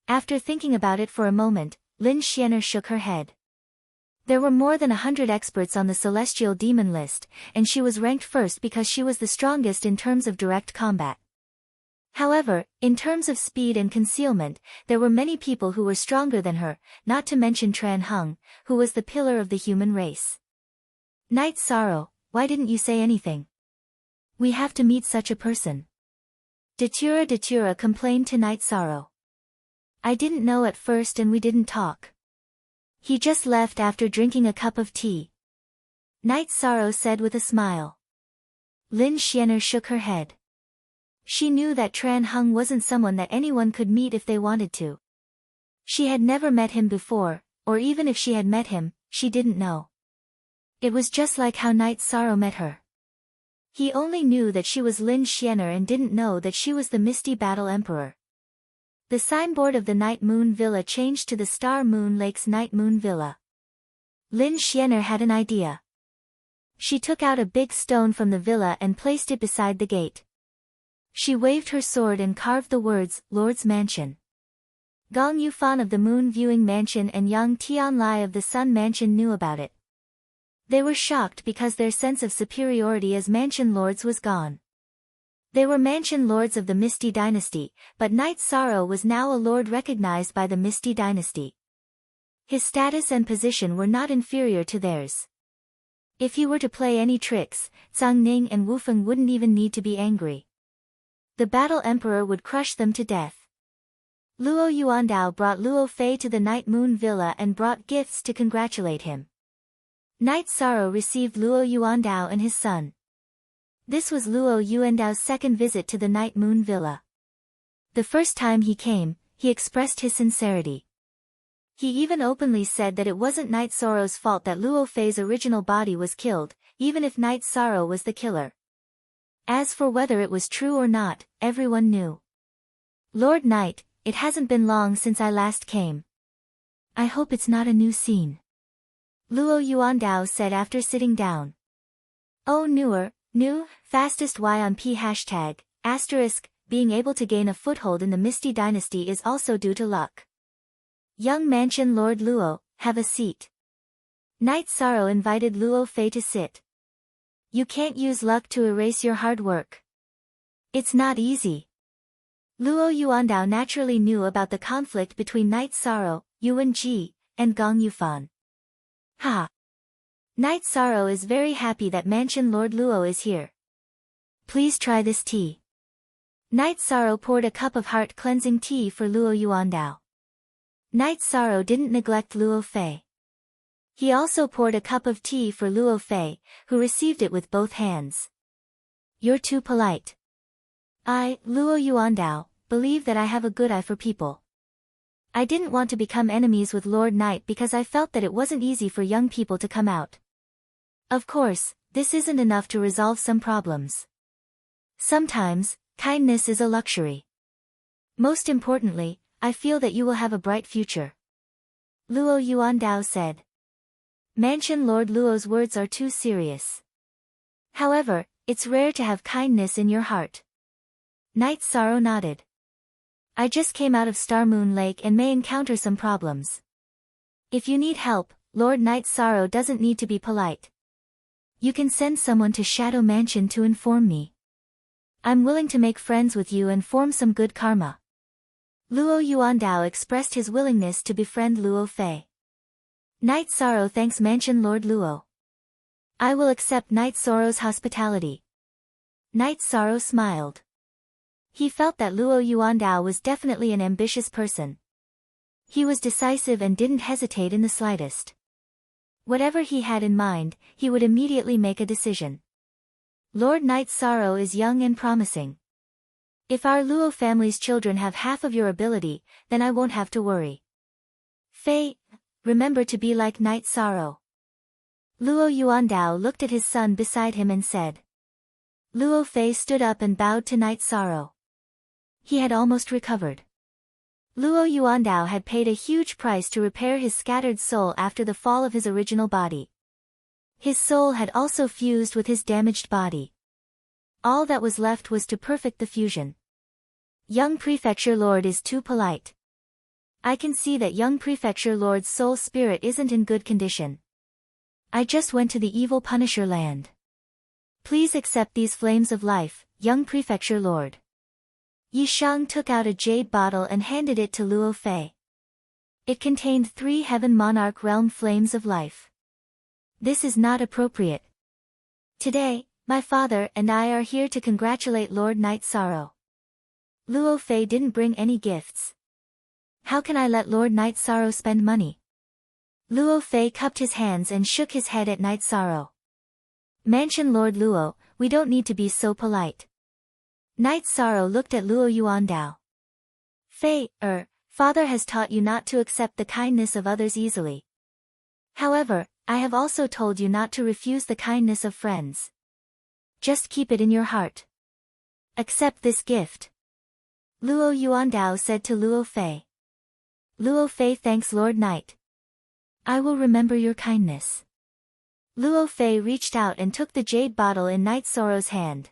S1: After thinking about it for a moment, Lin Xian shook her head. There were more than 100 experts on the celestial demon list, and she was ranked first because she was the strongest in terms of direct combat. However, in terms of speed and concealment, there were many people who were stronger than her, not to mention Tran Hung, who was the pillar of the human race. Night Sorrow, why didn't you say anything? We have to meet such a person. Datura complained to Night Sorrow. I didn't know at first and we didn't talk. He just left after drinking a cup of tea. Night Sorrow said with a smile. Lin Xian shook her head. She knew that Tran Hung wasn't someone that anyone could meet if they wanted to. She had never met him before, or even if she had met him, she didn't know. It was just like how Night Sorrow met her. He only knew that she was Lin Xian and didn't know that she was the Misty Battle Emperor. The signboard of the Night Moon Villa changed to the Star Moon Lake's Night Moon Villa. Lin Xian had an idea. She took out a big stone from the villa and placed it beside the gate. She waved her sword and carved the words, Lord's Mansion. Gong Yufan of the Moon Viewing Mansion and Yang Tianlai of the Sun Mansion knew about it. They were shocked because their sense of superiority as mansion lords was gone. They were mansion lords of the Misty Dynasty, but Knight Sorrow was now a lord recognized by the Misty Dynasty. His status and position were not inferior to theirs. If he were to play any tricks, Zhang Ning and Wu Feng wouldn't even need to be angry. The Battle Emperor would crush them to death. Luo Yuandao brought Luo Fei to the Night Moon Villa and brought gifts to congratulate him. Knight Sorrow received Luo Yuandao and his son. This was Luo Yuandao's second visit to the Night Moon Villa. The first time he came, he expressed his sincerity. He even openly said that it wasn't Knight Sorrow's fault that Luo Fei's original body was killed, even if Knight Sorrow was the killer. As for whether it was true or not, everyone knew. Lord Knight, it hasn't been long since I last came. I hope it's not a new scene. Luo Yuandao said after sitting down. Oh, new, fastest Y on P hashtag, asterisk, being able to gain a foothold in the Misty Dynasty is also due to luck. Young Mansion Lord Luo, have a seat. Knight Sorrow invited Luo Fei to sit. You can't use luck to erase your hard work. It's not easy. Luo Yuandao naturally knew about the conflict between Knight Sorrow, Yuan Ji, and Gong Yufan. Ha! Knight Sorrow is very happy that Mansion Lord Luo is here. Please try this tea. Knight Sorrow poured a cup of heart-cleansing tea for Luo Yuandao. Knight Sorrow didn't neglect Luo Fei. He also poured a cup of tea for Luo Fei, who received it with both hands. You're too polite. I, Luo Yuandao, believe that I have a good eye for people. I didn't want to become enemies with Lord Knight because I felt that it wasn't easy for young people to come out. Of course, this isn't enough to resolve some problems. Sometimes, kindness is a luxury. Most importantly, I feel that you will have a bright future. Luo Yuandao said. Mansion Lord Luo's words are too serious. However, it's rare to have kindness in your heart. Knight Sorrow nodded. I just came out of Star Moon Lake and may encounter some problems. If you need help, Lord Knight Sorrow doesn't need to be polite. You can send someone to Shadow Mansion to inform me. I'm willing to make friends with you and form some good karma. Luo Yuandao expressed his willingness to befriend Luo Fei. Knight Sorrow thanks Mansion Lord Luo. I will accept Knight Sorrow's hospitality. Knight Sorrow smiled. He felt that Luo Yuandao was definitely an ambitious person. He was decisive and didn't hesitate in the slightest. Whatever he had in mind, he would immediately make a decision. Lord Knight Sorrow is young and promising. If our Luo family's children have half of your ability, then I won't have to worry. Fei, remember to be like Knight Sorrow. Luo Yuandao looked at his son beside him and said. Luo Fei stood up and bowed to Knight Sorrow. He had almost recovered. Luo Yuandao had paid a huge price to repair his scattered soul after the fall of his original body. His soul had also fused with his damaged body. All that was left was to perfect the fusion. Young Prefecture Lord is too polite. I can see that young Prefecture Lord's soul spirit isn't in good condition. I just went to the evil Punisher land. Please accept these flames of life, young Prefecture Lord. Yi Shang took out a jade bottle and handed it to Luo Fei. It contained 3 Heaven Monarch Realm flames of life. This is not appropriate. Today, my father and I are here to congratulate Lord Knight Sorrow. Luo Fei didn't bring any gifts. How can I let Lord Knight Sorrow spend money? Luo Fei cupped his hands and shook his head at Knight Sorrow. Mansion Lord Luo, we don't need to be so polite. Knight Sorrow looked at Luo Yuandao. Fei, father has taught you not to accept the kindness of others easily. However, I have also told you not to refuse the kindness of friends. Just keep it in your heart. Accept this gift. Luo Yuandao said to Luo Fei. Luo Fei thanks Lord Knight. I will remember your kindness. Luo Fei reached out and took the jade bottle in Knight Sorrow's hand.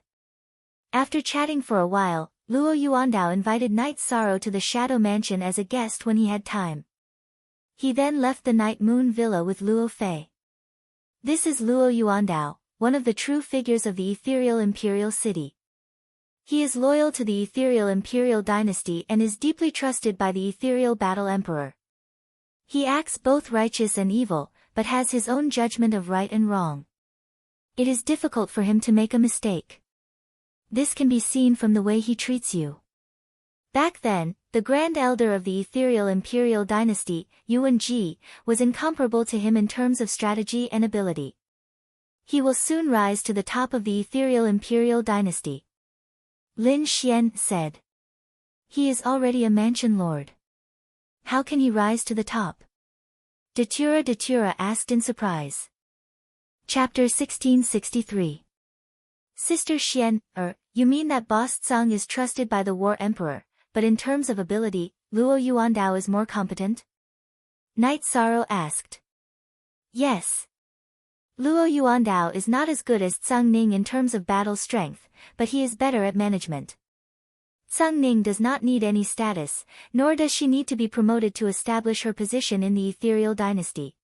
S1: After chatting for a while, Luo Yuandao invited Night Sorrow to the Shadow Mansion as a guest when he had time. He then left the Night Moon Villa with Luo Fei. This is Luo Yuandao, one of the true figures of the ethereal imperial city. He is loyal to the ethereal imperial dynasty and is deeply trusted by the ethereal battle emperor. He acts both righteous and evil, but has his own judgment of right and wrong. It is difficult for him to make a mistake. This can be seen from the way he treats you. Back then, the Grand Elder of the ethereal imperial dynasty, Yuan Ji, was incomparable to him in terms of strategy and ability. He will soon rise to the top of the ethereal imperial dynasty. Lin Xian said. He is already a mansion lord. How can he rise to the top? Datura asked in surprise. Chapter 1663. Sister Xian, you mean that Boss Tsang is trusted by the war emperor, but in terms of ability, Luo Yuandao is more competent? Night Sorrow asked. Yes. Luo Yuandao is not as good as Tsang Ning in terms of battle strength, but he is better at management. Tsang Ning does not need any status, nor does she need to be promoted to establish her position in the ethereal dynasty.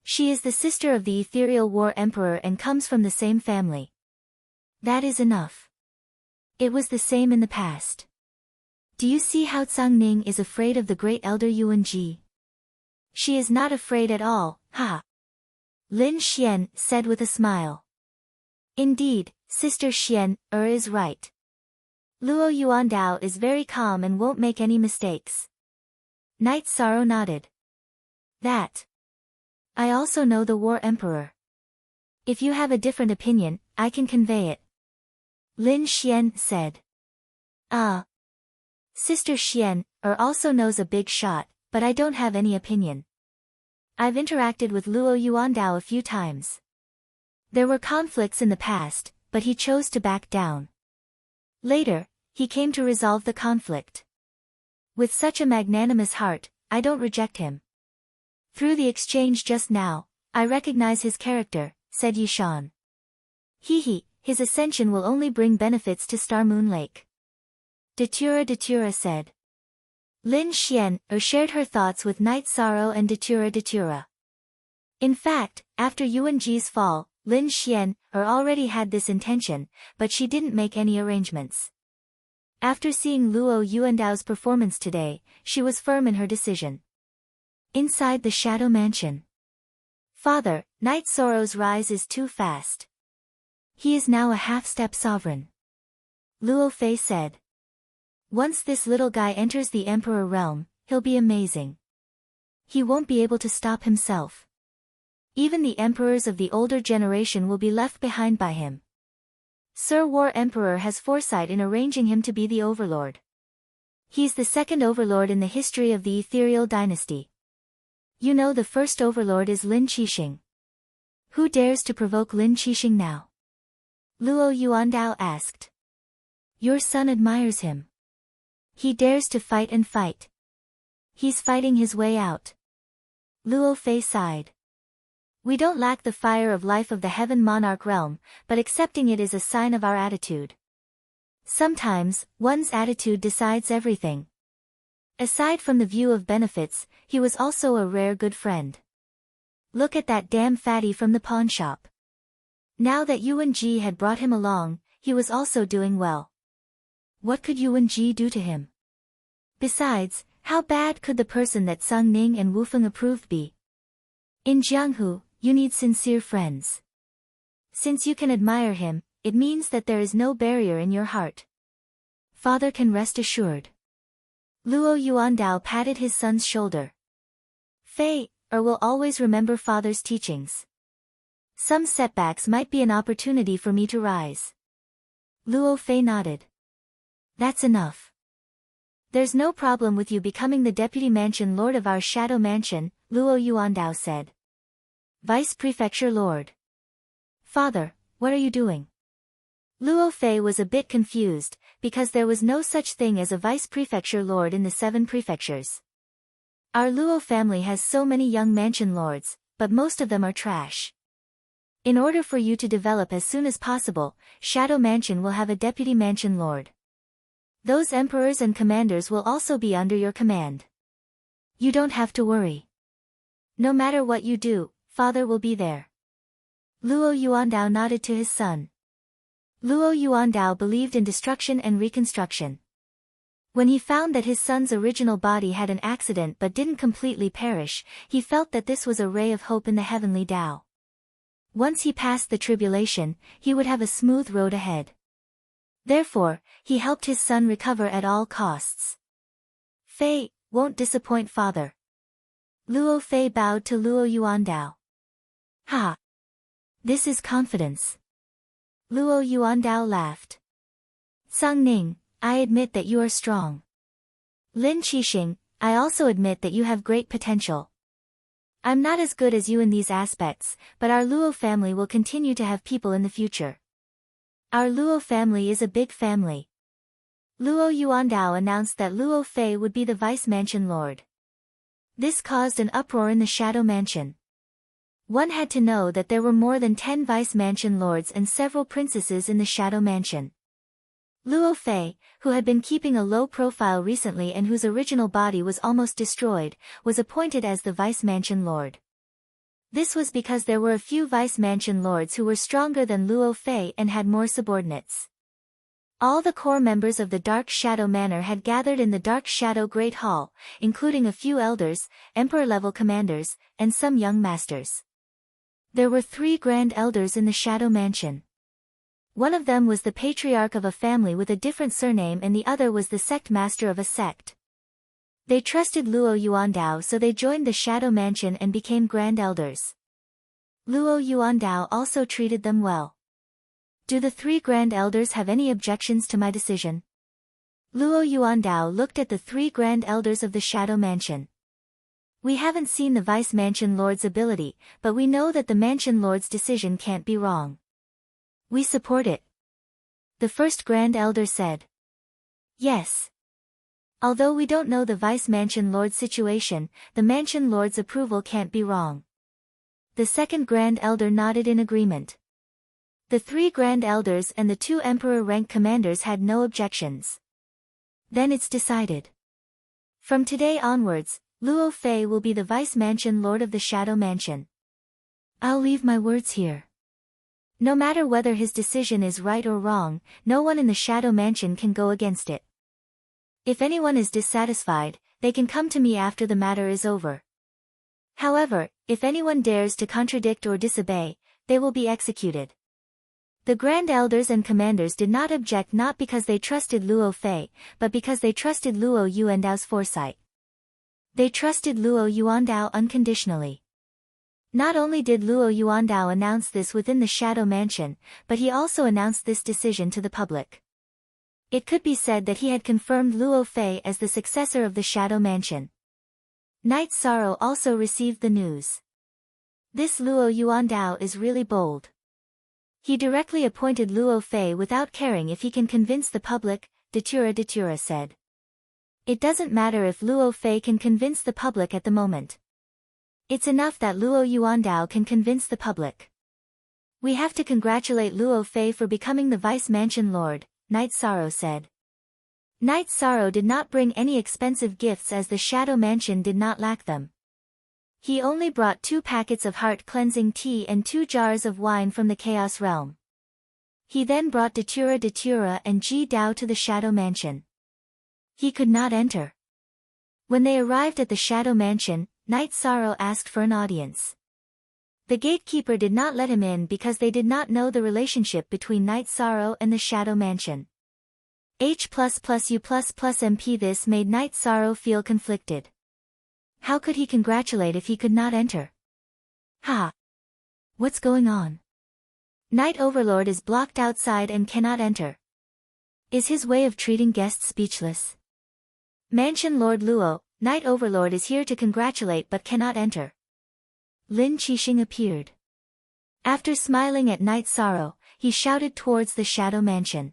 S1: She is the sister of the ethereal war emperor and comes from the same family. That is enough. It was the same in the past. Do you see how Tsang Ning is afraid of the great elder Yuan Ji? She is not afraid at all, ha! Lin Xian said with a smile. Indeed, Sister Xian, is right. Luo Yuandao is very calm and won't make any mistakes. Night Sorrow nodded. That. I also know the war emperor. If you have a different opinion, I can convey it. Lin Xian said. Ah. Sister Xian, also knows a big shot, but I don't have any opinion. I've interacted with Luo Yuandao a few times. There were conflicts in the past, but he chose to back down. Later, he came to resolve the conflict. With such a magnanimous heart, I don't reject him. Through the exchange just now, I recognize his character, said Yishan. His ascension will only bring benefits to Star Moon Lake. Datura said. Lin Xian shared her thoughts with Night Sorrow and Datura. In fact, after Yuan Ji's fall, Lin Xian already had this intention, but she didn't make any arrangements. After seeing Luo Yuandao's performance today, she was firm in her decision. Inside the Shadow Mansion. Father, Night Sorrow's rise is too fast. He is now a half-step sovereign. Luo Fei said. Once this little guy enters the Emperor realm, he'll be amazing. He won't be able to stop himself. Even the emperors of the older generation will be left behind by him. Sir War Emperor has foresight in arranging him to be the overlord. He's the second overlord in the history of the ethereal dynasty. You know the first overlord is Lin Qixing. Who dares to provoke Lin Qixing now? Luo Yuandao asked. Your son admires him. He dares to fight and fight. He's fighting his way out. Luo Fei sighed. We don't lack the fire of life of the Heaven Monarch realm, but accepting it is a sign of our attitude. Sometimes, one's attitude decides everything. Aside from the view of benefits, he was also a rare good friend. Look at that damn fatty from the pawn shop. Now that Yuan Ji had brought him along, he was also doing well. What could Yuan Ji do to him? Besides, how bad could the person that Tsang Ning and Wu Feng approved be? In Jianghu, you need sincere friends. Since you can admire him, it means that there is no barrier in your heart. Father can rest assured. Luo Yuandao patted his son's shoulder. Fei, will always remember father's teachings. Some setbacks might be an opportunity for me to rise. Luo Fei nodded. That's enough. There's no problem with you becoming the deputy mansion lord of our shadow mansion, Luo Yuandao said. Vice Prefecture Lord. Father, what are you doing? Luo Fei was a bit confused, because there was no such thing as a Vice Prefecture Lord in the 7 prefectures. Our Luo family has so many young mansion lords, but most of them are trash. In order for you to develop as soon as possible, Shadow Mansion will have a deputy mansion lord. Those emperors and commanders will also be under your command. You don't have to worry. No matter what you do, Father will be there. Luo Yuandao nodded to his son. Luo Yuandao believed in destruction and reconstruction. When he found that his son's original body had an accident but didn't completely perish, he felt that this was a ray of hope in the heavenly Tao. Once he passed the tribulation, he would have a smooth road ahead. Therefore, he helped his son recover at all costs. Fei won't disappoint father. Luo Fei bowed to Luo Yuandao. Ha! This is confidence. Luo Yuandao laughed. Sang Ning, I admit that you are strong. Lin Qixing, I also admit that you have great potential. I'm not as good as you in these aspects, but our Luo family will continue to have people in the future. Our Luo family is a big family. Luo Yuandao announced that Luo Fei would be the vice mansion lord. This caused an uproar in the Shadow Mansion. One had to know that there were more than 10 vice mansion lords and several princesses in the Shadow Mansion. Luo Fei, who had been keeping a low profile recently and whose original body was almost destroyed, was appointed as the vice mansion lord. This was because there were a few vice mansion lords who were stronger than Luo Fei and had more subordinates. All the core members of the Dark Shadow Manor had gathered in the Dark Shadow Great Hall, including a few elders, emperor-level commanders, and some young masters. There were 3 grand elders in the Shadow Mansion. One of them was the patriarch of a family with a different surname and the other was the sect master of a sect. They trusted Luo Yuandao, so they joined the Shadow Mansion and became grand elders. Luo Yuandao also treated them well. Do the 3 grand elders have any objections to my decision? Luo Yuandao looked at the 3 grand elders of the Shadow Mansion. We haven't seen the vice mansion lord's ability, but we know that the mansion lord's decision can't be wrong. We support it. The first grand elder said. Yes. Although we don't know the vice mansion lord's situation, the mansion lord's approval can't be wrong. The second grand elder nodded in agreement. The 3 grand elders and the 2 emperor rank commanders had no objections. Then it's decided. From today onwards, Luo Fei will be the vice mansion lord of the Shadow Mansion. I'll leave my words here. No matter whether his decision is right or wrong, no one in the Shadow Mansion can go against it. If anyone is dissatisfied, they can come to me after the matter is over. However, if anyone dares to contradict or disobey, they will be executed. The grand elders and commanders did not object, not because they trusted Luo Fei, but because they trusted Luo Yuandao's foresight. They trusted Luo Yuandao unconditionally. Not only did Luo Yuandao announce this within the Shadow Mansion, but he also announced this decision to the public. It could be said that he had confirmed Luo Fei as the successor of the Shadow Mansion. Knight Sorrow also received the news. This Luo Yuandao is really bold. He directly appointed Luo Fei without caring if he can convince the public, Datura said. It doesn't matter if Luo Fei can convince the public at the moment. It's enough that Luo Yuandao can convince the public. We have to congratulate Luo Fei for becoming the vice mansion lord, Knight Sorrow said. Knight Sorrow did not bring any expensive gifts as the Shadow Mansion did not lack them. He only brought 2 packets of heart-cleansing tea and 2 jars of wine from the Chaos Realm. He then brought Datura and Ji Dao to the Shadow Mansion. He could not enter. When they arrived at the Shadow Mansion, Knight Sorrow asked for an audience. The gatekeeper did not let him in because they did not know the relationship between Knight Sorrow and the Shadow Mansion. H++U++MP. This made Knight Sorrow feel conflicted. How could he congratulate if he could not enter? Ha! What's going on? Knight Overlord is blocked outside and cannot enter. Is his way of treating guests speechless? Mansion Lord Luo, Knight Overlord is here to congratulate but cannot enter. Lin Qixing appeared. After smiling at Knight Sorrow, he shouted towards the Shadow Mansion.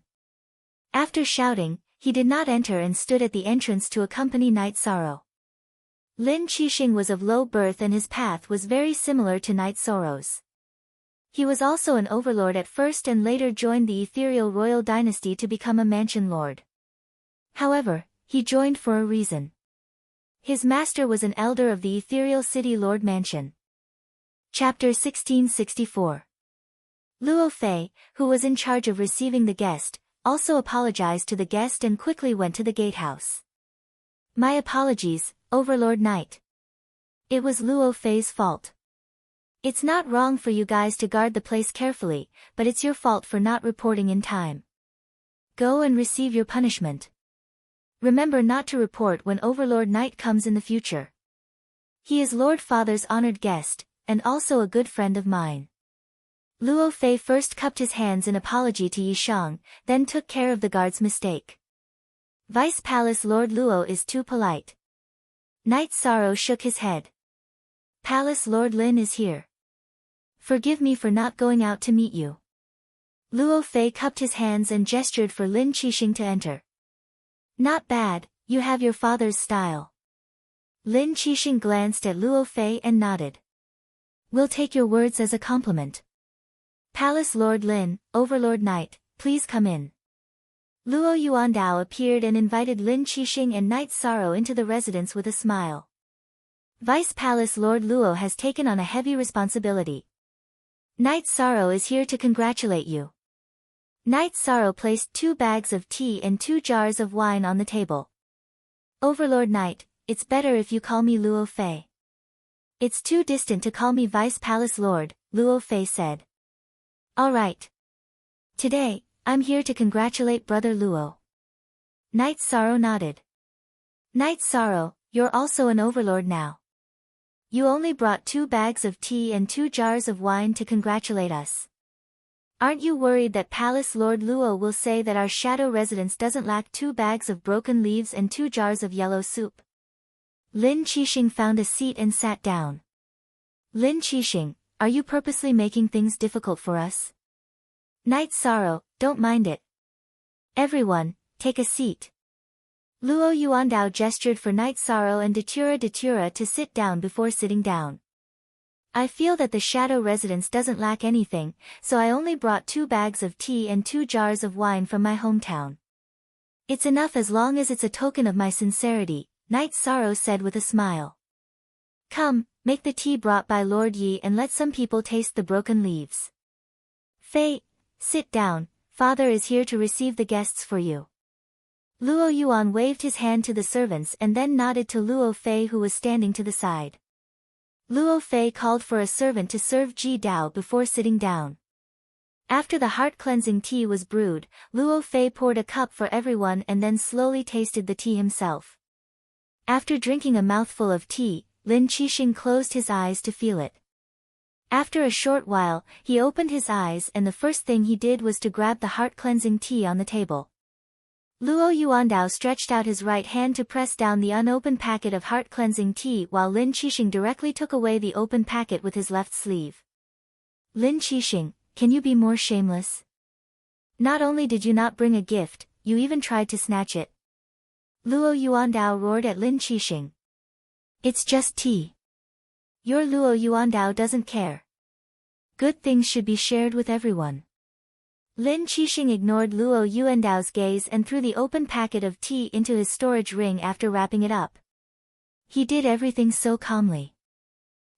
S1: After shouting, he did not enter and stood at the entrance to accompany Knight Sorrow. Lin Qixing was of low birth and his path was very similar to Knight Sorrow's. He was also an overlord at first and later joined the ethereal royal dynasty to become a mansion lord. However, he joined for a reason. His master was an elder of the ethereal city Lord Mansion. Chapter 1664. Luo Fei, who was in charge of receiving the guest, also apologized to the guest and quickly went to the gatehouse. My apologies, Overlord Knight. It was Luo Fei's fault. It's not wrong for you guys to guard the place carefully, but it's your fault for not reporting in time. Go and receive your punishment. Remember not to report when Overlord Knight comes in the future. He is Lord Father's honored guest, and also a good friend of mine. Luo Fei first cupped his hands in apology to Yishang, then took care of the guard's mistake. Vice Palace Lord Luo is too polite. Knight Sorrow shook his head. Palace Lord Lin is here. Forgive me for not going out to meet you. Luo Fei cupped his hands and gestured for Lin Qixing to enter. Not bad, you have your father's style. Lin Qixing glanced at Luo Fei and nodded. We'll take your words as a compliment. Palace Lord Lin, Overlord Knight, please come in. Luo Yuandao appeared and invited Lin Qixing and Knight Sorrow into the residence with a smile. Vice Palace Lord Luo has taken on a heavy responsibility. Knight Sorrow is here to congratulate you. Knight Sorrow placed 2 bags of tea and 2 jars of wine on the table. Overlord Knight, it's better if you call me Luo Fei. It's too distant to call me Vice Palace Lord, Luo Fei said. All right. Today, I'm here to congratulate Brother Luo. Knight Sorrow nodded. Knight Sorrow, you're also an overlord now. You only brought 2 bags of tea and 2 jars of wine to congratulate us. Aren't you worried that Palace Lord Luo will say that our shadow residence doesn't lack 2 bags of broken leaves and 2 jars of yellow soup? Lin Qixing found a seat and sat down. Lin Qixing, are you purposely making things difficult for us? Knight Sorrow, don't mind it. Everyone, take a seat. Luo Yuandao gestured for Knight Sorrow and Datura to sit down before sitting down. I feel that the shadow residence doesn't lack anything, so I only brought 2 bags of tea and 2 jars of wine from my hometown. It's enough as long as it's a token of my sincerity, Knight Sorrow said with a smile. Come, make the tea brought by Lord Yi and let some people taste the broken leaves. Fei, sit down, father is here to receive the guests for you. Luo Yuan waved his hand to the servants and then nodded to Luo Fei who was standing to the side. Luo Fei called for a servant to serve Ji Dao before sitting down. After the heart-cleansing tea was brewed, Luo Fei poured a cup for everyone and then slowly tasted the tea himself. After drinking a mouthful of tea, Lin Qixing closed his eyes to feel it. After a short while, he opened his eyes and the first thing he did was to grab the heart-cleansing tea on the table. Luo Yuandao stretched out his right hand to press down the unopened packet of heart-cleansing tea while Lin Qixing directly took away the open packet with his left sleeve. Lin Qixing, can you be more shameless? Not only did you not bring a gift, you even tried to snatch it. Luo Yuandao roared at Lin Qixing. It's just tea. Your Luo Yuandao doesn't care. Good things should be shared with everyone. Lin Qixing ignored Luo Yuandao's gaze and threw the open packet of tea into his storage ring after wrapping it up. He did everything so calmly.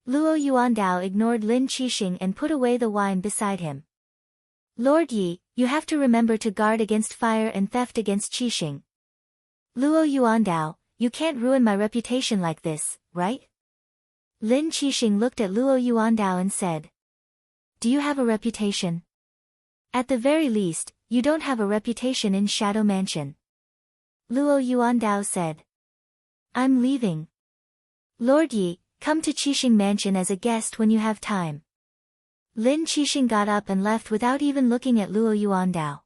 S1: Luo Yuandao ignored Lin Qixing and put away the wine beside him. Lord Yi, you have to remember to guard against fire and theft against Qixing. Luo Yuandao, you can't ruin my reputation like this, right? Lin Qixing looked at Luo Yuandao and said. Do you have a reputation? At the very least, you don't have a reputation in Shadow Mansion. Luo Yuandao said. I'm leaving. Lord Yi, come to Qixing Mansion as a guest when you have time. Lin Qixing got up and left without even looking at Luo Yuandao.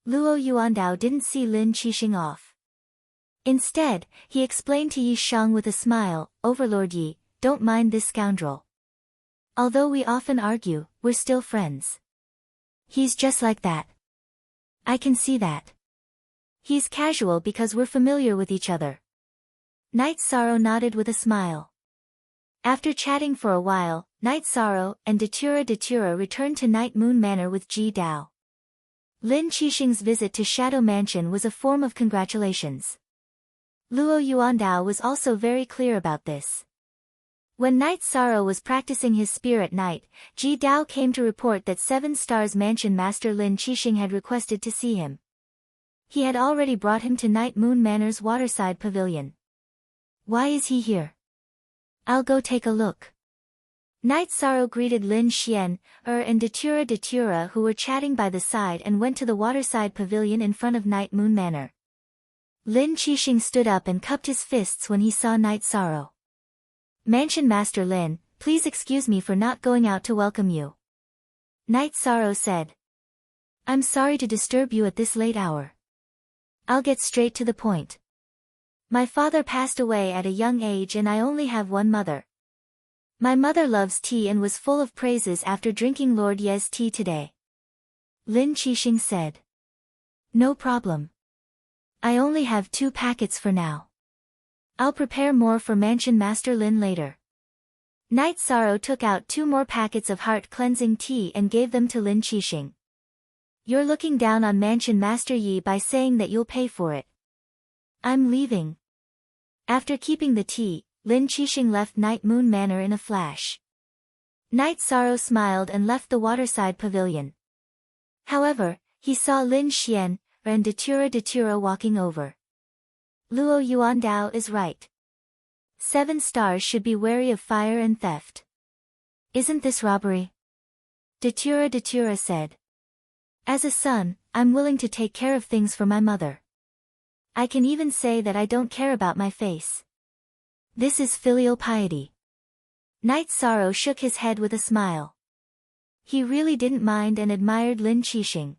S1: Luo Yuandao didn't see Lin Qixing off. Instead, he explained to Yi Shang with a smile, Overlord Yi, don't mind this scoundrel. Although we often argue, we're still friends. He's just like that. I can see that. He's casual because we're familiar with each other. Knight Sorrow nodded with a smile. After chatting for a while, Knight Sorrow and Datura returned to Night Moon Manor with Ji Dao. Lin Qixing's visit to Shadow Mansion was a form of congratulations. Luo Yuandao was also very clear about this. When Night Sorrow was practicing his spear at night, Ji Dao came to report that 7 Stars Mansion Master Lin Qixing had requested to see him. He had already brought him to Night Moon Manor's waterside pavilion. Why is he here? I'll go take a look. Night Sorrow greeted Lin Xian, and Datura who were chatting by the side and went to the waterside pavilion in front of Night Moon Manor. Lin Qixing stood up and cupped his fists when he saw Night Sorrow. Mansion Master Lin, please excuse me for not going out to welcome you. Night Sorrow said. I'm sorry to disturb you at this late hour. I'll get straight to the point. My father passed away at a young age and I only have one mother. My mother loves tea and was full of praises after drinking Lord Ye's tea today. Lin Qixing said. No problem. I only have 2 packets for now. I'll prepare more for Mansion Master Lin later. Night Sorrow took out 2 more packets of heart-cleansing tea and gave them to Lin Qixing. You're looking down on Mansion Master Yi by saying that you'll pay for it. I'm leaving. After keeping the tea, Lin Qixing left Night Moon Manor in a flash. Night Sorrow smiled and left the waterside pavilion. However, he saw Lin Xian and Datura walking over. Luo Yuandao is right. 7 stars should be wary of fire and theft. Isn't this robbery? Datura said. As a son, I'm willing to take care of things for my mother. I can even say that I don't care about my face. This is filial piety. Night Sorrow shook his head with a smile. He really didn't mind and admired Lin Qixing.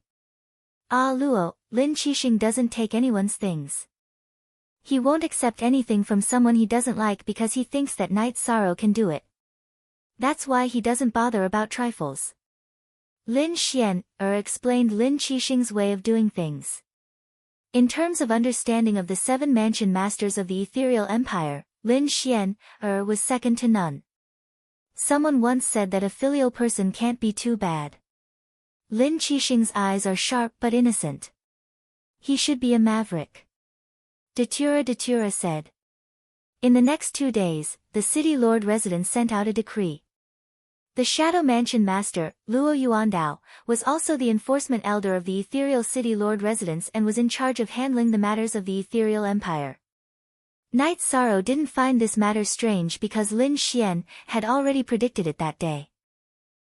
S1: Ah Luo, Lin Qixing doesn't take anyone's things. He won't accept anything from someone he doesn't like because he thinks that Night Sorrow can do it. That's why he doesn't bother about trifles. Lin Xian, explained Lin Qixing's way of doing things. In terms of understanding of the 7 mansion masters of the ethereal empire, Lin Xian, was second to none. Someone once said that a filial person can't be too bad. Lin Qixing's eyes are sharp but innocent. He should be a maverick. Datura said. In the next 2 days, the city lord residence sent out a decree. The Shadow Mansion Master, Luo Yuandao, was also the enforcement elder of the ethereal city lord residence and was in charge of handling the matters of the ethereal empire. Night Sorrow didn't find this matter strange because Lin Xian had already predicted it that day.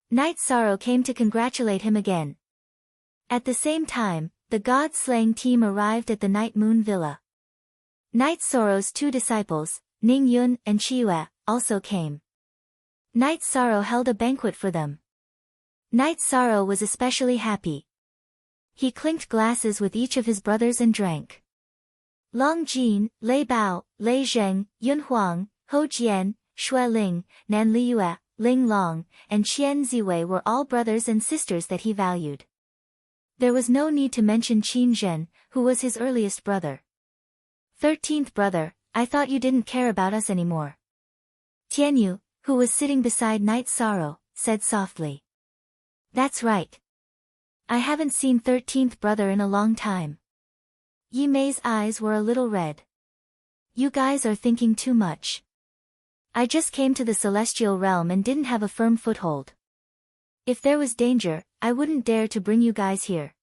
S1: Night Sorrow came to congratulate him again. At the same time, the god-slaying team arrived at the Night Moon Villa. Night Sorrow's 2 disciples, Ning Yun and Chiyue, also came. Night Sorrow held a banquet for them. Night Sorrow was especially happy. He clinked glasses with each of his brothers and drank. Long Jin, Lei Bao, Lei Zheng, Yun Huang, Ho Jian, Shui Ling, Nan Liyue, Ling Long, and Qian Ziwei were all brothers and sisters that he valued. There was no need to mention Qin Zhen, who was his earliest brother. 13th brother, I thought you didn't care about us anymore. Tianyu, who was sitting beside Night Sorrow, said softly. That's right. I haven't seen 13th brother in a long time. Yi Mei's eyes were a little red. You guys are thinking too much. I just came to the celestial realm and didn't have a firm foothold. If there was danger, I wouldn't dare to bring you guys here.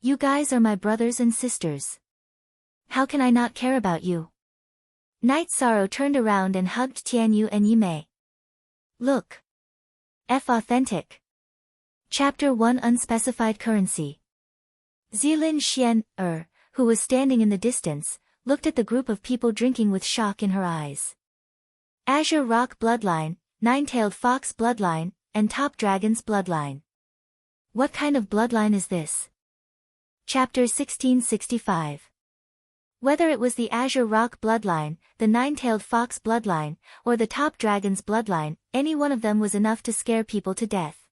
S1: You guys are my brothers and sisters. How can I not care about you? Night Sorrow turned around and hugged Tianyu and Yi Mei. Look. F authentic. Chapter 1 Unspecified Currency. Zilin Xian, who was standing in the distance, looked at the group of people drinking with shock in her eyes. Azure Rock Bloodline, Nine-Tailed Fox Bloodline, and Top Dragon's Bloodline. What kind of bloodline is this? Chapter 1665. Whether it was the Azure Rock Bloodline, the Nine-Tailed Fox Bloodline, or the Top Dragon's Bloodline, any one of them was enough to scare people to death.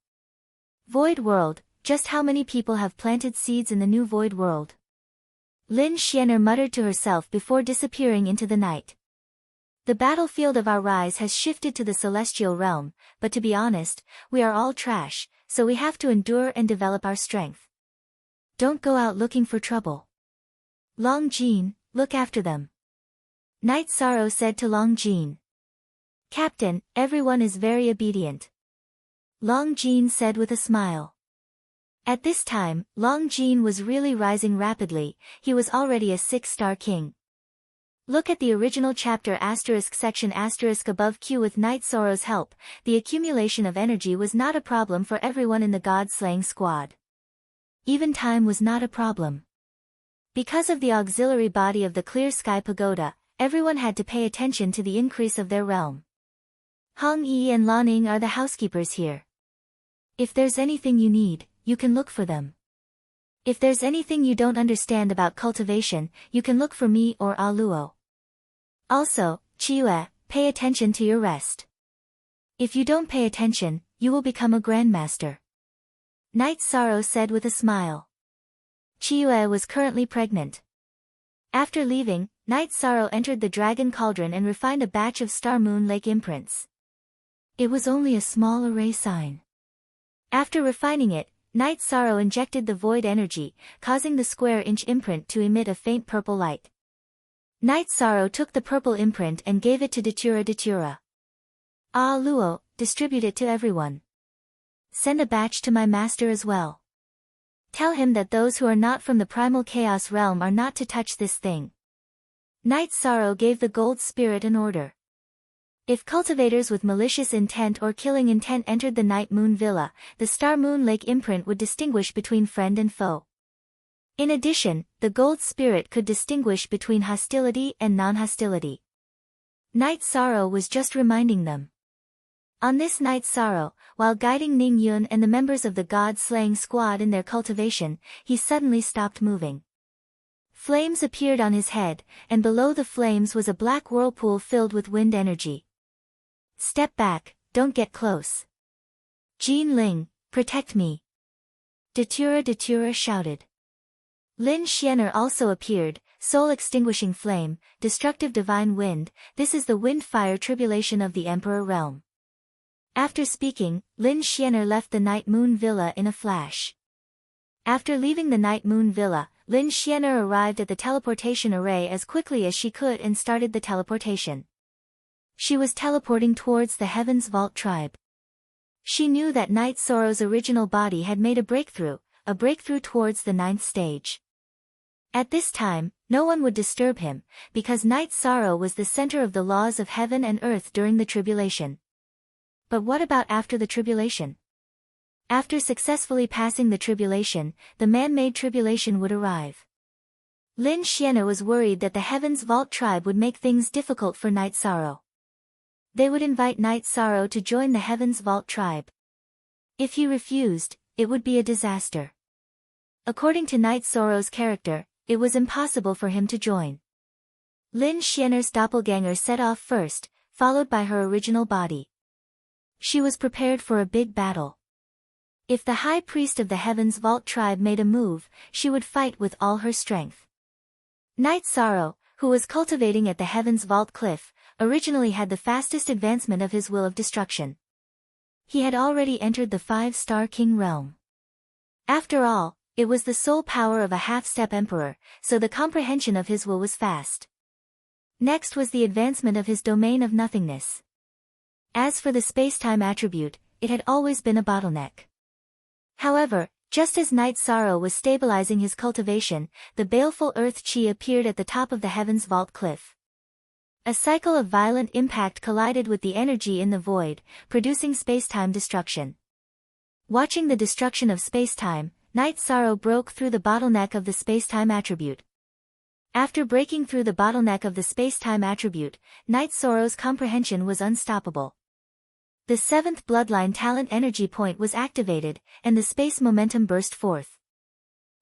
S1: Void World, just how many people have planted seeds in the new Void World? Lin Xianer muttered to herself before disappearing into the night. The battlefield of our rise has shifted to the celestial realm, but to be honest, we are all trash, so we have to endure and develop our strength. don't go out looking for trouble. Long Jean, look after them. Night Sorrow said to Long Jean. Captain, everyone is very obedient. Long Jean said with a smile. At this time, Long Jean was really rising rapidly, he was already a 6-star king. Look at the original chapter section above Q. With Night Sorrow's help, the accumulation of energy was not a problem for everyone in the god-slaying squad. Even time was not a problem. Because of the auxiliary body of the Clear Sky Pagoda, everyone had to pay attention to the increase of their realm. Hong Yi and Lan Ning are the housekeepers here. If there's anything you need, you can look for them. If there's anything you don't understand about cultivation, you can look for me or A Luo. Also, Chiue, pay attention to your rest. If you don't pay attention, you will become a grandmaster. Night Sorrow said with a smile. Chiue was currently pregnant. After leaving, Night Sorrow entered the Dragon Cauldron and refined a batch of Star Moon Lake imprints. It was only a small array sign. After refining it, Night Sorrow injected the void energy, causing the square-inch imprint to emit a faint purple light. Night Sorrow took the purple imprint and gave it to Datura. Ah Luo, distribute it to everyone. Send a batch to my master as well. Tell him that those who are not from the primal chaos realm are not to touch this thing. Night Sorrow gave the gold spirit an order. If cultivators with malicious intent or killing intent entered the Night Moon Villa, the Star Moon Lake imprint would distinguish between friend and foe. In addition, the gold spirit could distinguish between hostility and non-hostility. Night Sorrow was just reminding them. On this Night Sorrow, while guiding Ning Yun and the members of the god-slaying squad in their cultivation, he suddenly stopped moving. Flames appeared on his head, and below the flames was a black whirlpool filled with wind energy. Step back, don't get close. Jean Ling, protect me. Datura shouted. Lin Xianer also appeared, soul-extinguishing flame, destructive divine wind, this is the wind-fire tribulation of the Emperor realm. After speaking, Lin Xianer left the Night Moon Villa in a flash. After leaving the Night Moon Villa, Lin Xianer arrived at the teleportation array as quickly as she could and started the teleportation. She was teleporting towards the Heaven's Vault tribe. She knew that Night Sorrow's original body had made a breakthrough towards the 9th stage. At this time, no one would disturb him, because Night Sorrow was the center of the laws of heaven and earth during the tribulation. But what about after the tribulation? After successfully passing the tribulation, the man-made tribulation would arrive. Lin Xianer was worried that the Heaven's Vault tribe would make things difficult for Night Sorrow. They would invite Night Sorrow to join the Heaven's Vault tribe. If he refused, it would be a disaster. According to Night Sorrow's character, it was impossible for him to join. Lin Xianer's doppelganger set off first, followed by her original body. She was prepared for a big battle. If the High Priest of the Heaven's Vault tribe made a move, she would fight with all her strength. Night Sorrow, who was cultivating at the Heaven's Vault cliff, originally had the fastest advancement of his will of destruction. He had already entered the 5-star king realm. After all, it was the sole power of a half-step emperor, so the comprehension of his will was fast. Next was the advancement of his domain of nothingness. As for the space-time attribute, it had always been a bottleneck. However, just as Night Sorrow was stabilizing his cultivation, the baleful earth chi appeared at the top of the Heaven's Vault cliff. A cycle of violent impact collided with the energy in the void, producing space-time destruction. Watching the destruction of space-time, Night Sorrow broke through the bottleneck of the space-time attribute. After breaking through the bottleneck of the space-time attribute, Night Sorrow's comprehension was unstoppable. The 7th bloodline talent energy point was activated, and the space momentum burst forth.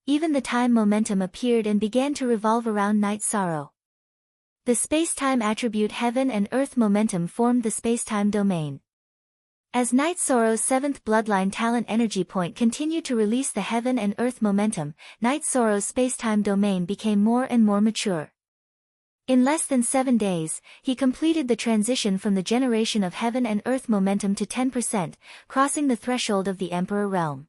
S1: Even the time momentum appeared and began to revolve around Night Sorrow. The space-time attribute heaven and earth momentum formed the space-time domain. As Night Sorrow's 7th bloodline talent energy point continued to release the heaven and earth momentum, Night Sorrow's space-time domain became more and more mature. In less than 7 days, he completed the transition from the generation of heaven and earth momentum to 10%, crossing the threshold of the Emperor realm.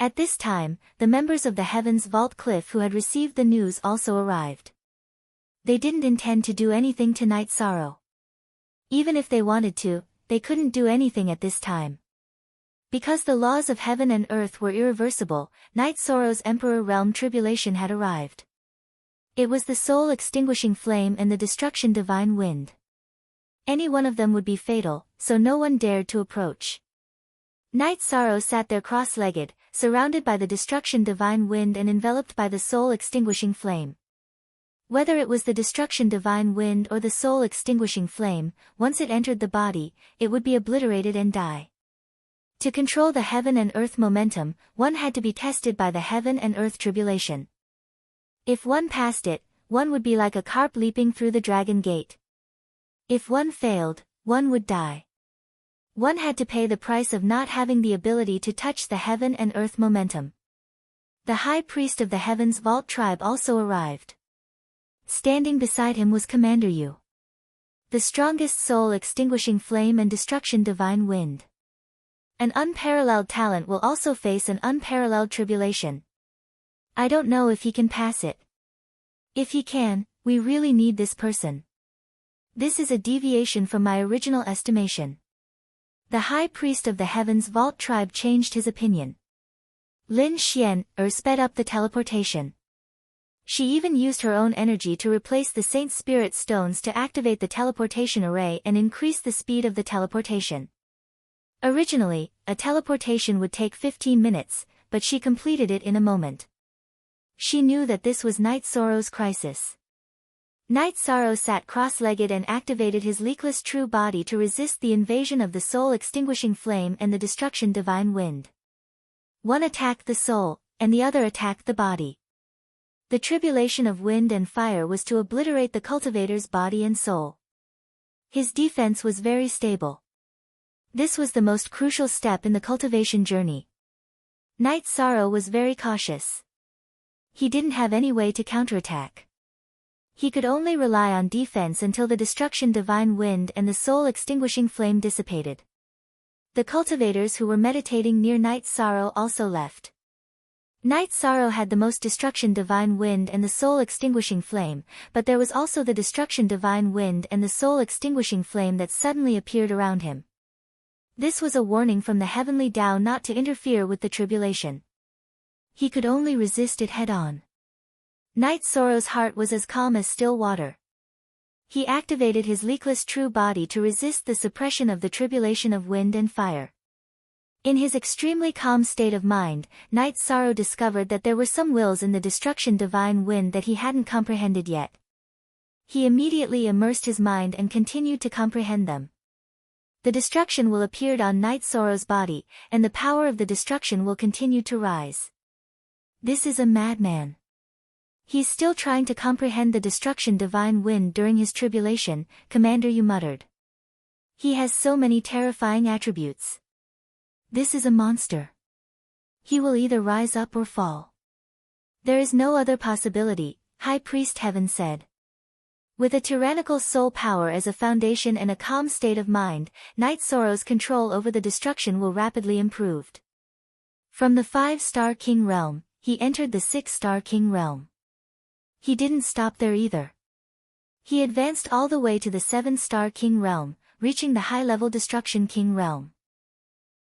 S1: At this time, the members of the Heaven's Vault Cliff who had received the news also arrived. They didn't intend to do anything to Night Sorrow. Even if they wanted to, they couldn't do anything at this time. Because the laws of heaven and earth were irreversible, Night Sorrow's Emperor Realm Tribulation had arrived. It was the soul-extinguishing flame and the destruction divine wind. Any one of them would be fatal, so no one dared to approach. Night Sorrow sat there cross-legged, surrounded by the destruction divine wind and enveloped by the soul-extinguishing flame. Whether it was the destruction divine wind or the soul-extinguishing flame, once it entered the body, it would be obliterated and die. To control the heaven and earth momentum, one had to be tested by the heaven and earth tribulation. If one passed it, one would be like a carp leaping through the dragon gate. If one failed, one would die. One had to pay the price of not having the ability to touch the heaven and earth momentum. The high priest of the Heaven's Vault tribe also arrived. Standing beside him was Commander Yu, the strongest soul-extinguishing flame and destruction divine wind. An unparalleled talent will also face an unparalleled tribulation. I don't know if he can pass it. If he can, we really need this person. This is a deviation from my original estimation. The high priest of the Heaven's Vault tribe changed his opinion. Lin Xian sped up the teleportation. She even used her own energy to replace the Saint Spirit stones to activate the teleportation array and increase the speed of the teleportation. Originally, a teleportation would take 15 minutes, but she completed it in a moment. She knew that this was Night Sorrow's crisis. Night Sorrow sat cross-legged and activated his leakless true body to resist the invasion of the soul-extinguishing flame and the destruction divine wind. One attacked the soul, and the other attacked the body. The tribulation of wind and fire was to obliterate the cultivator's body and soul. His defense was very stable. This was the most crucial step in the cultivation journey. Night Sorrow was very cautious. He didn't have any way to counterattack. He could only rely on defense until the destruction divine wind and the soul-extinguishing flame dissipated. The cultivators who were meditating near Night Sorrow also left. Night Sorrow had the most destruction divine wind and the soul-extinguishing flame, but there was also the destruction divine wind and the soul-extinguishing flame that suddenly appeared around him. This was a warning from the heavenly Tao not to interfere with the tribulation. He could only resist it head-on. Night Sorrow's heart was as calm as still water. He activated his leakless true body to resist the suppression of the tribulation of wind and fire. In his extremely calm state of mind, Night Sorrow discovered that there were some wills in the destruction divine wind that he hadn't comprehended yet. He immediately immersed his mind and continued to comprehend them. The destruction will appear on Night Sorrow's body, and the power of the destruction will continue to rise. This is a madman. He's still trying to comprehend the destruction divine wind during his tribulation, Commander Yu muttered. He has so many terrifying attributes. This is a monster. He will either rise up or fall. There is no other possibility, High Priest Heaven said. With a tyrannical soul power as a foundation and a calm state of mind, Night Sorrow's control over the destruction will rapidly improve. From the 5-star King Realm, he entered the 6-star King Realm. He didn't stop there either. He advanced all the way to the 7-star King Realm, reaching the high-level Destruction King Realm.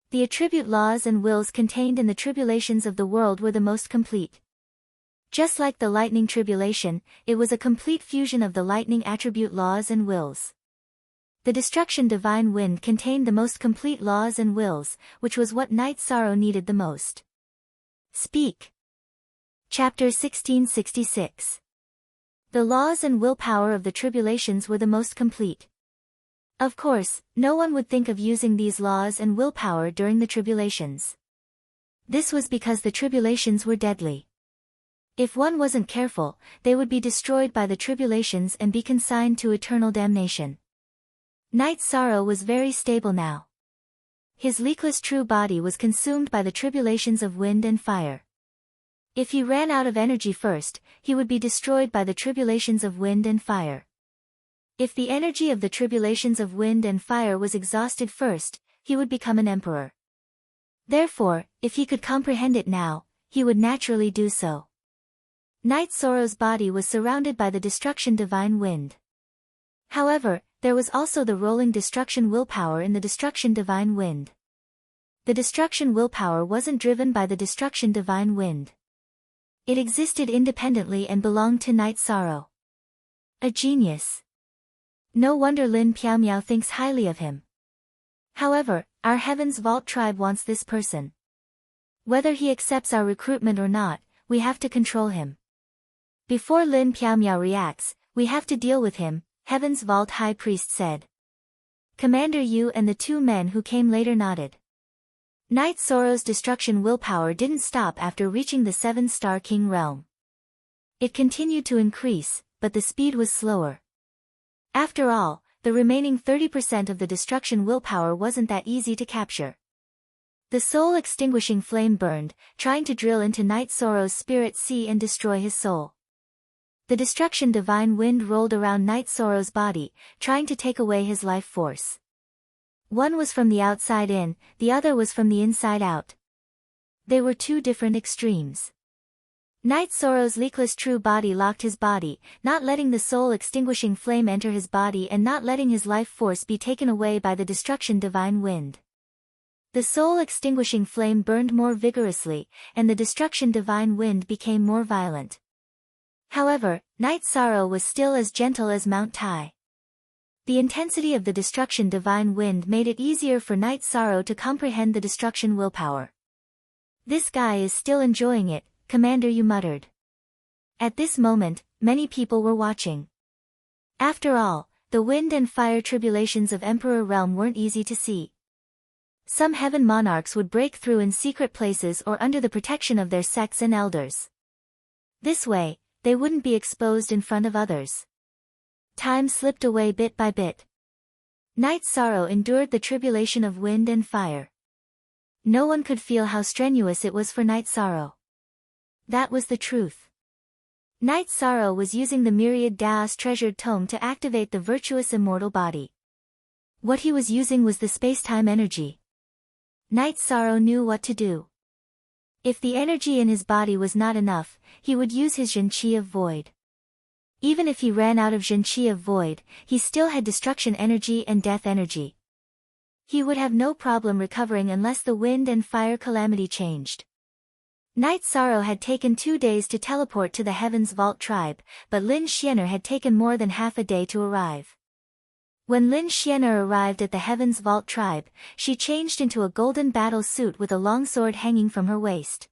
S1: The attribute laws and wills contained in the tribulations of the world were the most complete. Just like the lightning tribulation, it was a complete fusion of the lightning attribute laws and wills. The destruction divine wind contained the most complete laws and wills, which was what Night Sorrow needed the most. Speak. Chapter 1666. The laws and willpower of the tribulations were the most complete. Of course, no one would think of using these laws and willpower during the tribulations. This was because the tribulations were deadly. If one wasn't careful, they would be destroyed by the tribulations and be consigned to eternal damnation. Night Sorrow was very stable now. His leakless true body was consumed by the tribulations of wind and fire. If he ran out of energy first, he would be destroyed by the tribulations of wind and fire. If the energy of the tribulations of wind and fire was exhausted first, he would become an emperor. Therefore, if he could comprehend it now, he would naturally do so. Night Sorrow's body was surrounded by the destruction divine wind. However, there was also the rolling destruction willpower in the destruction divine wind. The destruction willpower wasn't driven by the destruction divine wind. It existed independently and belonged to Night Sorrow. A genius. No wonder Lin Piaomiao thinks highly of him. However, our Heaven's Vault tribe wants this person. Whether he accepts our recruitment or not, we have to control him. Before Lin Piaomiao reacts, we have to deal with him, Heaven's Vault High Priest said. Commander Yu and the two men who came later nodded. Night Sorrow's destruction willpower didn't stop after reaching the 7-star King realm. It continued to increase, but the speed was slower. After all, the remaining 30% of the destruction willpower wasn't that easy to capture. The soul-extinguishing flame burned, trying to drill into Night Sorrow's spirit sea and destroy his soul. The destruction divine wind rolled around Night Sorrow's body, trying to take away his life force. One was from the outside in, the other was from the inside out. They were two different extremes. Night Sorrow's leakless true body locked his body, not letting the soul-extinguishing flame enter his body and not letting his life force be taken away by the destruction divine wind. The soul-extinguishing flame burned more vigorously, and the destruction divine wind became more violent. However, Night Sorrow was still as gentle as Mount Tai. The intensity of the destruction divine wind made it easier for Night Sorrow to comprehend the destruction willpower. This guy is still enjoying it, Commander Yu muttered. At this moment, many people were watching. After all, the wind and fire tribulations of Emperor Realm weren't easy to see. Some heaven monarchs would break through in secret places or under the protection of their sects and elders. This way, they wouldn't be exposed in front of others. Time slipped away bit by bit. Night Sorrow endured the tribulation of wind and fire. No one could feel how strenuous it was for Night Sorrow. That was the truth. Night Sorrow was using the myriad Daos treasured tome to activate the virtuous immortal body. What he was using was the space-time energy. Night Sorrow knew what to do. If the energy in his body was not enough, he would use his Zhenqi of Void. Even if he ran out of Zhenqi of Void, he still had destruction energy and death energy. He would have no problem recovering unless the wind and fire calamity changed. Night Sorrow had taken 2 days to teleport to the Heaven's Vault tribe, but Lin Xianer had taken more than half a day to arrive. When Lin Xianer arrived at the Heaven's Vault tribe, she changed into a golden battle suit with a long sword hanging from her waist.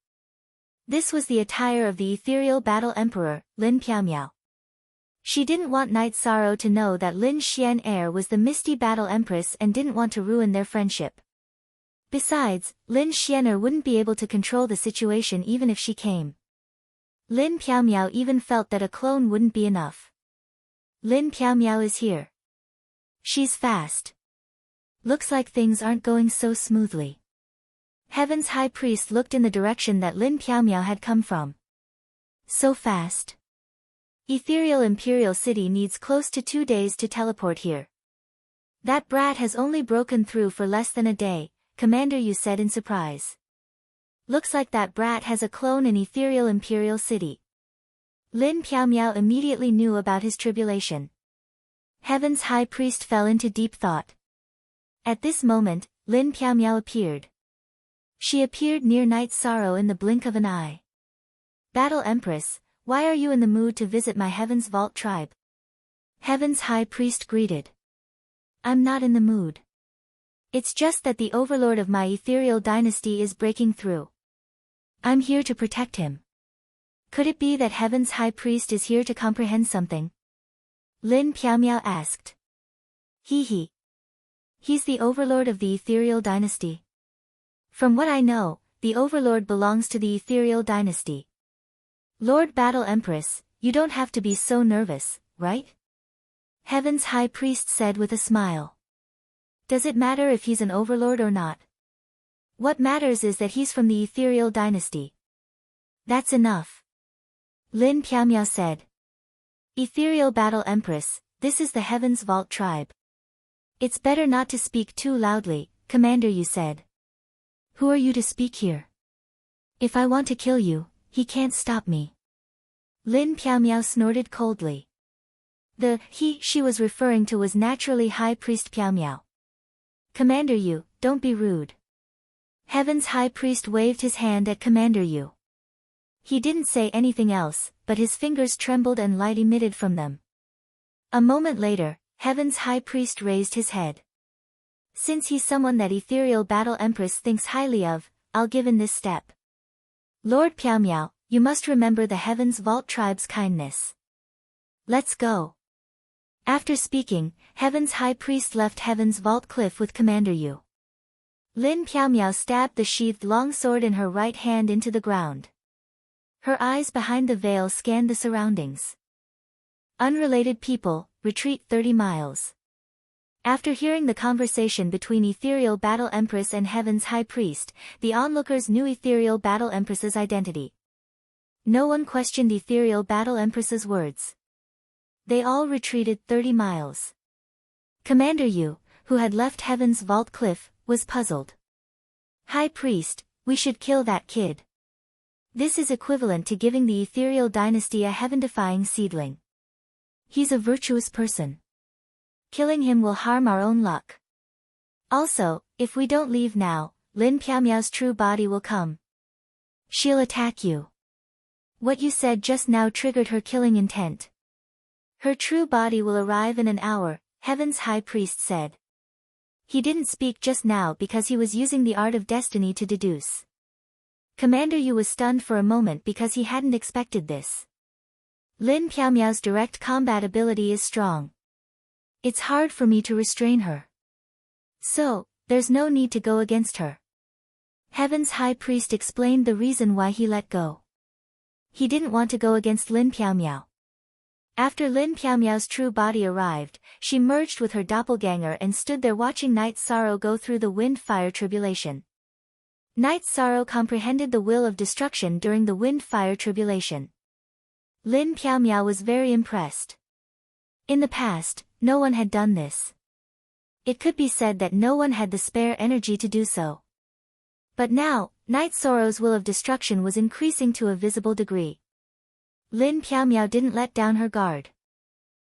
S1: This was the attire of the ethereal battle emperor, Lin Piaomiao. She didn't want Night Sorrow to know that Lin Xianer was the misty battle empress and didn't want to ruin their friendship. Besides, Lin Xianer wouldn't be able to control the situation even if she came. Lin Piaomiao even felt that a clone wouldn't be enough. Lin Piaomiao is here. She's fast. Looks like things aren't going so smoothly. Heaven's High Priest looked in the direction that Lin Piaomiao had come from. So fast. Ethereal Imperial City needs close to 2 days to teleport here. That brat has only broken through for less than a day, Commander Yu said in surprise. Looks like that brat has a clone in Ethereal Imperial City. Lin Piaomiao immediately knew about his tribulation. Heaven's High Priest fell into deep thought. At this moment, Lin Piaomiao appeared. She appeared near Night Sorrow in the blink of an eye. Battle Empress, why are you in the mood to visit my Heaven's Vault tribe? Heaven's High Priest greeted. I'm not in the mood. It's just that the overlord of my ethereal dynasty is breaking through. I'm here to protect him. Could it be that Heaven's High Priest is here to comprehend something? Lin Piaomiao asked. He. He's the overlord of the ethereal dynasty. From what I know, the overlord belongs to the ethereal dynasty. Lord Battle Empress, you don't have to be so nervous, right? Heaven's High Priest said with a smile. Does it matter if he's an overlord or not? What matters is that he's from the ethereal dynasty. That's enough. Lin Piaomiao said. Ethereal Battle Empress, this is the Heaven's Vault tribe. It's better not to speak too loudly, Commander Yu said. Who are you to speak here? If I want to kill you, he can't stop me. Lin Piaomiao snorted coldly. The he she was referring to was naturally High Priest Piaomiao. Commander Yu, don't be rude. Heaven's High Priest waved his hand at Commander Yu. He didn't say anything else, but his fingers trembled and light emitted from them. A moment later, Heaven's High Priest raised his head. Since he's someone that Ethereal Battle Empress thinks highly of, I'll give in this step. Lord Piaomiao, you must remember the Heaven's Vault tribe's kindness. Let's go. After speaking, Heaven's High Priest left Heaven's Vault cliff with Commander Yu. Lin Piaomiao stabbed the sheathed long sword in her right hand into the ground. Her eyes behind the veil scanned the surroundings. Unrelated people, retreat 30 miles. After hearing the conversation between Ethereal Battle Empress and Heaven's High Priest, the onlookers knew Ethereal Battle Empress's identity. No one questioned Ethereal Battle Empress's words. They all retreated 30 miles. Commander Yu, who had left Heaven's Vault cliff, was puzzled. High Priest, we should kill that kid. This is equivalent to giving the Ethereal Dynasty a heaven-defying seedling. He's a virtuous person. Killing him will harm our own luck. Also, if we don't leave now, Lin Piaomiao's true body will come. She'll attack you. What you said just now triggered her killing intent. Her true body will arrive in an hour, Heaven's High Priest said. He didn't speak just now because he was using the art of destiny to deduce. Commander Yu was stunned for a moment because he hadn't expected this. Lin Piaomiao's direct combat ability is strong. It's hard for me to restrain her. So, there's no need to go against her. Heaven's High Priest explained the reason why he let go. He didn't want to go against Lin Piaomiao. After Lin Piaomiao's true body arrived, she merged with her doppelganger and stood there watching Night Sorrow go through the wind-fire tribulation. Night Sorrow comprehended the will of destruction during the wind-fire tribulation. Lin Piaomiao was very impressed. In the past, no one had done this. It could be said that no one had the spare energy to do so. But now, Night Sorrow's will of destruction was increasing to a visible degree. Lin Piaomiao didn't let down her guard.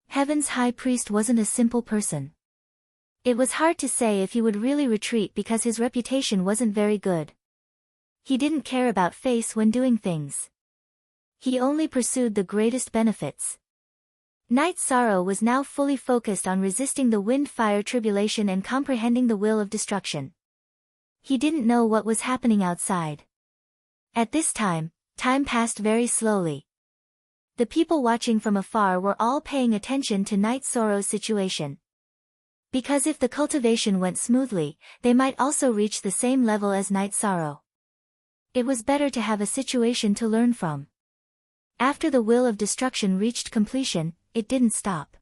S1: Heaven's High Priest wasn't a simple person. It was hard to say if he would really retreat because his reputation wasn't very good. He didn't care about face when doing things. He only pursued the greatest benefits. Night Sorrow was now fully focused on resisting the wind-fire tribulation and comprehending the will of destruction. He didn't know what was happening outside. At this time, time passed very slowly. The people watching from afar were all paying attention to Night Sorrow's situation. Because if the cultivation went smoothly, they might also reach the same level as Night Sorrow. It was better to have a situation to learn from. After the will of destruction reached completion, it didn't stop.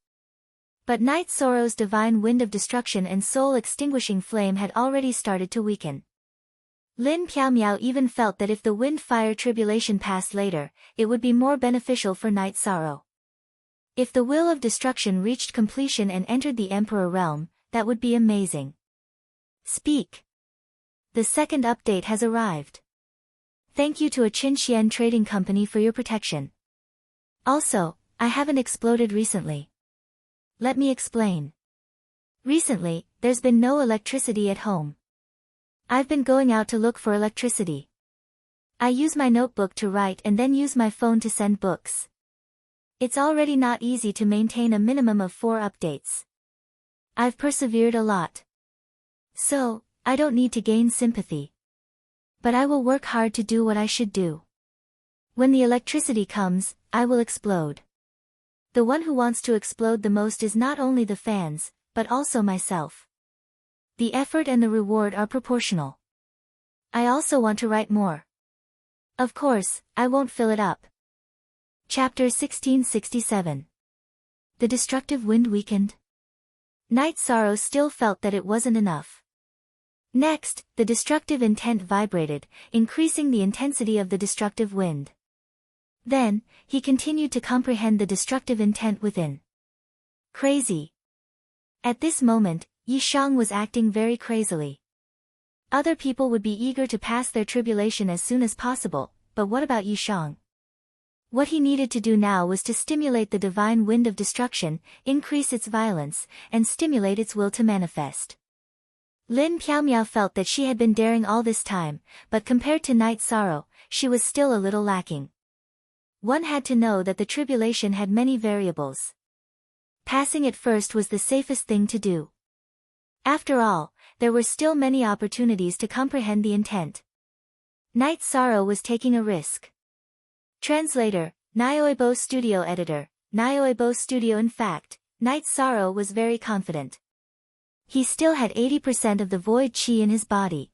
S1: But Night Sorrow's divine wind of destruction and soul-extinguishing flame had already started to weaken. Lin Piaomiao even felt that if the wind-fire tribulation passed later, it would be more beneficial for Night Sorrow. If the will of destruction reached completion and entered the Emperor realm, that would be amazing. Speak. The second update has arrived. Thank you to a Qinxian trading company for your protection. Also, I haven't exploded recently. Let me explain. Recently, there's been no electricity at home. I've been going out to look for electricity. I use my notebook to write and then use my phone to send books. It's already not easy to maintain a minimum of 4 updates. I've persevered a lot. So, I don't need to gain sympathy. But I will work hard to do what I should do. When the electricity comes, I will explode. The one who wants to explode the most is not only the fans, but also myself. The effort and the reward are proportional. I also want to write more. Of course, I won't fill it up. Chapter 1667. The destructive wind weakened. Night Sorrow still felt that it wasn't enough. Next, the destructive intent vibrated, increasing the intensity of the destructive wind. Then, he continued to comprehend the destructive intent within. Crazy. At this moment, Yi Shang was acting very crazily. Other people would be eager to pass their tribulation as soon as possible, but what about Yishang? What he needed to do now was to stimulate the divine wind of destruction, increase its violence, and stimulate its will to manifest. Lin Piaomiao felt that she had been daring all this time, but compared to Night Sorrow, she was still a little lacking. One had to know that the tribulation had many variables. Passing it first was the safest thing to do. After all, there were still many opportunities to comprehend the intent. Night Sorrow was taking a risk. Translator, Nyoibo Studio Editor, Nyoibo Studio. In fact, Night Sorrow was very confident. He still had 80% of the void qi in his body.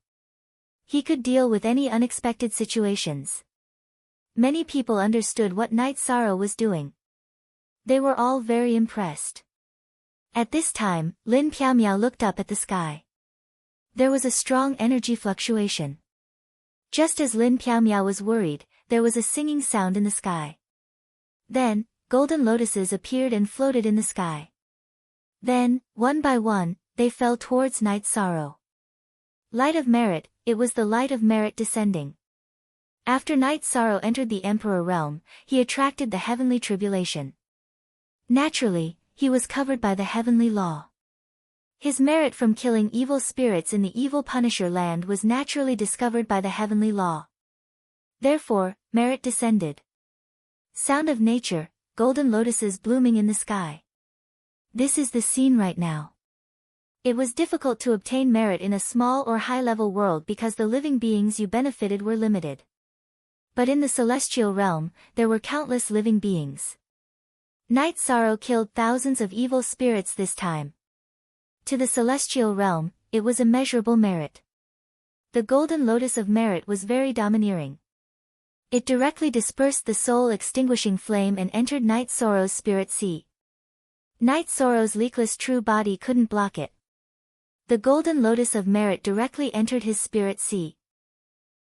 S1: He could deal with any unexpected situations. Many people understood what Night Sorrow was doing. They were all very impressed. At this time, Lin Piaomiao looked up at the sky. There was a strong energy fluctuation. Just as Lin Piaomiao was worried, there was a singing sound in the sky. Then, golden lotuses appeared and floated in the sky. Then, one by one, they fell towards Night Sorrow. Light of merit, it was the light of merit descending. After Night Sorrow entered the Emperor realm, he attracted the heavenly tribulation. Naturally, he was covered by the heavenly law. His merit from killing evil spirits in the evil Punisher land was naturally discovered by the heavenly law. Therefore, merit descended. Sound of nature, golden lotuses blooming in the sky. This is the scene right now. It was difficult to obtain merit in a small or high-level world because the living beings you benefited were limited. But in the celestial realm, there were countless living beings. Night Sorrow killed thousands of evil spirits this time. To the celestial realm, it was immeasurable merit. The golden lotus of merit was very domineering. It directly dispersed the soul-extinguishing flame and entered Night Sorrow's spirit sea. Night Sorrow's leakless true body couldn't block it. The golden lotus of merit directly entered his spirit sea.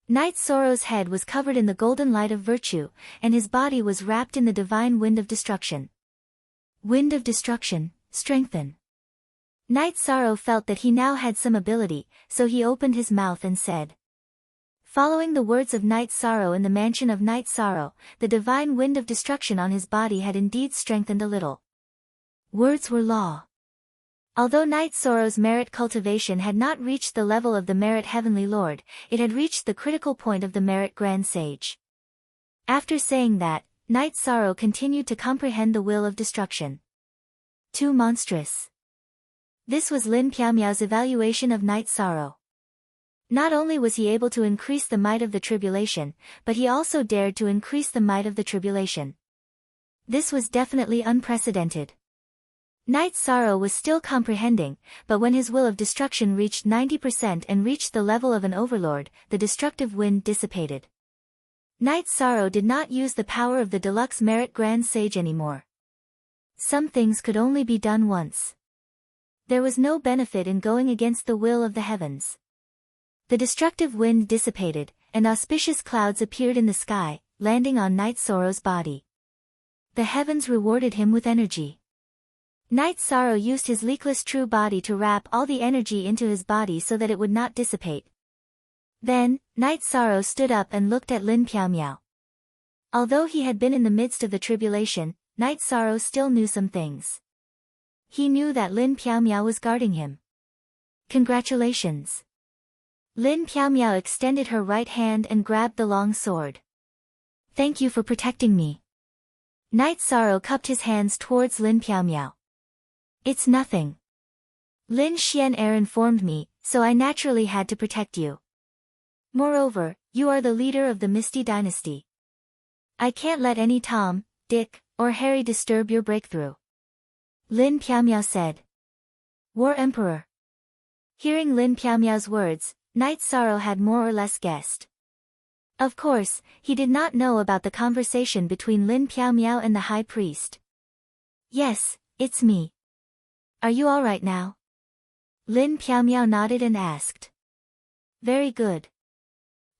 S1: Night Sorrow's head was covered in the golden light of virtue, and his body was wrapped in the divine wind of destruction. Wind of destruction, strengthen. Night Sorrow felt that he now had some ability, so he opened his mouth and said. Following the words of Night Sorrow in the mansion of Night Sorrow, the divine wind of destruction on his body had indeed strengthened a little. Words were law. Although Night Sorrow's merit cultivation had not reached the level of the merit Heavenly Lord, it had reached the critical point of the merit Grand Sage. After saying that, Night Sorrow continued to comprehend the will of destruction. Too monstrous. This was Lin Piaomiao's evaluation of Night Sorrow. Not only was he able to increase the might of the tribulation, but he also dared to increase the might of the tribulation. This was definitely unprecedented. Night Sorrow was still comprehending, but when his will of destruction reached 90% and reached the level of an overlord, the destructive wind dissipated. Night Sorrow did not use the power of the deluxe merit Grand Sage anymore. Some things could only be done once. There was no benefit in going against the will of the heavens. The destructive wind dissipated, and auspicious clouds appeared in the sky, landing on Night Sorrow's body. The heavens rewarded him with energy. Night Sorrow used his leakless true body to wrap all the energy into his body so that it would not dissipate. Then, Night Sorrow stood up and looked at Lin Piaomiao. Although he had been in the midst of the tribulation, Night Sorrow still knew some things. He knew that Lin Piaomiao was guarding him. Congratulations. Lin Piaomiao extended her right hand and grabbed the long sword. Thank you for protecting me. Night Sorrow cupped his hands towards Lin Piaomiao. It's nothing. Lin Xian'er informed me, so I naturally had to protect you. Moreover, you are the leader of the Misty Dynasty. I can't let any Tom, Dick, or Harry disturb your breakthrough. Lin Piaomiao said. War Emperor. Hearing Lin Piaomiao's words, Night Sorrow had more or less guessed. Of course, he did not know about the conversation between Lin Piaomiao and the High Priest. Yes, it's me. Are you all right now? Lin Piaomiao nodded and asked. Very good.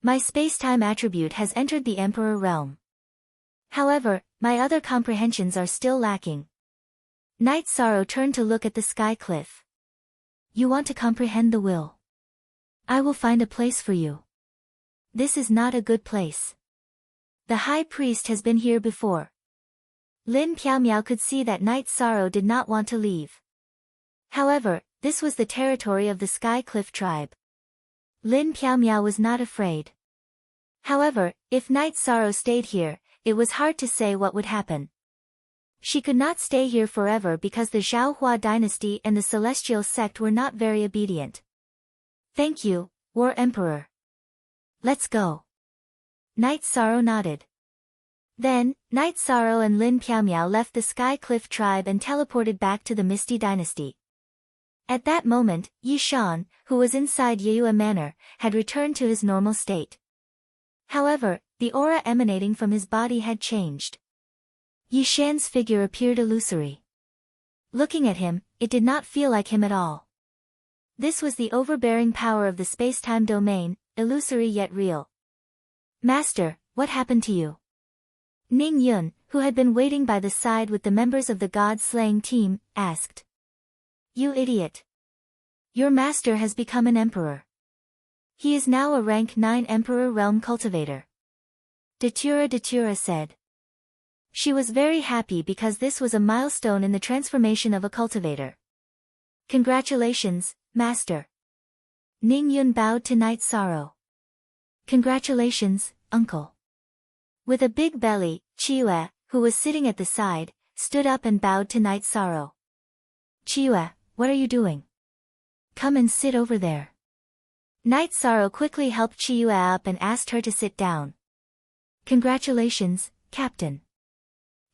S1: My space-time attribute has entered the Emperor realm. However, my other comprehensions are still lacking. Night Sorrow turned to look at the sky cliff. You want to comprehend the will. I will find a place for you. This is not a good place. The high priest has been here before. Lin Piao could see that Night Sorrow did not want to leave. However, this was the territory of the Sky Cliff tribe. Lin Piao was not afraid. However, if Night Sorrow stayed here, it was hard to say what would happen. She could not stay here forever because the Zhaohua dynasty and the Celestial sect were not very obedient. Thank you, War Emperor. Let's go. Night Sorrow nodded. Then, Night Sorrow and Lin Piao left the Sky Cliff tribe and teleported back to the Misty Dynasty. At that moment, Yi Shan, who was inside Yue Manor, had returned to his normal state. However, the aura emanating from his body had changed. Yi Shan's figure appeared illusory. Looking at him, it did not feel like him at all. This was the overbearing power of the space-time domain, illusory yet real. Master, what happened to you? Ning Yun, who had been waiting by the side with the members of the god-slaying team, asked. You idiot. Your master has become an emperor. He is now a rank 9 Emperor Realm Cultivator. Datura said. She was very happy because this was a milestone in the transformation of a cultivator. Congratulations, Master. Ning Yun bowed to Night Sorrow. Congratulations, Uncle. With a big belly, Chiyue, who was sitting at the side, stood up and bowed to Night Sorrow. Chiyue, what are you doing? Come and sit over there. Night Sorrow quickly helped Chiyue up and asked her to sit down. Congratulations, Captain.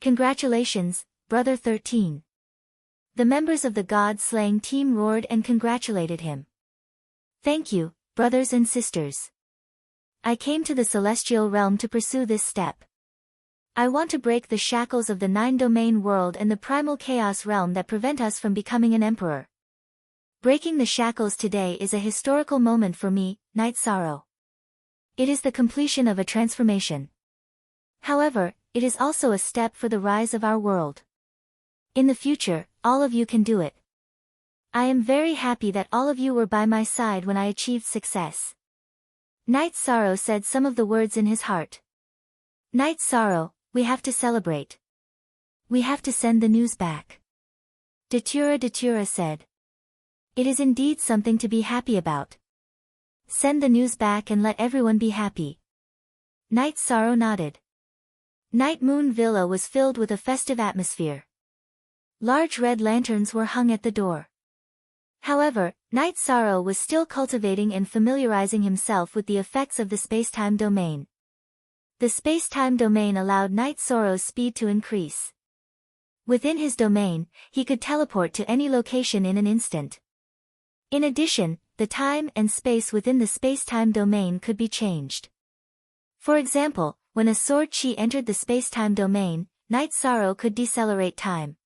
S1: Congratulations, Brother 13. The members of the god-slaying team roared and congratulated him. Thank you, brothers and sisters. I came to the celestial realm to pursue this step. I want to break the shackles of the 9-domain world and the primal chaos realm that prevent us from becoming an emperor. Breaking the shackles today is a historical moment for me, Night Sorrow. It is the completion of a transformation. However, it is also a step for the rise of our world. In the future, all of you can do it. I am very happy that all of you were by my side when I achieved success. Night Sorrow said some of the words in his heart. Night Sorrow, we have to celebrate. We have to send the news back. Datura said. It is indeed something to be happy about. Send the news back and let everyone be happy. Night Sorrow nodded. Night Moon Villa was filled with a festive atmosphere. Large red lanterns were hung at the door. However, Night Sorrow was still cultivating and familiarizing himself with the effects of the space-time domain. The space-time domain allowed Night Sorrow's speed to increase. Within his domain, he could teleport to any location in an instant. In addition, the time and space within the space-time domain could be changed. For example, when a sword chi entered the space-time domain, Night Sorrow could decelerate time.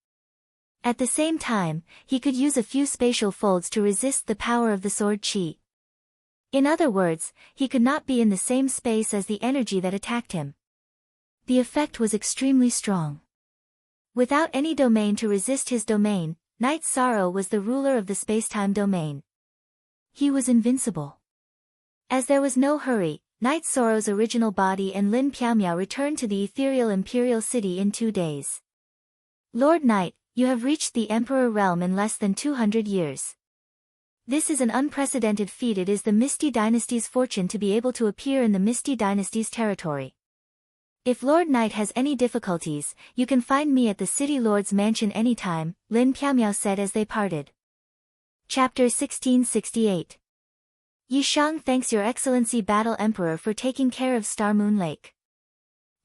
S1: At the same time, he could use a few spatial folds to resist the power of the sword chi. In other words, he could not be in the same space as the energy that attacked him. The effect was extremely strong. Without any domain to resist his domain, Night Sorrow was the ruler of the space-time domain. He was invincible. As there was no hurry, Night Sorrow's original body and Lin Piao returned to the ethereal imperial city in 2 days. Lord Night, you have reached the Emperor realm in less than 200 years. This is an unprecedented feat. It is the Misty Dynasty's fortune to be able to appear in the Misty Dynasty's territory. If Lord Night has any difficulties, you can find me at the City Lord's mansion anytime, Lin Piao said as they parted. Chapter 1668. Yi Shang thanks Your Excellency Battle Emperor for taking care of Star Moon Lake.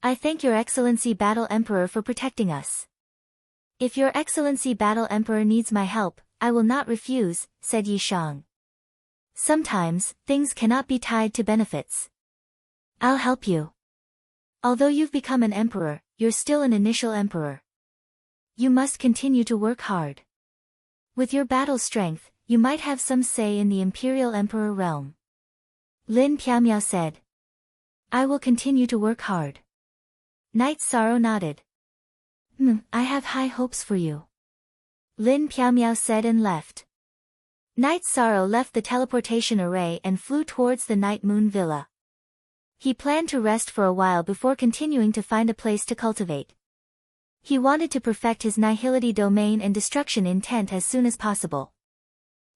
S1: I thank Your Excellency Battle Emperor for protecting us. If Your Excellency Battle Emperor needs my help, I will not refuse, said Yi Shang. Sometimes, things cannot be tied to benefits. I'll help you. Although you've become an emperor, you're still an initial emperor. You must continue to work hard. With your battle strength, you might have some say in the Imperial Emperor realm. Lin Piao said. I will continue to work hard. Night Sorrow nodded. I have high hopes for you. Lin Piao said and left. Night Sorrow left the teleportation array and flew towards the Night Moon Villa. He planned to rest for a while before continuing to find a place to cultivate. He wanted to perfect his Nihility domain and destruction intent as soon as possible.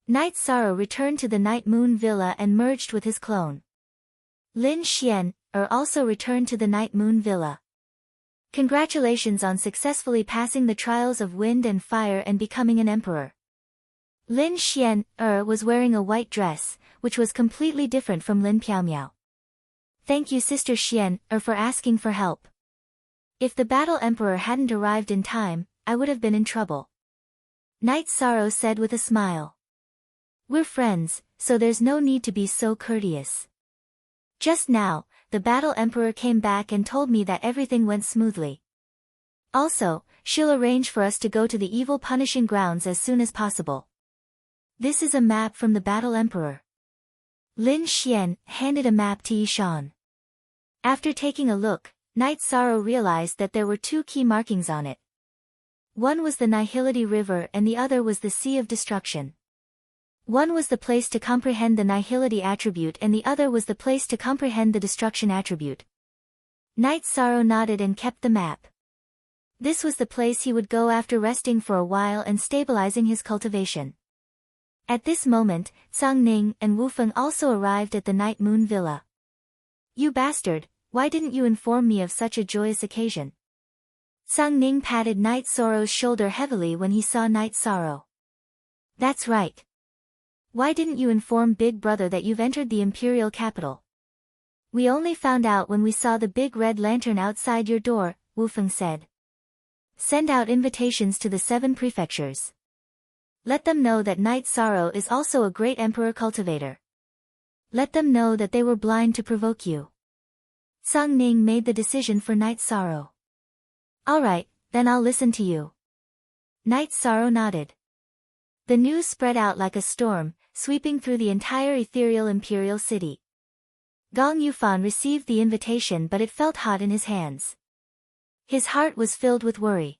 S1: Night Sorrow returned to the Night Moon Villa and merged with his clone. Lin Xian, also returned to the Night Moon Villa. Congratulations on successfully passing the trials of wind and fire and becoming an emperor. Lin Xian, was wearing a white dress, which was completely different from Lin Piaomiao. Thank you Sister Xian, for asking for help. If the Battle Emperor hadn't arrived in time, I would have been in trouble. Night Sorrow said with a smile. We're friends, so there's no need to be so courteous. Just now, the Battle Emperor came back and told me that everything went smoothly. Also, she'll arrange for us to go to the evil punishing grounds as soon as possible. This is a map from the Battle Emperor. Lin Xian handed a map to Yishan. After taking a look, Night Sorrow realized that there were two key markings on it. One was the Nihility River and the other was the Sea of Destruction. One was the place to comprehend the Nihility attribute and the other was the place to comprehend the Destruction attribute. Night Sorrow nodded and kept the map. This was the place he would go after resting for a while and stabilizing his cultivation. At this moment, Zhang Ning and Wu Feng also arrived at the Night Moon Villa. You bastard, why didn't you inform me of such a joyous occasion? Zhang Ning patted Night Sorrow's shoulder heavily when he saw Night Sorrow. That's right. Why didn't you inform Big Brother that you've entered the Imperial capital? We only found out when we saw the big red lantern outside your door, Wu Feng said. Send out invitations to the 7 prefectures. Let them know that Night Sorrow is also a great emperor cultivator. Let them know that they were blind to provoke you. Zhang Ning made the decision for Night Sorrow. Alright, then I'll listen to you. Night Sorrow nodded. The news spread out like a storm, sweeping through the entire ethereal imperial city. Gong Yufan received the invitation but it felt hot in his hands. His heart was filled with worry.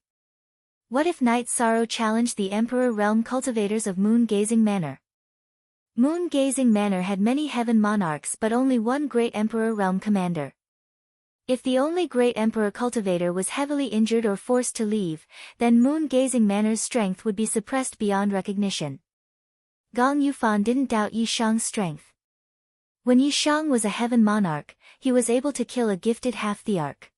S1: What if Night Sorrow challenged the Emperor Realm cultivators of Moon-Gazing Manor? Moon-Gazing Manor had many heaven monarchs but only one great Emperor Realm commander. If the only great Emperor cultivator was heavily injured or forced to leave, then Moon-Gazing Manor's strength would be suppressed beyond recognition. Gong Yufan didn't doubt Yi Shang's strength. When Yi Shang was a heaven monarch, he was able to kill a gifted half-thearch.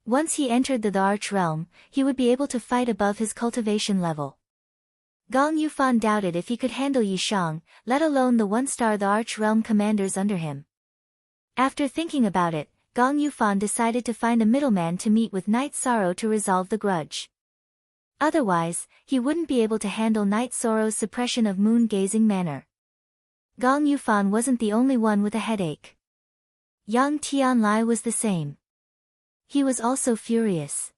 S1: Once he entered the Arch Realm, he would be able to fight above his cultivation level. Gong Yufan doubted if he could handle Yi Shang, let alone the one-star the Arch Realm commanders under him. After thinking about it, Gong Yufan decided to find a middleman to meet with Night Sorrow to resolve the grudge. Otherwise, he wouldn't be able to handle Night Sorrow's suppression of Moon-Gazing Manor. Gong Yufan wasn't the only one with a headache. Yang Tianlai was the same. He was also furious.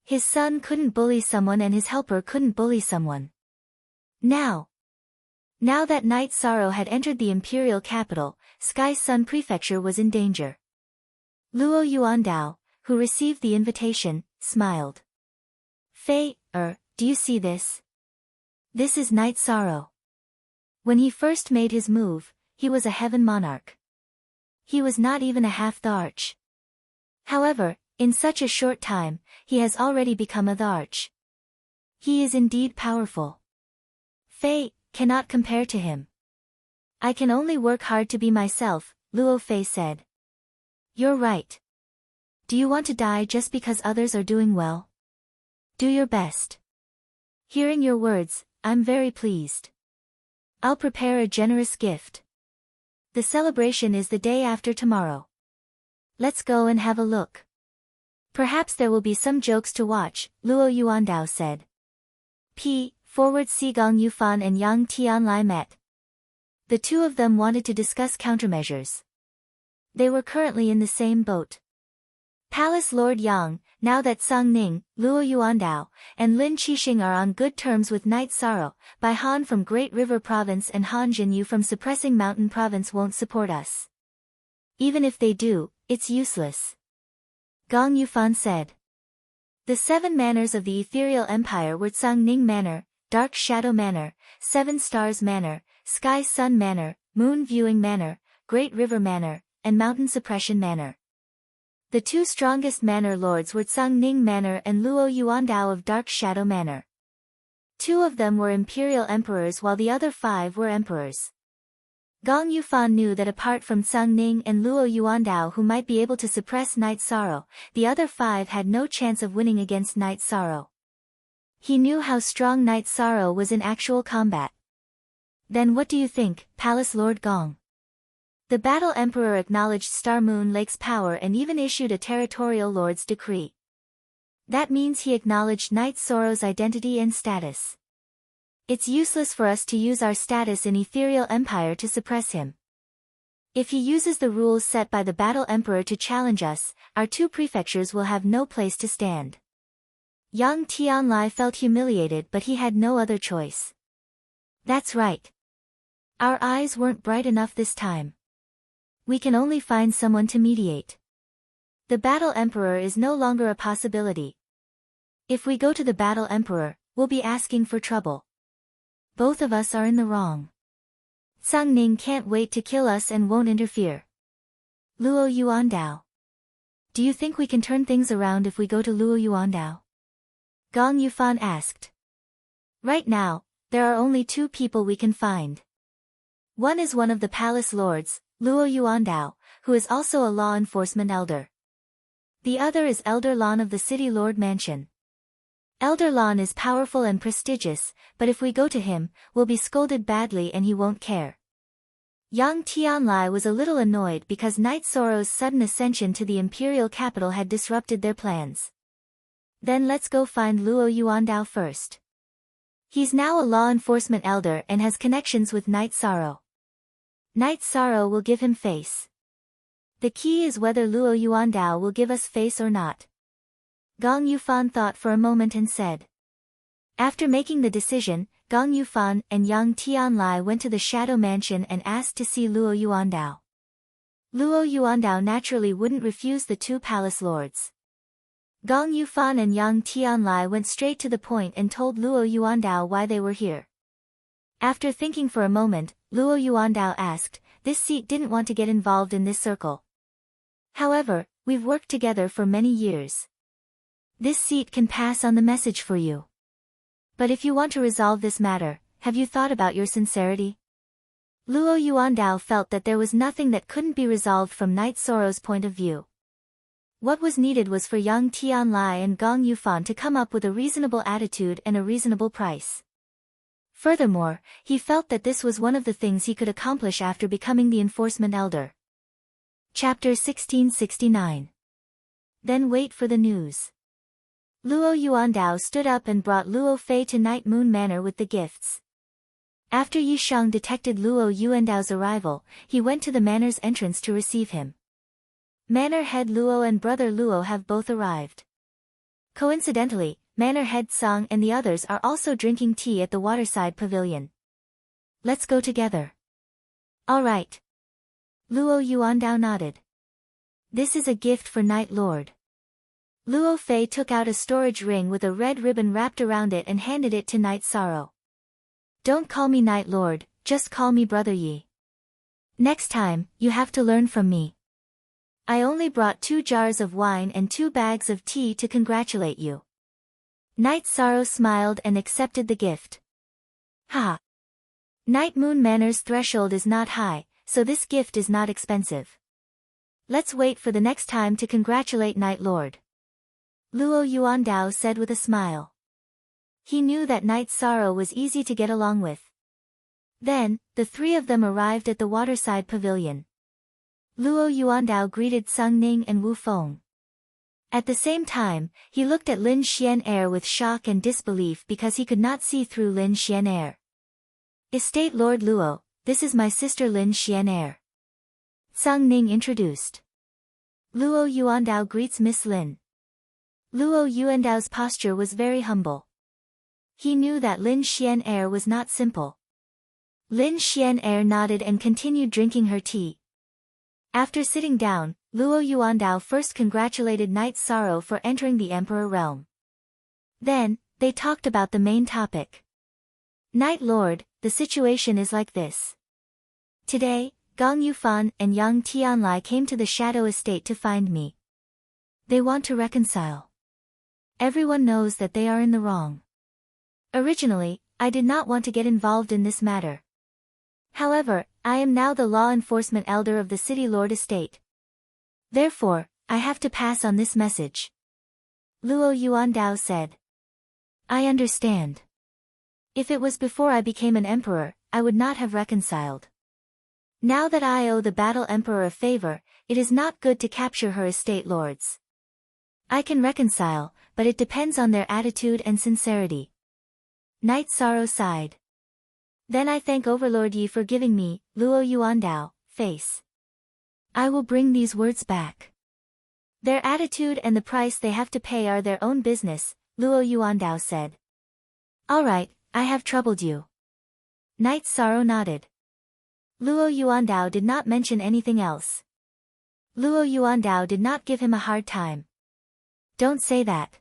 S1: His son couldn't bully someone and his helper couldn't bully someone. Now that Night Sorrow had entered the imperial capital, Sky Sun Prefecture was in danger. Luo Yuandao, who received the invitation, smiled. Fei, do you see this? This is Night Sorrow. When he first made his move, he was a heaven monarch. He was not even a half-the-arch. However, in such a short time, he has already become a the-arch. He is indeed powerful. Fei cannot compare to him. I can only work hard to be myself, Luo Fei said. You're right. Do you want to die just because others are doing well? Do your best. Hearing your words, I'm very pleased. I'll prepare a generous gift. The celebration is the day after tomorrow. Let's go and have a look. Perhaps there will be some jokes to watch, Luo Yuandao said. Forward Gong Yufan and Yang Tianlai met. The two of them wanted to discuss countermeasures. They were currently in the same boat. Palace Lord Yang, now that Zhang Ning, Luo Yuandao, and Lin Qixing are on good terms with Night Sorrow, Bai Han from Great River Province and Han Jinyu from Suppressing Mountain Province won't support us. Even if they do, it's useless. Gong Yufan said. The 7 manors of the Ethereal Empire were Zhang Ning Manor, Dark Shadow Manor, Seven Stars Manor, Sky Sun Manor, Moon Viewing Manor, Great River Manor, and Mountain Suppression Manor. The two strongest manor lords were Tsang Ning Manor and Luo Yuandao of Dark Shadow Manor. Two of them were imperial emperors while the other 5 were emperors. Gong Yufan knew that apart from Tsang Ning and Luo Yuandao who might be able to suppress Night Sorrow, the other 5 had no chance of winning against Night Sorrow. He knew how strong Night Sorrow was in actual combat. Then what do you think, Palace Lord Gong? The Battle Emperor acknowledged Star Moon Lake's power and even issued a territorial lord's decree. That means he acknowledged Night Sorrow's identity and status. It's useless for us to use our status in Ethereal Empire to suppress him. If he uses the rules set by the Battle Emperor to challenge us, our 2 prefectures will have no place to stand. Yang Tianlai felt humiliated but he had no other choice. That's right. Our eyes weren't bright enough this time. We can only find someone to mediate. The Battle Emperor is no longer a possibility. If we go to the Battle Emperor, we'll be asking for trouble. Both of us are in the wrong. Tsang Ning can't wait to kill us and won't interfere. Luo Yuandao. Do you think we can turn things around if we go to Luo Yuandao? Gong Yufan asked. Right now, there are only 2 people we can find. One is one of the palace lords, Luo Yuandao, who is also a law enforcement elder. The other is Elder Lan of the City Lord Mansion. Elder Lan is powerful and prestigious, but if we go to him, we'll be scolded badly and he won't care. Yang Tianlai was a little annoyed because Night Sorrow's sudden ascension to the imperial capital had disrupted their plans. Then let's go find Luo Yuandao first. He's now a law enforcement elder and has connections with Night Sorrow. Night Sorrow will give him face. The key is whether Luo Yuandao will give us face or not. Gong Yufan thought for a moment and said. After making the decision, Gong Yufan and Yang Tianlai went to the Shadow Mansion and asked to see Luo Yuandao. Luo Yuandao naturally wouldn't refuse the 2 palace lords. Gong Yufan and Yang Tianlai went straight to the point and told Luo Yuandao why they were here. After thinking for a moment, Luo Yuandao asked, "This seat didn't want to get involved in this circle. However, we've worked together for many years. This seat can pass on the message for you. But if you want to resolve this matter, have you thought about your sincerity?" Luo Yuandao felt that there was nothing that couldn't be resolved from Night Sorrow's point of view. What was needed was for Yang Tianlai and Gong Yufan to come up with a reasonable attitude and a reasonable price. Furthermore, he felt that this was one of the things he could accomplish after becoming the enforcement elder. Chapter 1669. Then wait for the news. Luo Yuandao stood up and brought Luo Fei to Night Moon Manor with the gifts. After Yi Shang detected Luo Yuandao's arrival, he went to the manor's entrance to receive him. Manor head Luo and brother Luo have both arrived. Coincidentally, Manor head Song and the others are also drinking tea at the waterside pavilion. Let's go together. All right. Luo Yuandao nodded. This is a gift for Night Lord. Luo Fei took out a storage ring with a red ribbon wrapped around it and handed it to Night Sorrow. Don't call me Night Lord, just call me Brother Yi. Next time, you have to learn from me. I only brought 2 jars of wine and 2 bags of tea to congratulate you. Night Sorrow smiled and accepted the gift. Ha! Night Moon Manor's threshold is not high, so this gift is not expensive. Let's wait for the next time to congratulate Night Lord. Luo Yuandao said with a smile. He knew that Night Sorrow was easy to get along with. Then, the 3 of them arrived at the waterside pavilion. Luo Yuandao greeted Tsang Ning and Wu Feng. At the same time, he looked at Lin Xian'er with shock and disbelief because he could not see through Lin Xian'er. Estate Lord Luo, this is my sister Lin Xian'er. Tsang Ning introduced. Luo Yuandao greets Miss Lin. Luo Yuandao's posture was very humble. He knew that Lin Xian'er was not simple. Lin Xian'er nodded and continued drinking her tea. After sitting down, Luo Yuandao first congratulated Night Sorrow for entering the Emperor realm. Then, they talked about the main topic. Night Lord, the situation is like this. Today, Gong Yufan and Yang Tianlai came to the Shadow Estate to find me. They want to reconcile. Everyone knows that they are in the wrong. Originally, I did not want to get involved in this matter. However, I am now the law enforcement elder of the City Lord Estate. Therefore, I have to pass on this message. Luo Yuandao said. I understand. If it was before I became an emperor, I would not have reconciled. Now that I owe the battle emperor a favor, it is not good to capture her estate lords. I can reconcile, but it depends on their attitude and sincerity. Night Sorrow sighed. Then I thank Overlord Yi for giving me, Luo Yuandao, face. I will bring these words back. Their attitude and the price they have to pay are their own business, Luo Yuandao said. Alright, I have troubled you. Night Sorrow nodded. Luo Yuandao did not mention anything else. Luo Yuandao did not give him a hard time. Don't say that.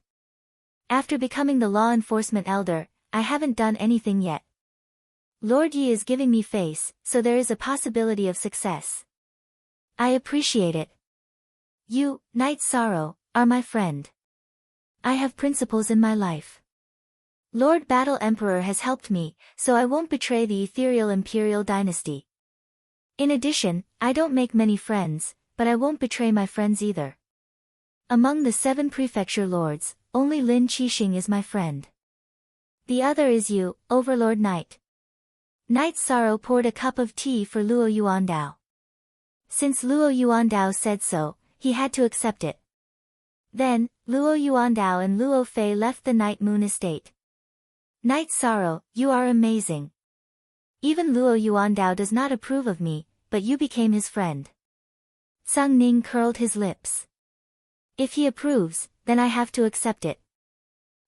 S1: After becoming the law enforcement elder, I haven't done anything yet. Lord Yi is giving me face, so there is a possibility of success. I appreciate it. You, Night Sorrow, are my friend. I have principles in my life. Lord Battle Emperor has helped me, so I won't betray the ethereal imperial dynasty. In addition, I don't make many friends, but I won't betray my friends either. Among the 7 prefecture lords, only Lin Qixing is my friend. The other is you, Overlord Night. Night Sorrow poured a cup of tea for Luo Yuandao. Since Luo Yuandao said so, he had to accept it. Then, Luo Yuandao and Luo Fei left the Night Moon Estate. Night Sorrow, you are amazing. Even Luo Yuandao does not approve of me, but you became his friend. Tsang Ning curled his lips. If he approves, then I have to accept it.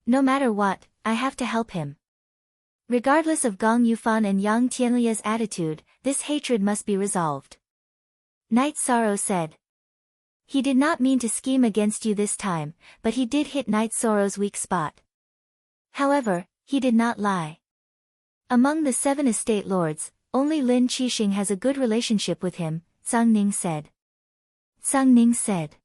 S1: No matter what, I have to help him. Regardless of Gong Yufan and Yang Tianlia's attitude, this hatred must be resolved. Night Sorrow said. He did not mean to scheme against you this time, but he did hit Night Sorrow's weak spot. However, he did not lie. Among the 7 estate lords, only Lin Qixing has a good relationship with him, Tsang Ning said. Tsang Ning said.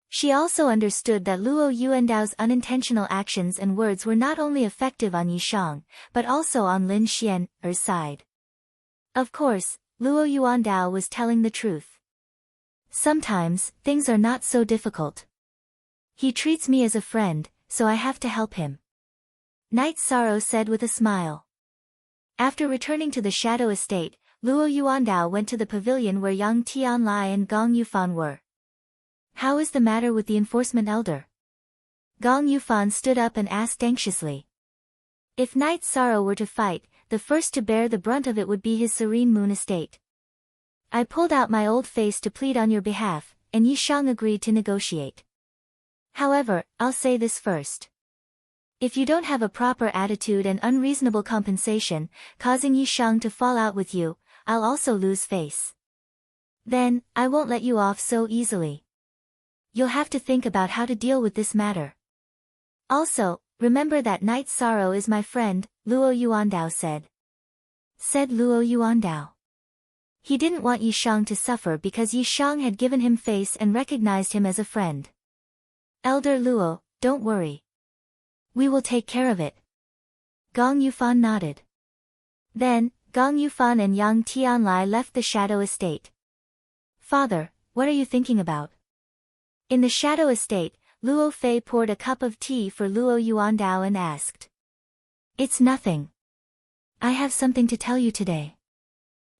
S1: She also understood that Luo Yuandao's unintentional actions and words were not only effective on Yishang, but also on Lin Xian's side. Of course, Luo Yuandao was telling the truth. Sometimes, things are not so difficult. He treats me as a friend, so I have to help him. Night Sorrow said with a smile. After returning to the Shadow Estate, Luo Yuandao went to the pavilion where Yang Tianlai and Gong Yufan were. How is the matter with the enforcement elder? Gong Yufan stood up and asked anxiously. If Night Sorrow were to fight, the first to bear the brunt of it would be his Serene Moon Estate. I pulled out my old face to plead on your behalf, and Yishang agreed to negotiate. However, I'll say this first. If you don't have a proper attitude and unreasonable compensation, causing Yishang to fall out with you, I'll also lose face. Then, I won't let you off so easily. You'll have to think about how to deal with this matter. Also, remember that Night Sorrow is my friend, Luo Yuandao said. Said Luo Yuandao. He didn't want Yishang to suffer because Yishang had given him face and recognized him as a friend. Elder Luo, don't worry. We will take care of it. Gong Yufan nodded. Then, Gong Yufan and Yang Tianlai left the Shadow Estate. Father, what are you thinking about? In the Shadow Estate, Luo Fei poured a cup of tea for Luo Yuandao and asked. It's nothing. I have something to tell you today.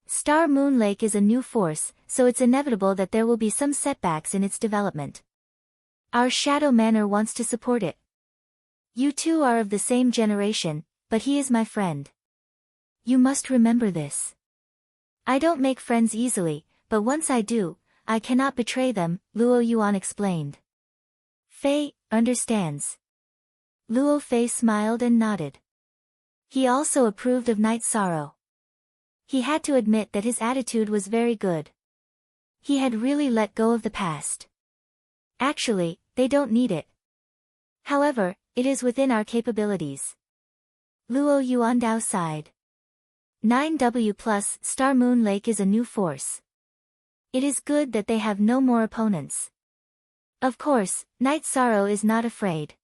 S1: Star Moon Lake is a new force, so it's inevitable that there will be some setbacks in its development. Our Shadow Manor wants to support it. You two are of the same generation, but he is my friend. You must remember this. I don't make friends easily, but once I do, I cannot betray them, Luo Yuan explained. Fei understands. Luo Fei smiled and nodded. He also approved of Night Sorrow. He had to admit that his attitude was very good. He had really let go of the past. Actually, they don't need it. However, it is within our capabilities. Luo Yuandao sighed. 9W plus Star Moon Lake is a new force. It is good that they have no more opponents. Of course, Night Sorrow is not afraid.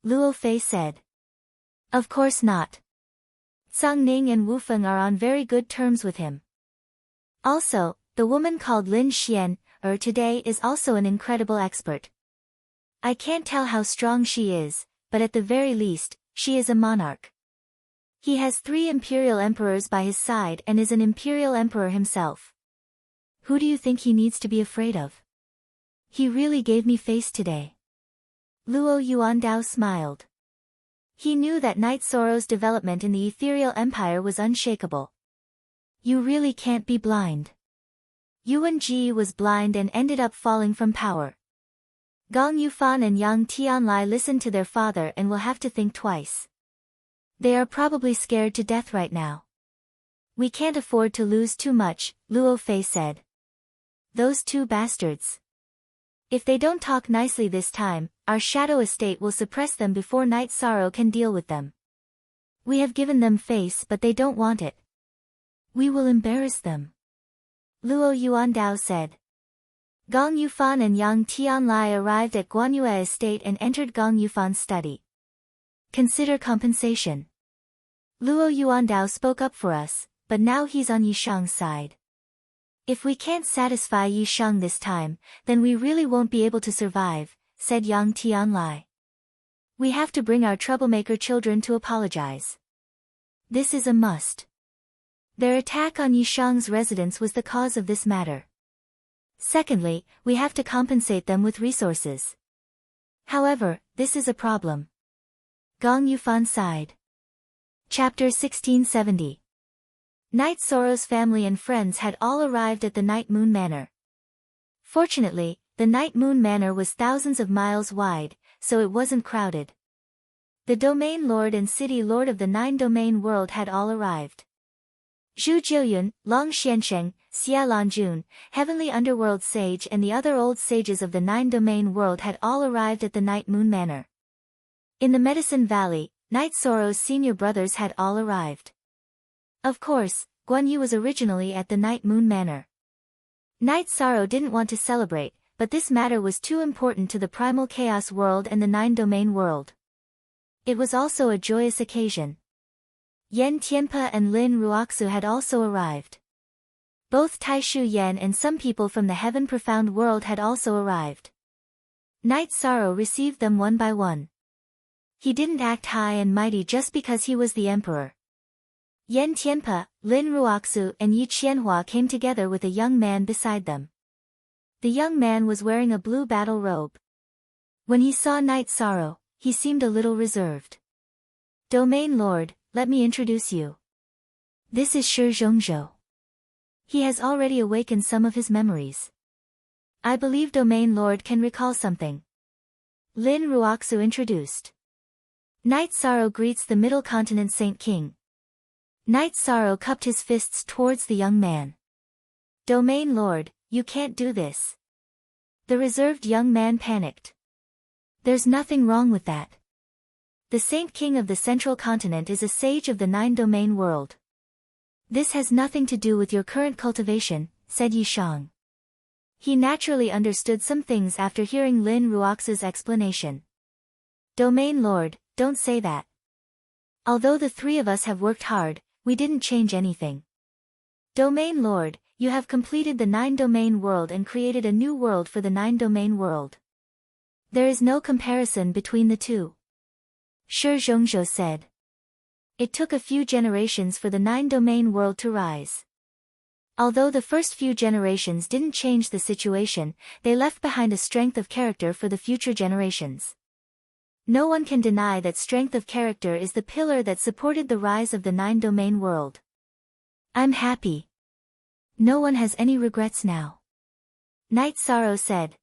S1: Luo Fei said. Of course not. Song Ning and Wu Feng are on very good terms with him. Also, the woman called Lin Xian, today is also an incredible expert. I can't tell how strong she is, but at the very least, she is a monarch. He has 3 imperial emperors by his side and is an imperial emperor himself. Who do you think he needs to be afraid of? He really gave me face today. Luo Yuandao smiled. He knew that Night Sorrow's development in the ethereal empire was unshakable. You really can't be blind. Yuan Ji was blind and ended up falling from power. Gong Yufan and Yang Tianlai listened to their father and will have to think twice. They are probably scared to death right now. We can't afford to lose too much, Luo Fei said. Those 2 bastards. If they don't talk nicely this time, our shadow estate will suppress them before Night Sorrow can deal with them. We have given them face but they don't want it. We will embarrass them. Luo Yuandao said. Gong Yufan and Yang Tianlai arrived at Guanyue Estate and entered Gong Yufan's study. Consider compensation. Luo Yuandao spoke up for us, but now he's on Yishang's side. If we can't satisfy Yishang this time, then we really won't be able to survive, said Yang Tianlai. We have to bring our troublemaker children to apologize. This is a must. Their attack on Yishang's residence was the cause of this matter. Secondly, we have to compensate them with resources. However, this is a problem. Gong Yufan sighed. Chapter 1670. Night Sorrow's family and friends had all arrived at the Night Moon Manor. Fortunately, the Night Moon Manor was thousands of miles wide, so it wasn't crowded. The Domain Lord and City Lord of the 9 Domain World had all arrived. Zhu Jiuyun, Long Xiansheng, Xia Lanjun, Heavenly Underworld Sage and the other old sages of the 9 Domain World had all arrived at the Night Moon Manor. In the Medicine Valley, Night Sorrow's senior brothers had all arrived. Of course, Guan Yu was originally at the Night Moon Manor. Night Sorrow didn't want to celebrate, but this matter was too important to the Primal Chaos World and the 9 Domain World. It was also a joyous occasion. Yen Tianpe and Lin Ruoxu had also arrived. Both Taishu Yen and some people from the Heaven Profound World had also arrived. Night Sorrow received them one by one. He didn't act high and mighty just because he was the emperor. Yen Tianpe, Lin Ruoxu and Yi Qianhua came together with a young man beside them. The young man was wearing a blue battle robe. When he saw Night Sorrow, he seemed a little reserved. Domain Lord, let me introduce you. This is Shi Zhongzhou. He has already awakened some of his memories. I believe Domain Lord can recall something. Lin Ruoxu introduced. Night Sorrow greets the Middle Continent Saint King. Night Sorrow cupped his fists towards the young man. Domain Lord, you can't do this. The reserved young man panicked. There's nothing wrong with that. The Saint King of the Central Continent is a sage of the 9 Domain World. This has nothing to do with your current cultivation, said Yishang. He naturally understood some things after hearing Lin Ruoxu's explanation. Domain Lord, don't say that. Although the 3 of us have worked hard, we didn't change anything. Domain Lord, you have completed the 9 Domain World and created a new world for the 9 Domain World. There is no comparison between the 2. Shi Zhongzhou said. It took a few generations for the 9 Domain World to rise. Although the first few generations didn't change the situation, they left behind a strength of character for the future generations. No one can deny that strength of character is the pillar that supported the rise of the 9 Domain World. I'm happy. No one has any regrets now. Night Sorrow said.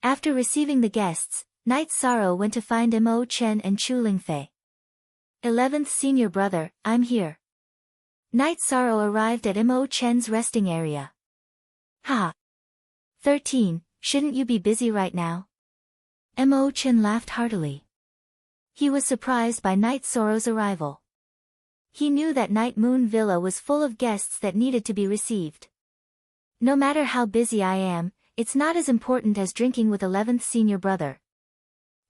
S1: After receiving the guests, Night Sorrow went to find Mo Chen and Chu Lingfei. 11th Senior Brother, I'm here. Night Sorrow arrived at Mo Chen's resting area. Ha! 13, shouldn't you be busy right now? Mo Chen laughed heartily. He was surprised by Night Sorrow's arrival. He knew that Night Moon Villa was full of guests that needed to be received. No matter how busy I am, it's not as important as drinking with 11th senior brother.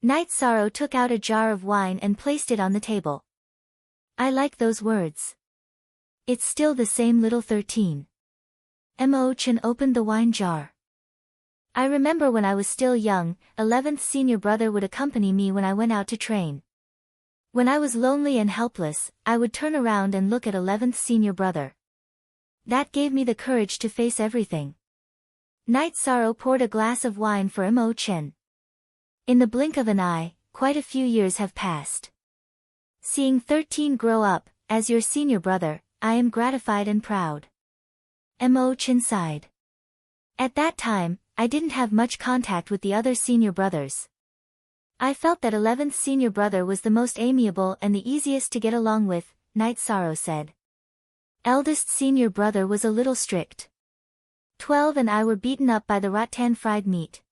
S1: Night Sorrow took out a jar of wine and placed it on the table. I like those words. It's still the same little 13. Mo-chan opened the wine jar. I remember when I was still young, 11th senior brother would accompany me when I went out to train. When I was lonely and helpless, I would turn around and look at 11th senior brother. That gave me the courage to face everything. Night Sorrow poured a glass of wine for Mo-chan. In the blink of an eye, quite a few years have passed. Seeing 13 grow up, as your senior brother, I am gratified and proud. Mo-chan sighed. At that time, I didn't have much contact with the other senior brothers. I felt that 11th senior brother was the most amiable and the easiest to get along with, Night Sorrow said. Eldest senior brother was a little strict. 12 and I were beaten up by the rattan fried meat.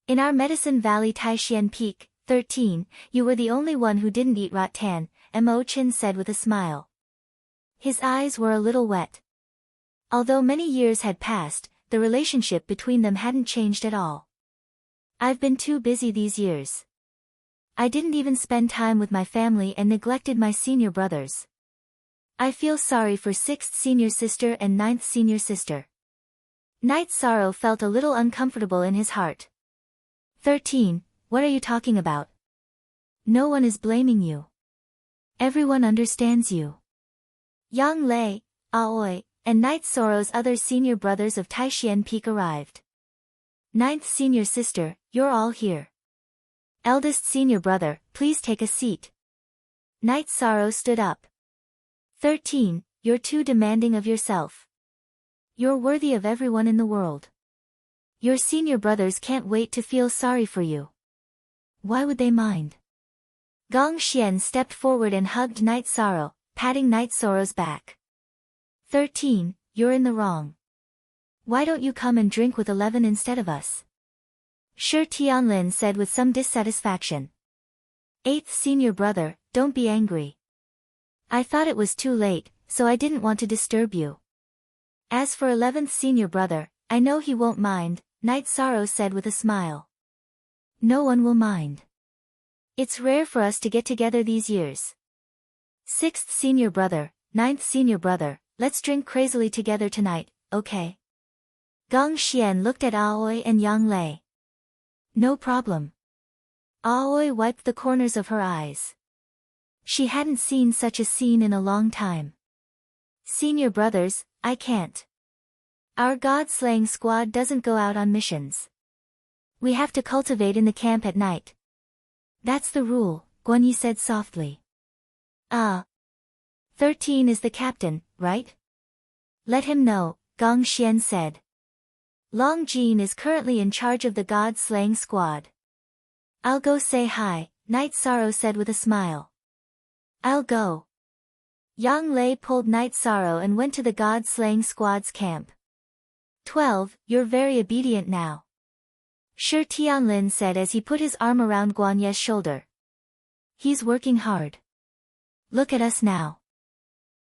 S1: In our Medicine Valley Taishan Peak, 13, you were the only one who didn't eat rattan, Mo-chan said with a smile. His eyes were a little wet. Although many years had passed, the relationship between them hadn't changed at all. I've been too busy these years. I didn't even spend time with my family and neglected my senior brothers. I feel sorry for 6th senior sister and 9th senior sister. Night Sorrow felt a little uncomfortable in his heart. 13, what are you talking about? No one is blaming you. Everyone understands you. Yang Lei, Aoi, and Night Sorrow's other senior brothers of Taishan Peak arrived. 9th senior sister, you're all here. Eldest senior brother, please take a seat. Night Sorrow stood up. 13, you're too demanding of yourself. You're worthy of everyone in the world. Your senior brothers can't wait to feel sorry for you. Why would they mind? Gong Xian stepped forward and hugged Night Sorrow, patting Night Sorrow's back. 13, you're in the wrong. Why don't you come and drink with 11 instead of us? Shi Tianlin said with some dissatisfaction. 8th senior brother, don't be angry. I thought it was too late, so I didn't want to disturb you. As for 11th senior brother, I know he won't mind, Night Sorrow said with a smile. No one will mind. It's rare for us to get together these years. 6th senior brother, 9th senior brother, let's drink crazily together tonight, okay? Gong Xian looked at Aoi and Yang Lei. No problem. Aoi wiped the corners of her eyes. She hadn't seen such a scene in a long time. Senior brothers, I can't. Our god-slaying squad doesn't go out on missions. We have to cultivate in the camp at night. That's the rule, Guanyi said softly. 13 is the captain, right? Let him know, Gong Xian said. Long Jin is currently in charge of the god-slaying squad. I'll go say hi, Night Sorrow said with a smile. I'll go. Yang Lei pulled Night Sorrow and went to the god-slaying squad's camp. 12, you're very obedient now. Shi Tianlin said as he put his arm around Guanye's shoulder. He's working hard. Look at us now.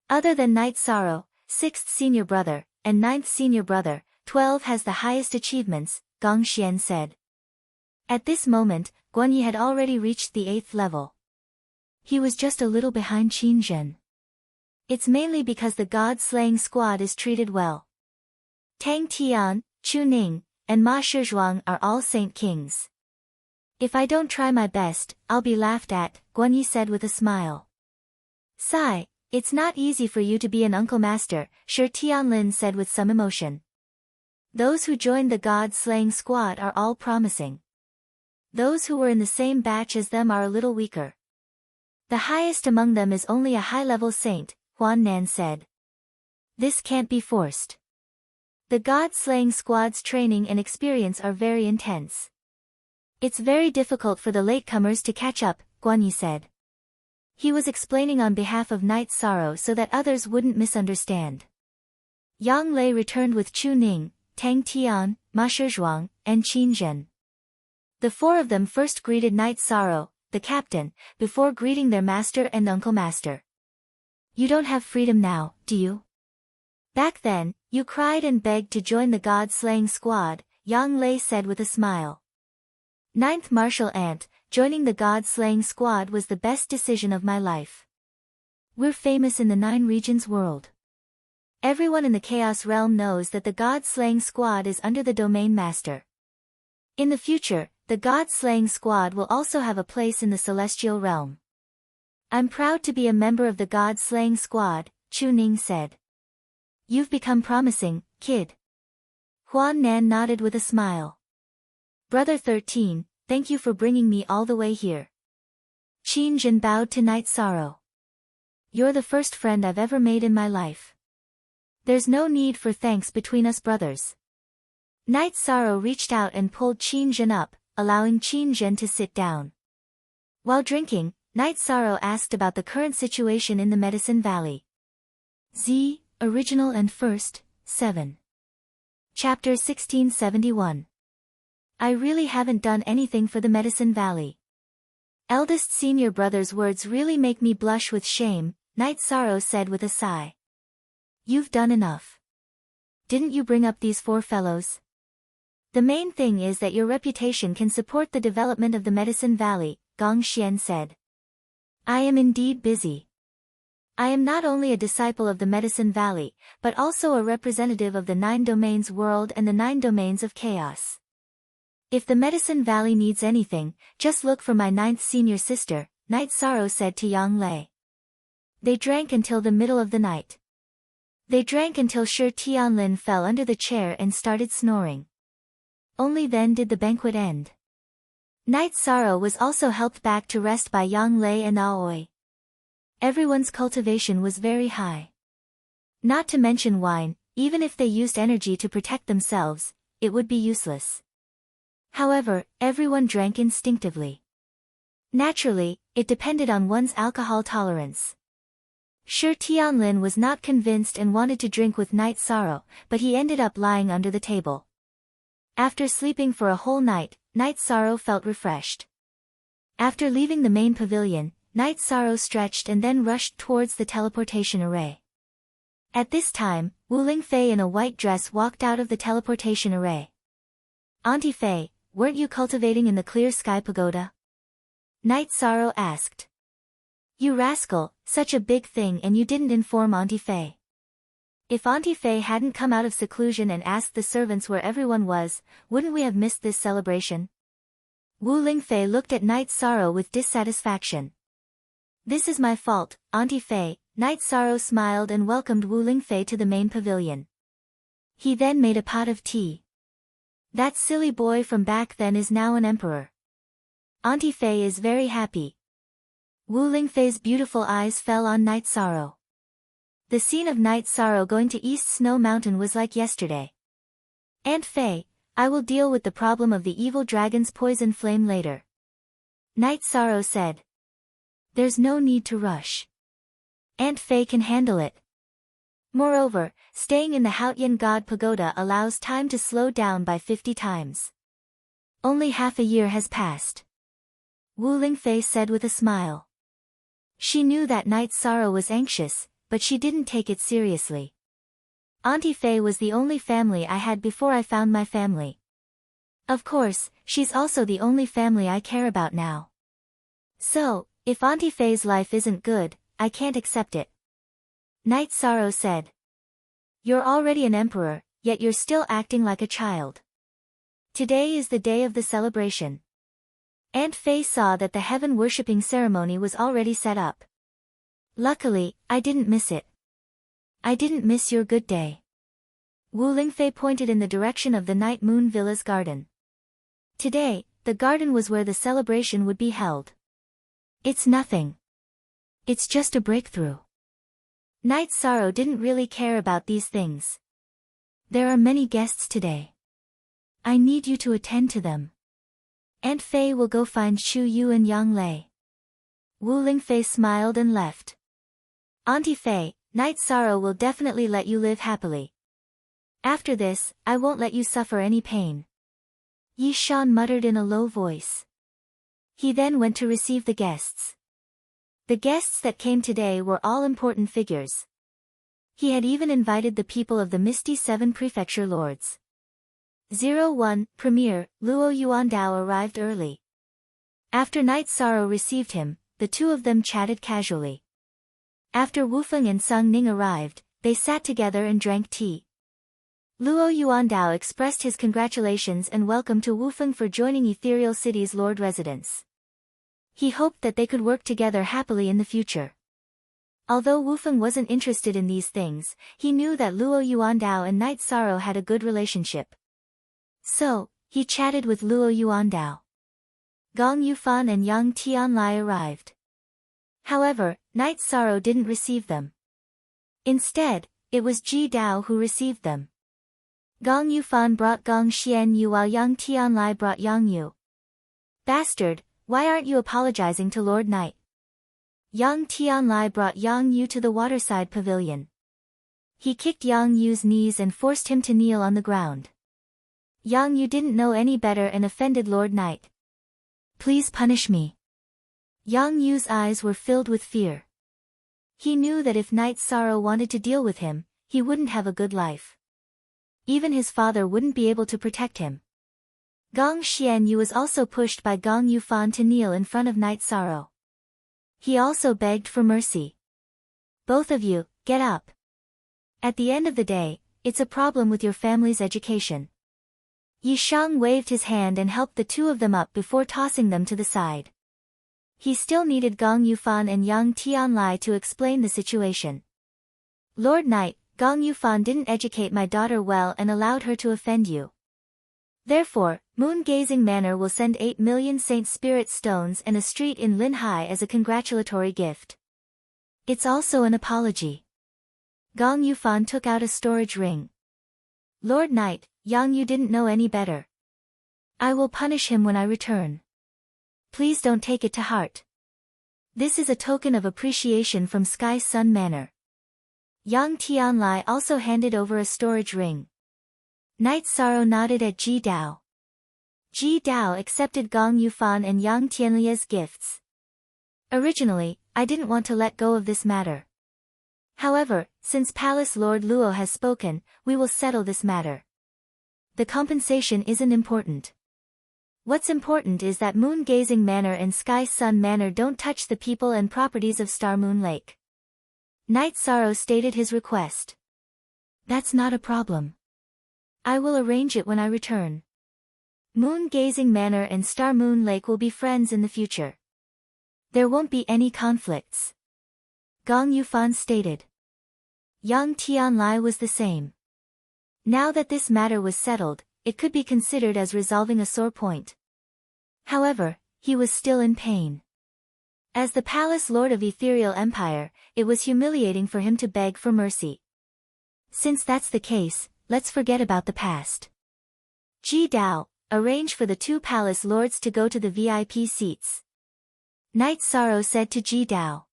S1: Other than Night Sorrow, 6th senior brother, and 9th senior brother, 12 has the highest achievements, Gong Xian said. At this moment, Guanyi had already reached the 8th level. He was just a little behind Qin Zhen. It's mainly because the god-slaying squad is treated well. Tang Tian, Chu Ning, and Ma Shizhuang are all Saint Kings. If I don't try my best, I'll be laughed at, Guanyi said with a smile. Sigh, it's not easy for you to be an Uncle Master, Shi Tianlin said with some emotion. Those who joined the god-slaying squad are all promising. Those who were in the same batch as them are a little weaker. The highest among them is only a high-level saint, Huan Nan said. This can't be forced. The god-slaying squad's training and experience are very intense. It's very difficult for the latecomers to catch up, Guanyi said. He was explaining on behalf of Night Sorrow so that others wouldn't misunderstand. Yang Lei returned with Chu Ning, Tang Tian, Ma Shizhuang, and Qin Zhen. The four of them first greeted Night Sorrow, the captain, before greeting their master and Uncle Master. You don't have freedom now, do you? Back then, you cried and begged to join the god-slaying squad, Yang Lei said with a smile. Ninth Martial Ant, joining the god-slaying squad was the best decision of my life. We're famous in the 9 regions world. Everyone in the Chaos Realm knows that the god-slaying squad is under the Domain Master. In the future, the god-slaying squad will also have a place in the Celestial Realm. I'm proud to be a member of the god-slaying squad, Chu Ning said. You've become promising, kid. Huan Nan nodded with a smile. Brother 13, thank you for bringing me all the way here. Qin Jin bowed to Night Sorrow. You're the first friend I've ever made in my life. There's no need for thanks between us brothers. Night Sorrow reached out and pulled Qin Jin up, allowing Qin Jin to sit down. While drinking, Night Sorrow asked about the current situation in the Medicine Valley. Z, Original and First, 7. Chapter 1671. I really haven't done anything for the Medicine Valley. Eldest senior brother's words really make me blush with shame, Night Sorrow said with a sigh. You've done enough. Didn't you bring up these 4 fellows? The main thing is that your reputation can support the development of the Medicine Valley, Gong Xian said. I am indeed busy. I am not only a disciple of the Medicine Valley, but also a representative of the 9 Domains world and the 9 Domains of Chaos. If the Medicine Valley needs anything, just look for my 9th senior sister, Night Sorrow said to Yang Lei. They drank until the middle of the night. They drank until Shi Tianlin fell under the chair and started snoring. Only then did the banquet end. Night Sorrow was also helped back to rest by Yang Lei and Aoi. Everyone's cultivation was very high. Not to mention wine, even if they used energy to protect themselves, it would be useless. However, everyone drank instinctively. Naturally, it depended on one's alcohol tolerance. Shi Tianlin was not convinced and wanted to drink with Night Sorrow, but he ended up lying under the table. After sleeping for a whole night, Night Sorrow felt refreshed. After leaving the main pavilion, Night Sorrow stretched and then rushed towards the teleportation array. At this time, Wu Lingfei in a white dress walked out of the teleportation array. Auntie Fei, weren't you cultivating in the Clear Sky Pagoda? Night Sorrow asked. You rascal, such a big thing and you didn't inform Auntie Fei. If Auntie Fei hadn't come out of seclusion and asked the servants where everyone was, wouldn't we have missed this celebration? Wu Lingfei looked at Night Sorrow with dissatisfaction. This is my fault, Auntie Fei. Night Sorrow smiled and welcomed Wu Lingfei to the main pavilion. He then made a pot of tea. That silly boy from back then is now an emperor. Auntie Fei is very happy. Wu Lingfei's beautiful eyes fell on Night Sorrow. The scene of Night Sorrow going to East Snow Mountain was like yesterday. Aunt Fei, I will deal with the problem of the evil dragon's poison flame later. Night Sorrow said. There's no need to rush. Aunt Fei can handle it. Moreover, staying in the Haotian God Pagoda allows time to slow down by 50 times. Only half a year has passed. Wu Lingfei said with a smile. She knew that Night Sorrow was anxious, but she didn't take it seriously. Auntie Fei was the only family I had before I found my family. Of course, she's also the only family I care about now. So, if Auntie Fei's life isn't good, I can't accept it. Night Sorrow said. You're already an emperor, yet you're still acting like a child. Today is the day of the celebration. Aunt Fei saw that the heaven-worshipping ceremony was already set up. Luckily, I didn't miss it. I didn't miss your good day. Wu Lingfei pointed in the direction of the Night Moon Villa's garden. Today, the garden was where the celebration would be held. It's nothing. It's just a breakthrough. Night Sorrow didn't really care about these things. There are many guests today. I need you to attend to them. Aunt Fei will go find Xu Yu and Yang Lei. Wu Lingfei smiled and left. Auntie Fei, Night Sorrow will definitely let you live happily. After this, I won't let you suffer any pain. Yi Shan muttered in a low voice. He then went to receive the guests. The guests that came today were all important figures. He had even invited the people of the Misty Seven Prefecture Lords. 01 Premier, Luo Yuandao arrived early. After Night Sorrow received him, the two of them chatted casually. After Wufeng and Sung Ning arrived, they sat together and drank tea. Luo Yuandao expressed his congratulations and welcome to Wufeng for joining Ethereal City's Lord residence. He hoped that they could work together happily in the future. Although Wufeng wasn't interested in these things, he knew that Luo Yuandao and Night Sorrow had a good relationship. So, he chatted with Luo Yuandao. Gong Yufan and Yang Tianlai arrived. However, Night Sorrow didn't receive them. Instead, it was Ji Dao who received them. Gong Yufan brought Gong Xian Yu while Yang Tianlai brought Yang Yu. Bastard, why aren't you apologizing to Lord Night? Yang Tianlai brought Yang Yu to the waterside pavilion. He kicked Yang Yu's knees and forced him to kneel on the ground. Yang Yu didn't know any better and offended Lord Night. Please punish me. Yang Yu's eyes were filled with fear. He knew that if Night Sorrow wanted to deal with him, he wouldn't have a good life. Even his father wouldn't be able to protect him. Gong Xian Yu was also pushed by Gong Yufan to kneel in front of Night Sorrow. He also begged for mercy. Both of you, get up. At the end of the day, it's a problem with your family's education. Yi Shang waved his hand and helped the two of them up before tossing them to the side. He still needed Gong Yufan and Yang Tianlai to explain the situation. Lord Night, Gong Yufan didn't educate my daughter well and allowed her to offend you. Therefore, Moon-Gazing Manor will send 8 million Saint Spirit Stones and a street in Linhai as a congratulatory gift. It's also an apology. Gong Yufan took out a storage ring. Lord Night, Yang Yu didn't know any better. I will punish him when I return. Please don't take it to heart. This is a token of appreciation from Sky Sun Manor. Yang Tianlai also handed over a storage ring. Night Sorrow nodded at Ji Dao. Ji Dao accepted Gong Yufan and Yang Tianlia's gifts. Originally, I didn't want to let go of this matter. However, since Palace Lord Luo has spoken, we will settle this matter. The compensation isn't important. What's important is that Moon-Gazing Manor and Sky Sun Manor don't touch the people and properties of Star Moon Lake. Night Sorrow stated his request. That's not a problem. I will arrange it when I return. Moon-Gazing Manor and Star Moon Lake will be friends in the future. There won't be any conflicts. Gong Yufan stated. Yang Tianlai was the same. Now that this matter was settled, it could be considered as resolving a sore point. However, he was still in pain. As the Palace Lord of Ethereal Empire, it was humiliating for him to beg for mercy. Since that's the case, let's forget about the past. Ji Dao, arrange for the two Palace Lords to go to the VIP seats. Night Sorrow said to Ji Dao.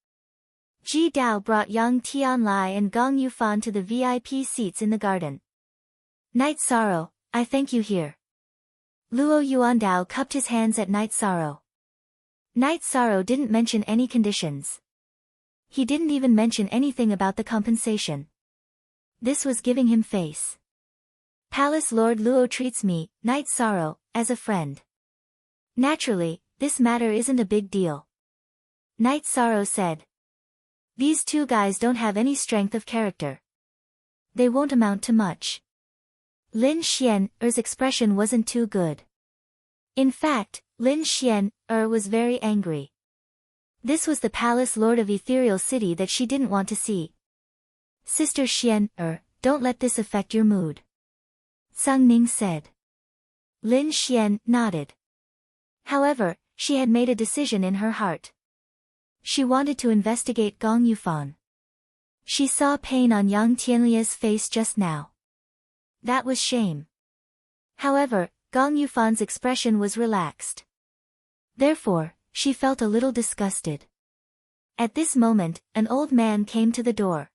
S1: Ji Dao brought Yang Tianlai and Gong Yufan to the VIP seats in the garden. Night Sorrow, I thank you here. Luo Yuandao cupped his hands at Night Sorrow. Night Sorrow didn't mention any conditions. He didn't even mention anything about the compensation. This was giving him face. Palace Lord Luo treats me, Night Sorrow, as a friend. Naturally, this matter isn't a big deal. Night Sorrow said. These two guys don't have any strength of character. They won't amount to much. Lin Xian's expression wasn't too good. In fact, Lin Xian was very angry. This was the Palace Lord of Ethereal City that she didn't want to see. Sister Xian, don't let this affect your mood. Sung Ning said. Lin Xian nodded. However, she had made a decision in her heart. She wanted to investigate Gong Yufan. She saw pain on Yang Tianlia's face just now. That was shame. However, Gong Yufan's expression was relaxed. Therefore, she felt a little disgusted. At this moment, an old man came to the door.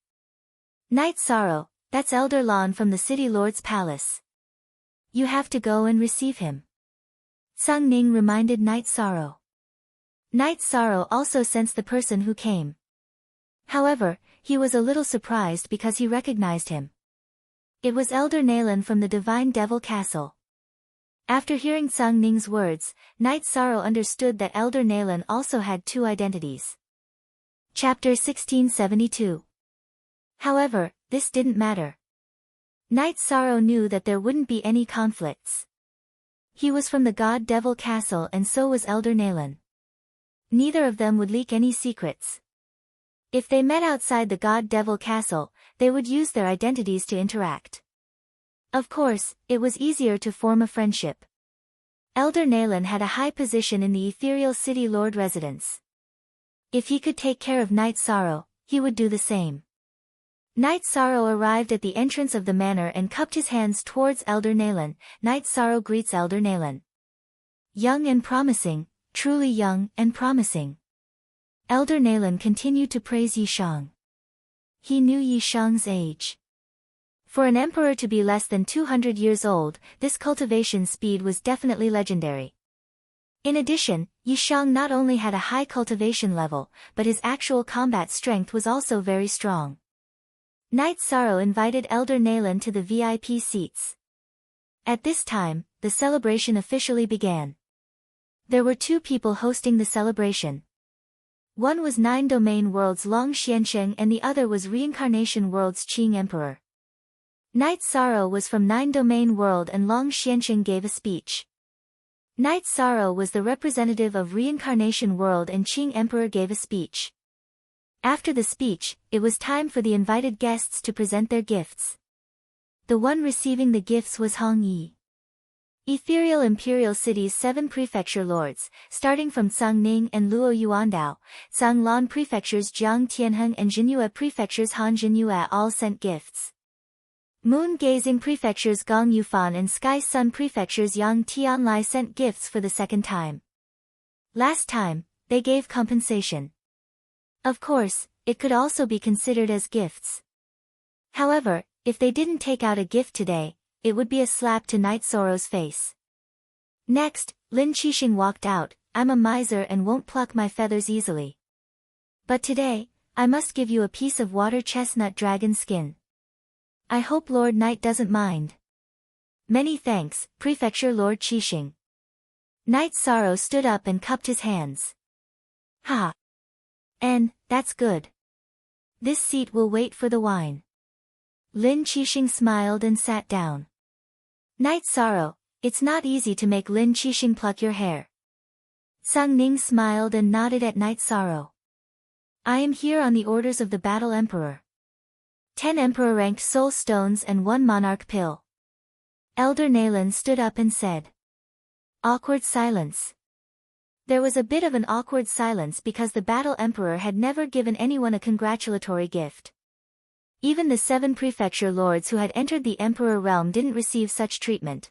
S1: Night Sorrow, that's Elder Lan from the City Lord's palace. You have to go and receive him. Sung Ning reminded Night Sorrow. Night Sorrow also sensed the person who came. However, he was a little surprised because he recognized him. It was Elder Nalan from the Divine Devil Castle. After hearing Sang Ning's words, Night Sorrow understood that Elder Nalan also had two identities. Chapter 1672. However, this didn't matter. Night Sorrow knew that there wouldn't be any conflicts. He was from the God Devil Castle and so was Elder Nalan. Neither of them would leak any secrets. If they met outside the God Devil Castle, they would use their identities to interact. Of course, it was easier to form a friendship. Elder Nalan had a high position in the ethereal city lord residence. If he could take care of Night Sorrow, he would do the same. Night Sorrow arrived at the entrance of the manor and cupped his hands towards Elder Nalan. Night Sorrow greets Elder Nalan. Young and promising, truly young and promising. Elder Nalan continued to praise Yi Shang. He knew Yi Shang's age. For an emperor to be less than 200 years old, this cultivation speed was definitely legendary. In addition, Yi Shang not only had a high cultivation level, but his actual combat strength was also very strong. Night Sorrow invited Elder Nalan to the VIP seats. At this time, the celebration officially began. There were two people hosting the celebration. One was Nine Domain World's Long Xiansheng and the other was Reincarnation World's Qing Emperor. Night Sorrow was from Nine Domain World and Long Xiansheng gave a speech. Night Sorrow was the representative of Reincarnation World and Qing Emperor gave a speech. After the speech, it was time for the invited guests to present their gifts. The one receiving the gifts was Hong Yi. Ethereal Imperial City's 7 prefecture lords, starting from Cangning and Luo Yuandao, Canglan prefectures Jiang Tianheng and Jinyue prefectures Han Jinyue all sent gifts. Moon Gazing prefectures Gong Yufan and Sky Sun prefectures Yang Tianlai sent gifts for the second time. Last time, they gave compensation. Of course, it could also be considered as gifts. However, if they didn't take out a gift today, it would be a slap to Night Sorrow's face. Next, Lin Qixing walked out. I'm a miser and won't pluck my feathers easily. But today, I must give you a piece of water chestnut dragon skin. I hope Lord Night doesn't mind. Many thanks, Prefecture Lord Qixing. Night Sorrow stood up and cupped his hands. Ha! And, that's good. This seat will wait for the wine. Lin Qixing smiled and sat down. Night Sorrow, it's not easy to make Lin Qixing pluck your hair. Sang Ning smiled and nodded at Night Sorrow. I am here on the orders of the Battle Emperor. 10 Emperor-ranked soul stones and 1 monarch pill. Elder Nalan stood up and said. Awkward silence. There was a bit of an awkward silence because the Battle Emperor had never given anyone a congratulatory gift. Even the 7 prefecture lords who had entered the Emperor realm didn't receive such treatment.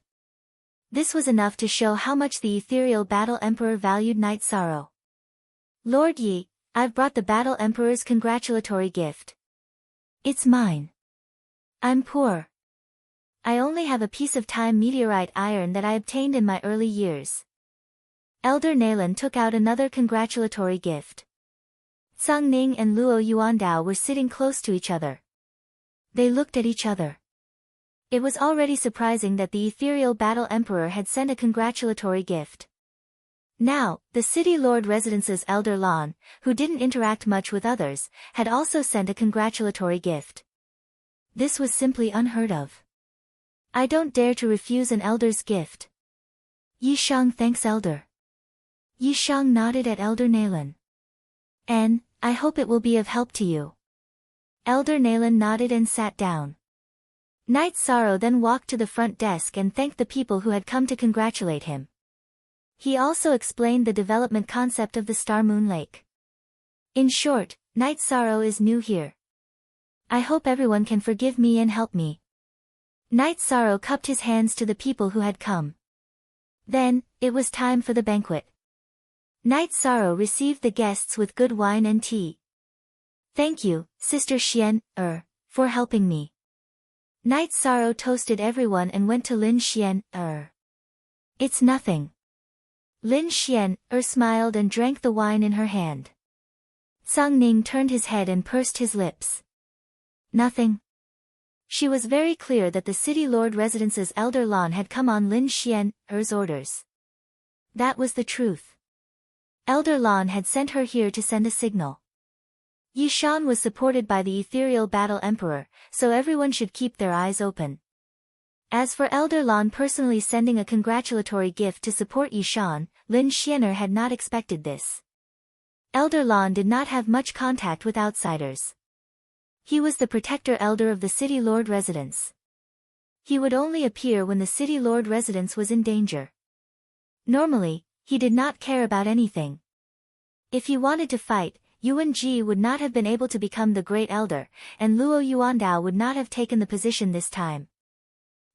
S1: This was enough to show how much the ethereal Battle Emperor valued Night Sorrow. Lord Yi, I've brought the Battle Emperor's congratulatory gift. It's mine. I'm poor. I only have a piece of time meteorite iron that I obtained in my early years. Elder Nalan took out another congratulatory gift. Sang Ning and Luo Yuandao were sitting close to each other. They looked at each other. It was already surprising that the ethereal Battle Emperor had sent a congratulatory gift. Now, the city lord residence's Elder Lan, who didn't interact much with others, had also sent a congratulatory gift. This was simply unheard of. I don't dare to refuse an elder's gift. Yi Shang thanks Elder. Yi Shang nodded at Elder Nalan. And, I hope it will be of help to you. Elder Nalan nodded and sat down. Night Sorrow then walked to the front desk and thanked the people who had come to congratulate him. He also explained the development concept of the Star Moon Lake. In short, Night Sorrow is new here. I hope everyone can forgive me and help me. Night Sorrow cupped his hands to the people who had come. Then, it was time for the banquet. Night Sorrow received the guests with good wine and tea. Thank you, Sister Xian, for helping me. Night Sorrow toasted everyone and went to Lin Xian, It's nothing. Lin Xian smiled and drank the wine in her hand. Song Ning turned his head and pursed his lips. Nothing. She was very clear that the city lord residence's elder Lan had come on Lin Xian's orders. That was the truth. Elder Lan had sent her here to send a signal. Yi Shan was supported by the ethereal battle emperor, so everyone should keep their eyes open. As for Elder Lan personally sending a congratulatory gift to support Yi Shan, Lin Xianer had not expected this. Elder Lan did not have much contact with outsiders. He was the protector elder of the city lord residence. He would only appear when the city lord residence was in danger. Normally, he did not care about anything. If he wanted to fight, Yuan Ji would not have been able to become the great elder, and Luo Yuandao would not have taken the position this time.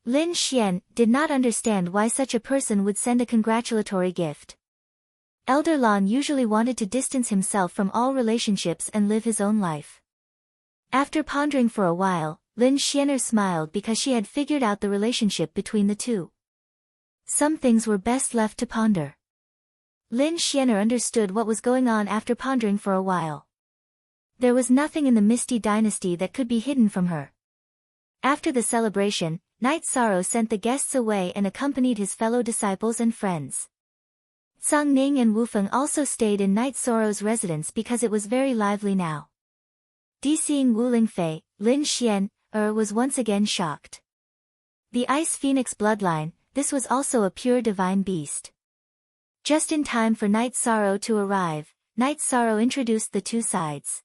S1: Lin Xian did not understand why such a person would send a congratulatory gift. Elder Lan usually wanted to distance himself from all relationships and live his own life. After pondering for a while, Lin Xianer smiled because she had figured out the relationship between the two. Some things were best left to ponder. Lin Xianer understood what was going on after pondering for a while. There was nothing in the Misty Dynasty that could be hidden from her. After the celebration, Knight Sorrow sent the guests away and accompanied his fellow disciples and friends. Song Ning and Wu Feng also stayed in Knight Sorrow's residence because it was very lively now. Seeing Wu Lingfei, Lin Xian was once again shocked. The Ice Phoenix bloodline, this was also a pure divine beast. Just in time for Knight Sorrow to arrive, Knight Sorrow introduced the two sides.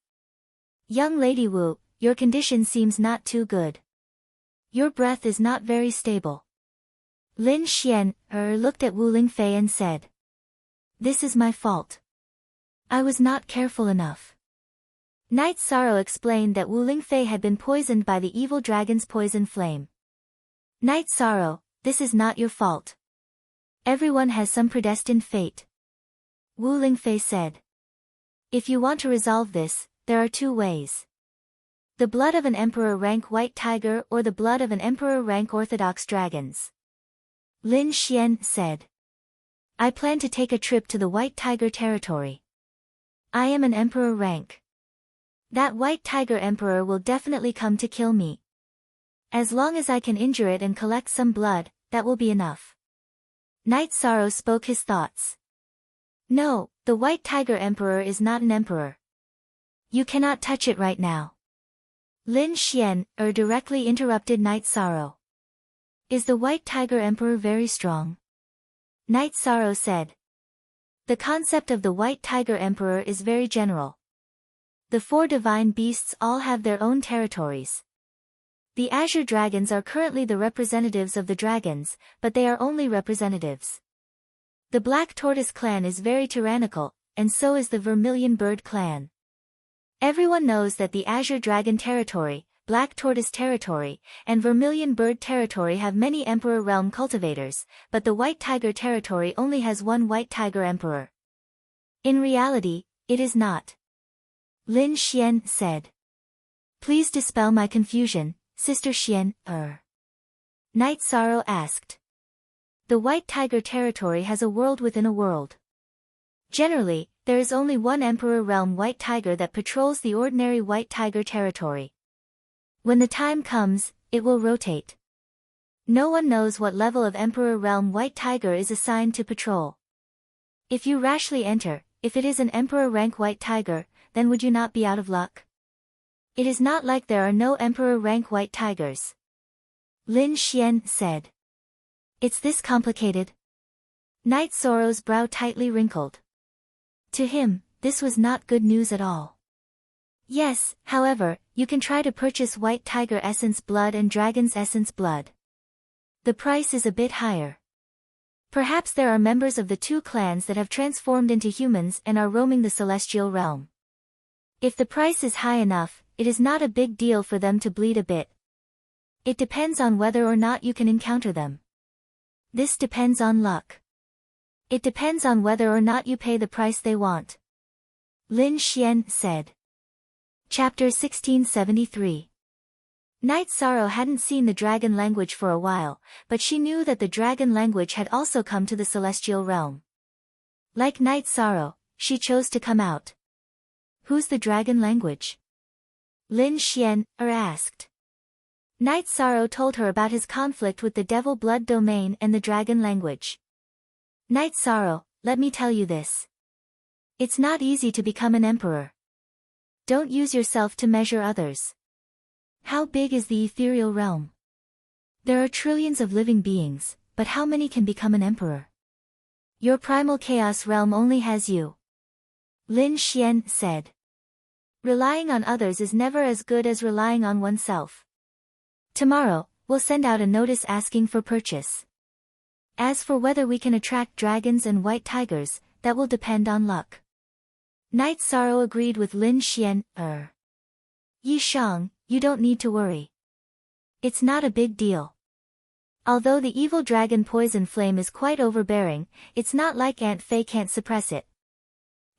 S1: Young Lady Wu, your condition seems not too good. Your breath is not very stable. Lin Xian looked at Wu Lingfei and said. This is my fault. I was not careful enough. Knight Sorrow explained that Wu Lingfei had been poisoned by the evil dragon's poison flame. Knight Sorrow, this is not your fault. Everyone has some predestined fate. Wu Lingfei said. If you want to resolve this, there are two ways. The blood of an emperor rank white tiger or the blood of an emperor rank orthodox dragons. Lin Xian said. I plan to take a trip to the white tiger territory. I am an emperor rank. That white tiger emperor will definitely come to kill me. As long as I can injure it and collect some blood, that will be enough. Knight Sorrow spoke his thoughts. No, the white tiger emperor is not an emperor. You cannot touch it right now. Lin Xian directly interrupted Knight Sorrow. Is the white tiger emperor very strong? Knight Sorrow said. The concept of the white tiger emperor is very general. The four divine beasts all have their own territories. The azure dragons are currently the representatives of the dragons, but they are only representatives. The black tortoise clan is very tyrannical, and so is the vermilion bird clan. Everyone knows that the azure dragon territory, black tortoise territory, and vermilion bird territory have many emperor realm cultivators, but the white tiger territory only has one white tiger emperor. In reality, it is not. Lin Xian said. Please dispel my confusion, Sister Xian, Knight Sorrow asked. The white tiger territory has a world within a world. Generally, there is only one emperor realm white tiger that patrols the ordinary white tiger territory. When the time comes, it will rotate. No one knows what level of emperor realm white tiger is assigned to patrol. If you rashly enter, if it is an emperor rank white tiger, then would you not be out of luck? It is not like there are no emperor rank white tigers. Lin Xian said. It's this complicated? Knight Sorrow's brow tightly wrinkled. To him, this was not good news at all. Yes, however, you can try to purchase white tiger essence blood and dragon's essence blood. The price is a bit higher. Perhaps there are members of the two clans that have transformed into humans and are roaming the celestial realm. If the price is high enough, it is not a big deal for them to bleed a bit. It depends on whether or not you can encounter them. This depends on luck. It depends on whether or not you pay the price they want. Lin Xian said. Chapter 1673. Knight Sorrow hadn't seen the dragon language for a while, but she knew that the dragon language had also come to the celestial realm. Like Night Sorrow, she chose to come out. Who's the dragon language? Lin Xian asked. Night Sorrow told her about his conflict with the Devil Blood Domain and the dragon language. Night Sorrow, let me tell you this. It's not easy to become an emperor. Don't use yourself to measure others. How big is the ethereal realm? There are trillions of living beings, but how many can become an emperor? Your primal chaos realm only has you. Lin Xian said. Relying on others is never as good as relying on oneself. Tomorrow, we'll send out a notice asking for purchase. As for whether we can attract dragons and white tigers, that will depend on luck. Night Sorrow agreed with Lin Xian. Yi Shang, you don't need to worry. It's not a big deal. Although the evil dragon poison flame is quite overbearing, it's not like Aunt Fei can't suppress it.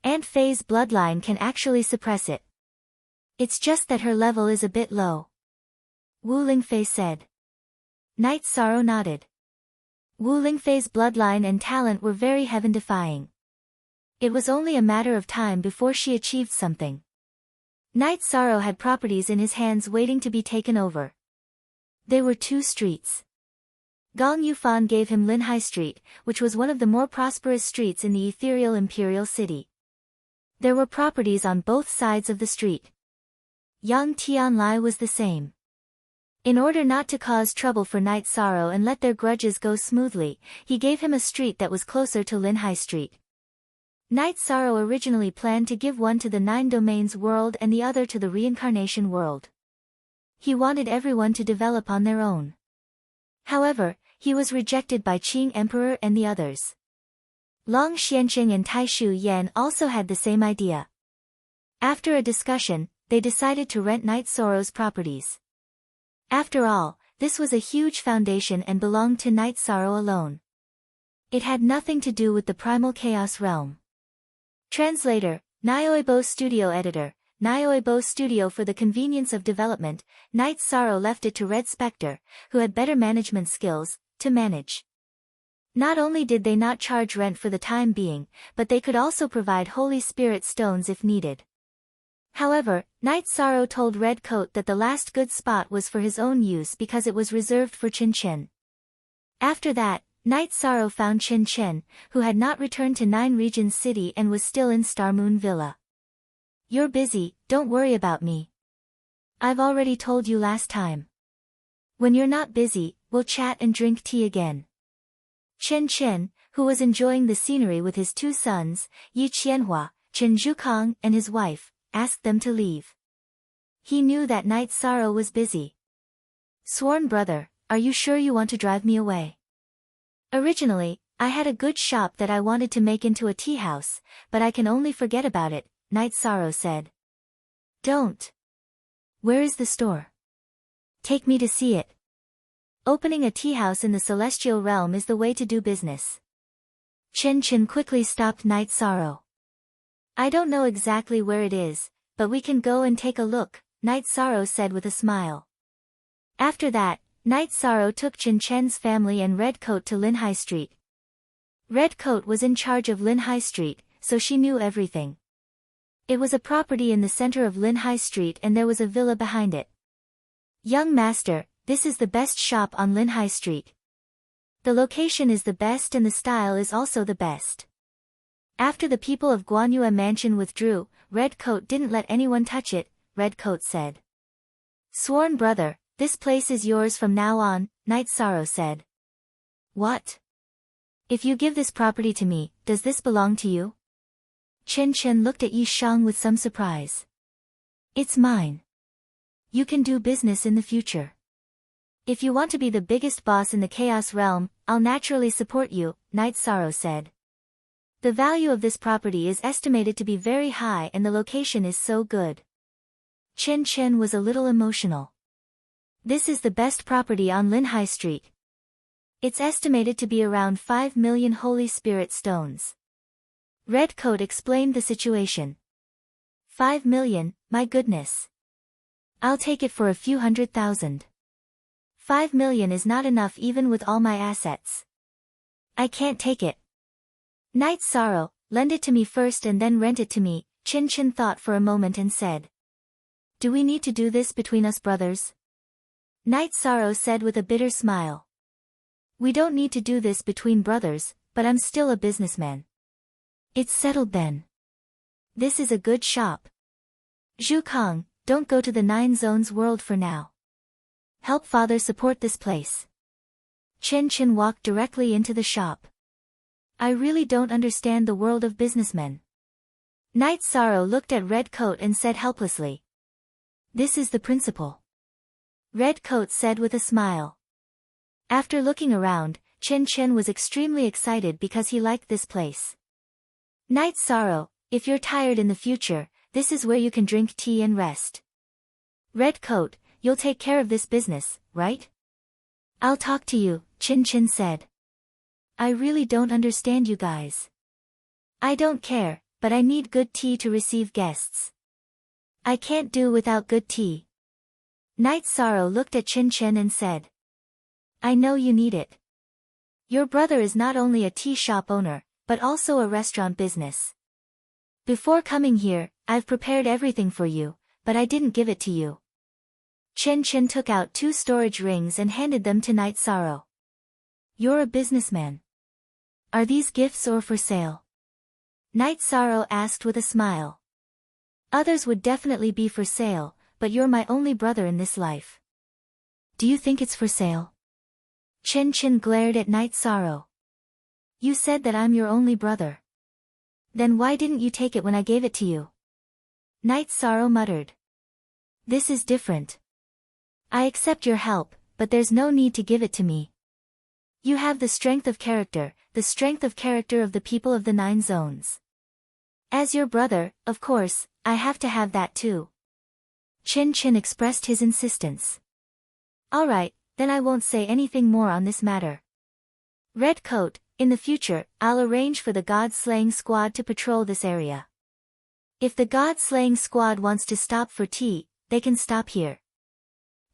S1: Aunt Fei's bloodline can actually suppress it. It's just that her level is a bit low. Wu Lingfei said. Night Sorrow nodded. Wu Lingfei's bloodline and talent were very heaven-defying. It was only a matter of time before she achieved something. Night Sorrow had properties in his hands waiting to be taken over. They were 2 streets. Gong Yufan gave him Linhai Street, which was one of the more prosperous streets in the ethereal imperial city. There were properties on both sides of the street. Yang Tianlai was the same. In order not to cause trouble for Night Sorrow and let their grudges go smoothly, he gave him a street that was closer to Linhai Street. Night Sorrow originally planned to give one to the 9 Domains world and the other to the reincarnation world. He wanted everyone to develop on their own. However, he was rejected by Qing Emperor and the others. Long Xianqing and Taishu Yan also had the same idea. After a discussion, they decided to rent Night Sorrow's properties. After all, this was a huge foundation and belonged to Night Sorrow alone. It had nothing to do with the primal chaos realm. Translator, Nyoibo Studio Editor, Nyoibo Studio. For the convenience of development, Night Sorrow left it to Red Spectre, who had better management skills, to manage. Not only did they not charge rent for the time being, but they could also provide Holy Spirit stones if needed. However, Night Sorrow told Red Coat that the last good spot was for his own use because it was reserved for Chin Chin. After that, Night Sorrow found Chin Chin, who had not returned to 9 Regions City and was still in Star Moon Villa. You're busy, don't worry about me. I've already told you last time. When you're not busy, we'll chat and drink tea again. Chin Chin, who was enjoying the scenery with his 2 sons, Yi Qianhua, Chen Zhukang and his wife, asked them to leave. He knew that Night Sorrow was busy. Sworn brother, are you sure you want to drive me away? Originally, I had a good shop that I wanted to make into a tea house, but I can only forget about it, Night Sorrow said. Don't. Where is the store? Take me to see it. Opening a tea house in the celestial realm is the way to do business. Chen Chen quickly stopped Night Sorrow. I don't know exactly where it is, but we can go and take a look, Night Sorrow said with a smile. After that, Night Sorrow took Chen Chen's family and Red Coat to Linhai Street. Red Coat was in charge of Linhai Street, so she knew everything. It was a property in the center of Linhai Street and there was a villa behind it. Young master, this is the best shop on Linhai Street. The location is the best and the style is also the best. After the people of Guanyue Mansion withdrew, Red Coat didn't let anyone touch it, Red Coat said. Sworn brother, this place is yours from now on, Night Sorrow said. What? If you give this property to me, does this belong to you? Chen Chen looked at Yi Shang with some surprise. It's mine. You can do business in the future. If you want to be the biggest boss in the Chaos Realm, I'll naturally support you, Night Sorrow said. The value of this property is estimated to be very high and the location is so good. Chen Chen was a little emotional. This is the best property on Linhai Street. It's estimated to be around 5 million Holy Spirit stones. Red Coat explained the situation. 5 million, my goodness. I'll take it for a few 100,000. 5 million is not enough even with all my assets. I can't take it. Night Sorrow, lend it to me first and then rent it to me. Chin Chin thought for a moment and said. Do we need to do this between us brothers? Night Sorrow said with a bitter smile. We don't need to do this between brothers, but I'm still a businessman. It's settled then. This is a good shop. Zhu Kong, don't go to the Nine Zones world for now. Help father support this place. Chen Chen walked directly into the shop. I really don't understand the world of businessmen. Night Sorrow looked at Red Coat and said helplessly. This is the principle. Red Coat said with a smile. After looking around, Chen Chen was extremely excited because he liked this place. Night Sorrow, if you're tired in the future, this is where you can drink tea and rest. Red Coat, you'll take care of this business, right? I'll talk to you, Chin Chin said. I really don't understand you guys. I don't care, but I need good tea to receive guests. I can't do without good tea. Night Sorrow looked at Chin Chin and said. I know you need it. Your brother is not only a tea shop owner, but also a restaurant business. Before coming here, I've prepared everything for you, but I didn't give it to you. Chen Chen took out 2 storage rings and handed them to Night Sorrow. You're a businessman. Are these gifts or for sale? Night Sorrow asked with a smile. Others would definitely be for sale, but you're my only brother in this life. Do you think it's for sale? Chen Chen glared at Night Sorrow. You said that I'm your only brother. Then why didn't you take it when I gave it to you? Night Sorrow muttered. This is different. I accept your help, but there's no need to give it to me. You have the strength of character of the people of the 9 zones. As your brother, of course, I have to have that too. Chin Chin expressed his insistence. Alright, then I won't say anything more on this matter. Red Coat, in the future, I'll arrange for the God-slaying squad to patrol this area. If the God-slaying squad wants to stop for tea, they can stop here.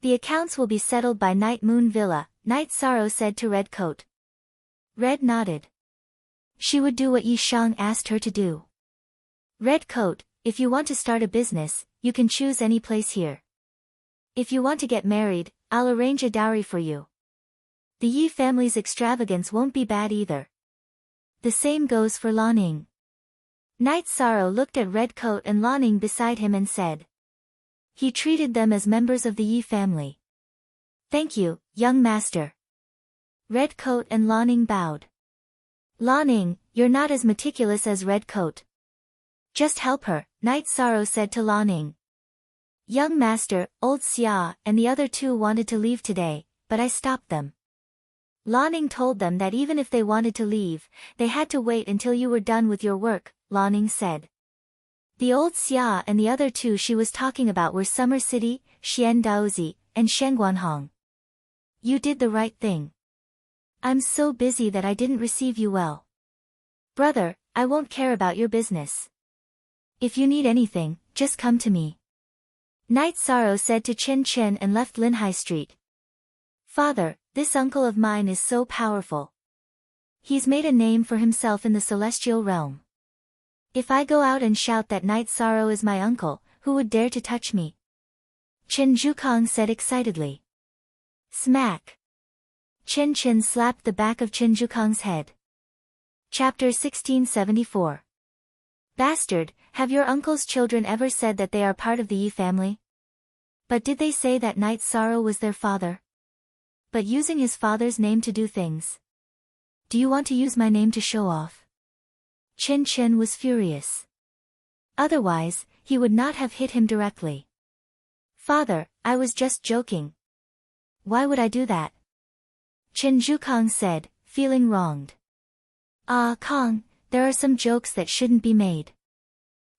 S1: The accounts will be settled by Night Moon Villa, Night Sorrow said to Red Coat. Red nodded. She would do what Yi Shang asked her to do. Red Coat, if you want to start a business, you can choose any place here. If you want to get married, I'll arrange a dowry for you. The Yi family's extravagance won't be bad either. The same goes for Lanning. Night Sorrow looked at Red Coat and Lanning beside him and said. He treated them as members of the Yi family. Thank you, young master. Red Coat and Lanning bowed. Lanning, you're not as meticulous as Red Coat. Just help her, Night Sorrow said to Lanning. Young master, old Xia, and the other 2 wanted to leave today, but I stopped them. Lanning told them that even if they wanted to leave, they had to wait until you were done with your work, Lanning said. The old Xia and the other 2 she was talking about were Summer City, Xian Daozi, and Shengguanhong. You did the right thing. I'm so busy that I didn't receive you well. Brother, I won't care about your business. If you need anything, just come to me. Night Sorrow said to Chen Chen and left Linhai Street. Father, this uncle of mine is so powerful. He's made a name for himself in the celestial realm. If I go out and shout that Night Sorrow is my uncle, who would dare to touch me? Chen Zhukong said excitedly. Smack! Chen Chen slapped the back of Chen Zhukong's head. Chapter 1674. Bastard, have your uncle's children ever said that they are part of the Yi family? But did they say that Night Sorrow was their father? But using his father's name to do things. Do you want to use my name to show off? Chen Chen was furious. Otherwise, he would not have hit him directly. Father, I was just joking. Why would I do that? Chen Zhukong said, feeling wronged. Ah, Kong, there are some jokes that shouldn't be made.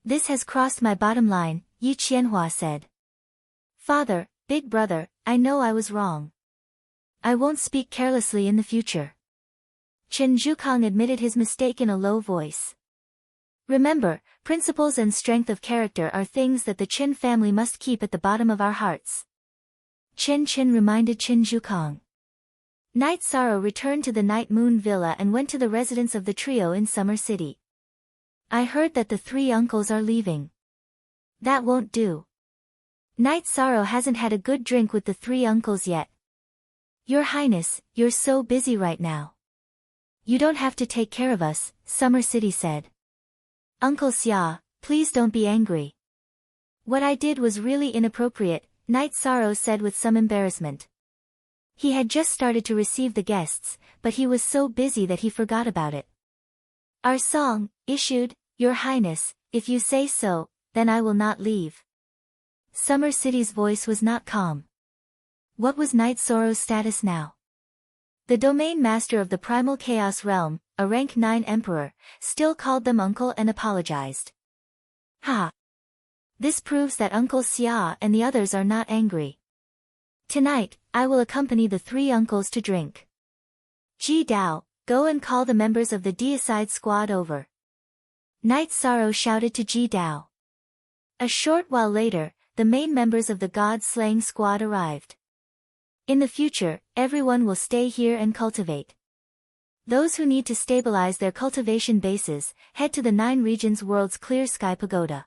S1: This has crossed my bottom line, Yi Qianhua said. Father, big brother, I know I was wrong. I won't speak carelessly in the future. Chen Zhukong admitted his mistake in a low voice. Remember, principles and strength of character are things that the Qin family must keep at the bottom of our hearts. Chen Chen reminded Chen Zhukong. Night Sorrow returned to the Night Moon Villa and went to the residence of the trio in Summer City. I heard that the three uncles are leaving. That won't do. Night Sorrow hasn't had a good drink with the three uncles yet. Your Highness, you're so busy right now. You don't have to take care of us, Summer City said. Uncle Xia, please don't be angry. What I did was really inappropriate, Night Sorrow said with some embarrassment. He had just started to receive the guests, but he was so busy that he forgot about it. Our song, issued, Your Highness, if you say so, then I will not leave. Summer City's voice was not calm. What was Night Sorrow's status now? The domain master of the primal chaos realm, a rank 9 emperor, still called them uncle and apologized. Ha! This proves that Uncle Xia and the others are not angry. Tonight, I will accompany the three uncles to drink. Ji Dao, go and call the members of the Deicide squad over. Night Sorrow shouted to Ji Dao. A short while later, the main members of the God-slaying squad arrived. In the future, everyone will stay here and cultivate. Those who need to stabilize their cultivation bases, head to the 9 regions world's clear sky pagoda.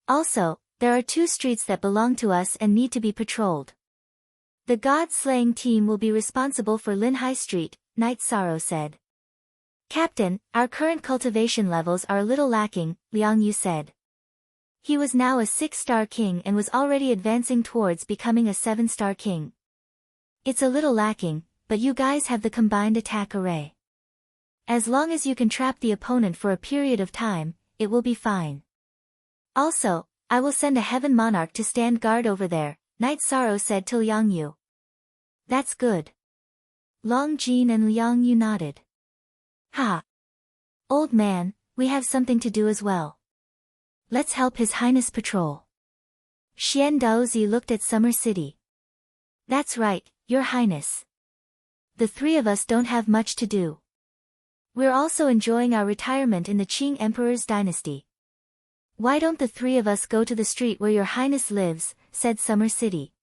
S1: Also, there are 2 streets that belong to us and need to be patrolled. The God-slaying team will be responsible for Linhai Street, Night Sorrow said. Captain, our current cultivation levels are a little lacking, Liang Yu said. He was now a 6-star king and was already advancing towards becoming a 7-star king. It's a little lacking, but you guys have the combined attack array. As long as you can trap the opponent for a period of time, it will be fine. Also, I will send a Heaven Monarch to stand guard over there, Night Sorrow said to Liang Yu. That's good. Long Jin and Liang Yu nodded. Ha! Old man, we have something to do as well. Let's help His Highness patrol. Xian Daozi looked at Summer City. That's right, Your Highness. The 3 of us don't have much to do. We're also enjoying our retirement in the Qing Emperor's dynasty. Why don't the 3 of us go to the street where Your Highness lives, said Summer City.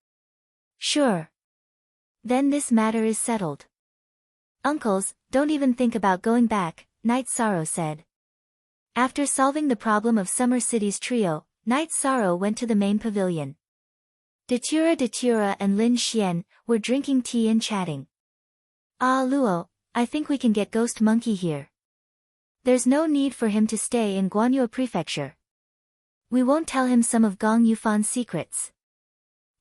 S1: Sure. Then this matter is settled. Uncles, don't even think about going back, Night Sorrow said. After solving the problem of Summer City's trio, Night Sorrow went to the main pavilion. Datura and Lin Xian were drinking tea and chatting. Ah Luo, I think we can get Ghost Monkey here. There's no need for him to stay in Guanyuo Prefecture. We won't tell him some of Gong Yufan's secrets.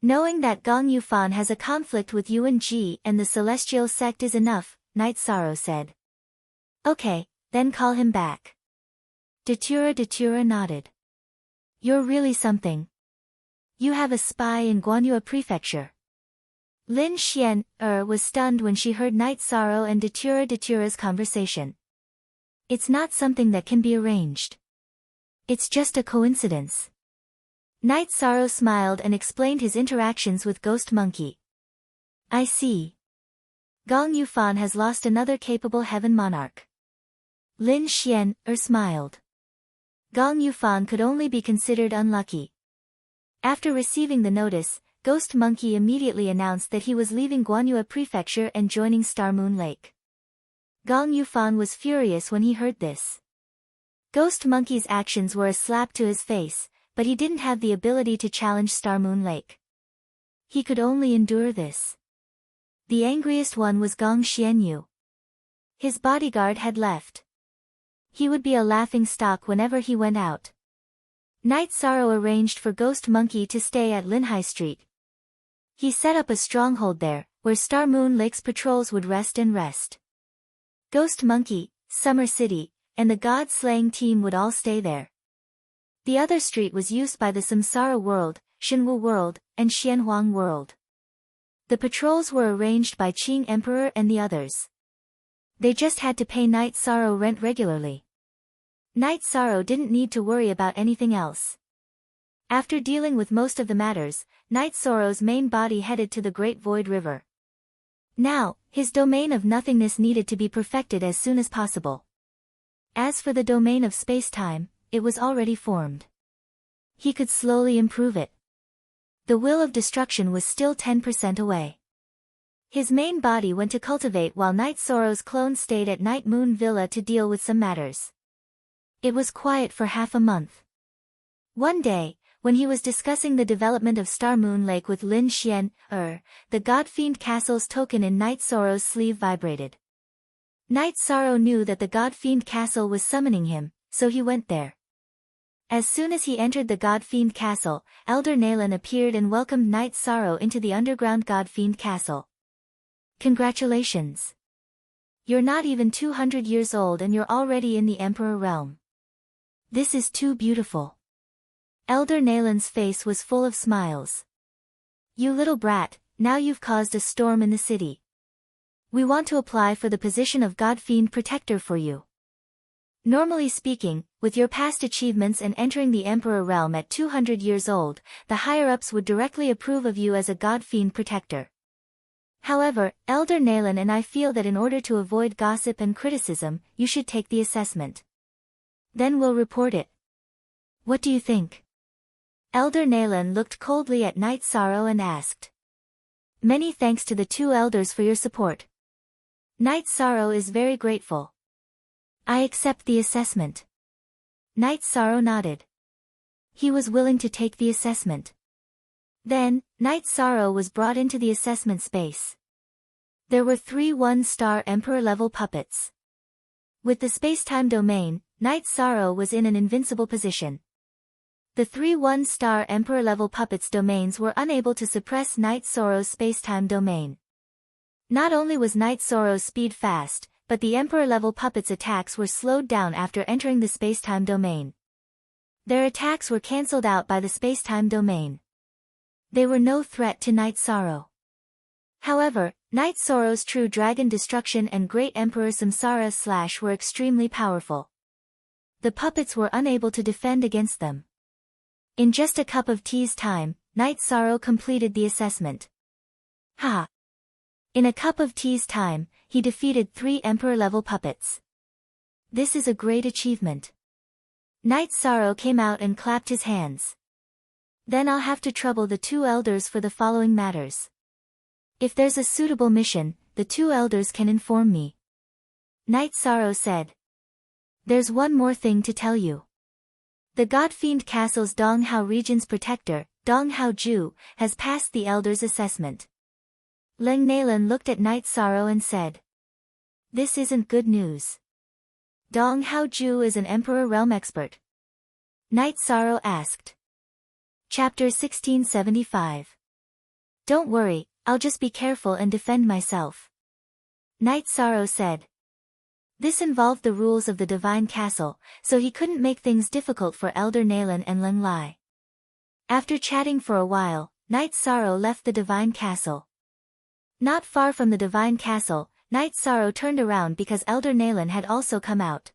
S1: Knowing that Gong Yufan has a conflict with Yuan Ji and the Celestial Sect is enough, Night Sorrow said. Okay, then call him back. Datura nodded. You're really something. You have a spy in Guanyuo Prefecture. Lin Xian, was stunned when she heard Night Sorrow and Datura's conversation. It's not something that can be arranged. It's just a coincidence. Night Sorrow smiled and explained his interactions with Ghost Monkey. I see. Gong Yufan has lost another capable Heaven Monarch. Lin Xian, smiled. Gong Yufan could only be considered unlucky. After receiving the notice, Ghost Monkey immediately announced that he was leaving Guanyuo Prefecture and joining Star Moon Lake. Gong Yufan was furious when he heard this. Ghost Monkey's actions were a slap to his face, but he didn't have the ability to challenge Star Moon Lake. He could only endure this. The angriest one was Gong Xianyu. His bodyguard had left. He would be a laughing stock whenever he went out. Night Sorrow arranged for Ghost Monkey to stay at Linhai Street. He set up a stronghold there, where Star Moon Lake's patrols would rest. Ghost Monkey, Summer City, and the God-slaying team would all stay there. The other street was used by the Samsara World, Shenwu World, and Xianhuang World. The patrols were arranged by Qing Emperor and the others. They just had to pay Night Sorrow rent regularly. Night Sorrow didn't need to worry about anything else. After dealing with most of the matters, Night Sorrow's main body headed to the Great Void River. Now, his domain of nothingness needed to be perfected as soon as possible. As for the domain of space-time, it was already formed. He could slowly improve it. The will of destruction was still 10% away. His main body went to cultivate while Night Sorrow's clone stayed at Night Moon Villa to deal with some matters. It was quiet for half a month. One day, when he was discussing the development of Star Moon Lake with Lin Xian, the God-Fiend Castle's token in Night Sorrow's sleeve vibrated. Night Sorrow knew that the God-Fiend Castle was summoning him, so he went there. As soon as he entered the God-Fiend Castle, Elder Nalan appeared and welcomed Night Sorrow into the underground God-Fiend Castle. Congratulations! You're not even 200 years old and you're already in the Emperor realm. This is too beautiful. Elder Nalan's face was full of smiles. You little brat, now you've caused a storm in the city. We want to apply for the position of God-Fiend Protector for you. Normally speaking, with your past achievements and entering the Emperor realm at 200 years old, the higher-ups would directly approve of you as a God-Fiend Protector. However, Elder Nalan and I feel that in order to avoid gossip and criticism, you should take the assessment. Then we'll report it. What do you think? Elder Nalan looked coldly at Night Sorrow and asked. Many thanks to the two elders for your support. Night Sorrow is very grateful. I accept the assessment. Night Sorrow nodded. He was willing to take the assessment. Then, Night Sorrow was brought into the assessment space. There were 3 one-star Emperor-level puppets. With the space-time domain, Night Sorrow was in an invincible position. The 3 one-star Emperor-level puppets' domains were unable to suppress Night Sorrow's space-time domain. Not only was Night Sorrow's speed fast, but the Emperor-level puppets' attacks were slowed down after entering the space-time domain. Their attacks were cancelled out by the space-time domain. They were no threat to Night Sorrow. However, Night Sorrow's True Dragon Destruction and Great Emperor Samsara's Slash were extremely powerful. The puppets were unable to defend against them. In just a cup of tea's time, Night Sorrow completed the assessment. Ha! In a cup of tea's time, he defeated 3 Emperor-level puppets. This is a great achievement. Night Sorrow came out and clapped his hands. Then I'll have to trouble the 2 elders for the following matters. If there's a suitable mission, the 2 elders can inform me. Night Sorrow said. There's one more thing to tell you. The God-Fiend Castle's Donghao region's protector, Donghao Ju, has passed the elders' assessment. Leng Nalan looked at Night Sorrow and said. This isn't good news. Donghao Ju is an Emperor Realm expert. Night Sorrow asked. Chapter 1675. Don't worry, I'll just be careful and defend myself. Night Sorrow said. This involved the rules of the Divine Castle, so he couldn't make things difficult for Elder Nalan and Leng Lai. After chatting for a while, Night Sorrow left the Divine Castle. Not far from the Divine Castle, Night Sorrow turned around because Elder Nalan had also come out.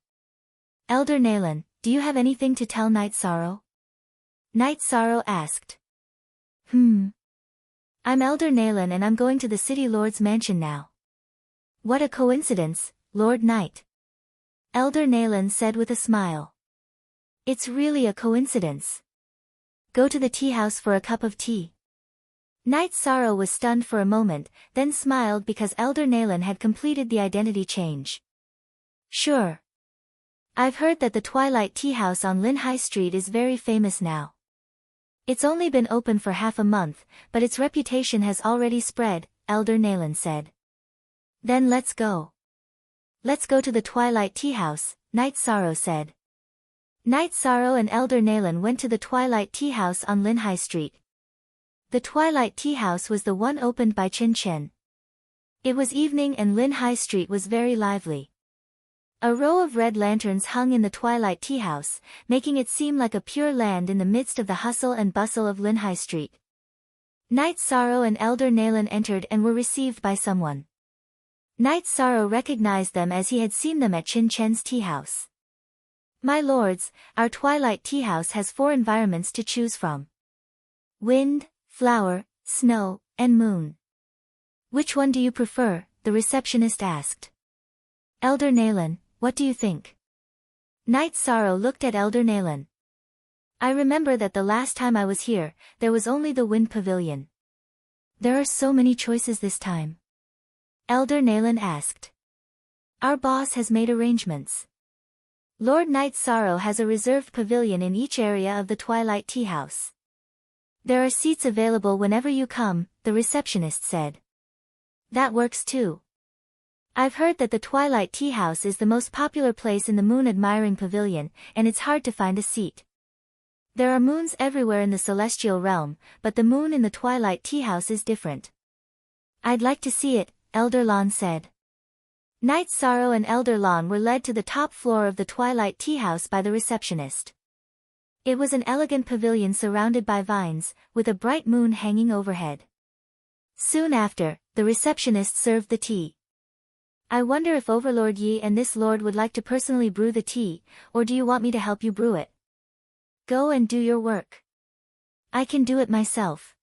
S1: Elder Nalan, do you have anything to tell Night Sorrow? Night Sorrow asked. I'm Elder Nalan and I'm going to the City Lord's mansion now. What a coincidence, Lord Knight. Elder Nalan said with a smile. It's really a coincidence. Go to the tea house for a cup of tea. Night Sorrow was stunned for a moment, then smiled because Elder Nalan had completed the identity change. Sure. I've heard that the Twilight Tea House on Lin High Street is very famous now. It's only been open for half a month, but its reputation has already spread, Elder Nalan said. Then let's go. Let's go to the Twilight Tea House, Night Sorrow said. Night Sorrow and Elder Nalan went to the Twilight Tea House on Lin High Street. The Twilight Tea House was the one opened by Chen Chen. It was evening and Lin High Street was very lively. A row of red lanterns hung in the Twilight Tea House, making it seem like a pure land in the midst of the hustle and bustle of Lin High Street. Night Sorrow and Elder Nalan entered and were received by someone. Night Sorrow recognized them as he had seen them at Chen Chen's tea house. My lords, our Twilight Tea House has 4 environments to choose from. Wind, flower, snow, and moon. Which one do you prefer? The receptionist asked. Elder Nalan, what do you think? Night Sorrow looked at Elder Nalan. I remember that the last time I was here, there was only the Wind Pavilion. There are so many choices this time. Elder Nalan asked. Our boss has made arrangements. Lord Night Sorrow has a reserved pavilion in each area of the Twilight Tea House. There are seats available whenever you come, the receptionist said. That works too. I've heard that the Twilight Tea House is the most popular place in the moon-admiring pavilion, and it's hard to find a seat. There are moons everywhere in the celestial realm, but the moon in the Twilight Tea House is different. I'd like to see it, Elder Lawn said. Night Sorrow and Elder Lawn were led to the top floor of the Twilight Tea House by the receptionist. It was an elegant pavilion surrounded by vines, with a bright moon hanging overhead. Soon after, the receptionist served the tea. I wonder if Overlord Yi and this lord would like to personally brew the tea, or do you want me to help you brew it? Go and do your work. I can do it myself.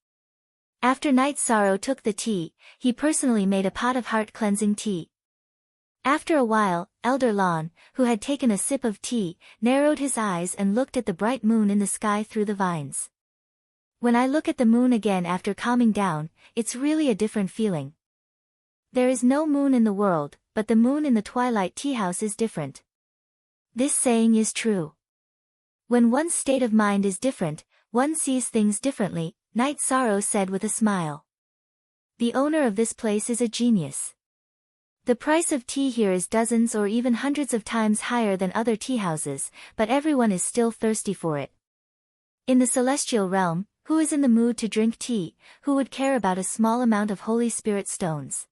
S1: After Night Sorrow took the tea, he personally made a pot of heart-cleansing tea. After a while, Elder Lawn, who had taken a sip of tea, narrowed his eyes and looked at the bright moon in the sky through the vines. When I look at the moon again after calming down, it's really a different feeling. There is no moon in the world, but the moon in the Twilight Tea House is different. This saying is true. When one's state of mind is different, one sees things differently, Night Sorrow said with a smile. The owner of this place is a genius. The price of tea here is dozens or even hundreds of times higher than other tea houses, but everyone is still thirsty for it. In the celestial realm, who is in the mood to drink tea, who would care about a small amount of Holy Spirit stones?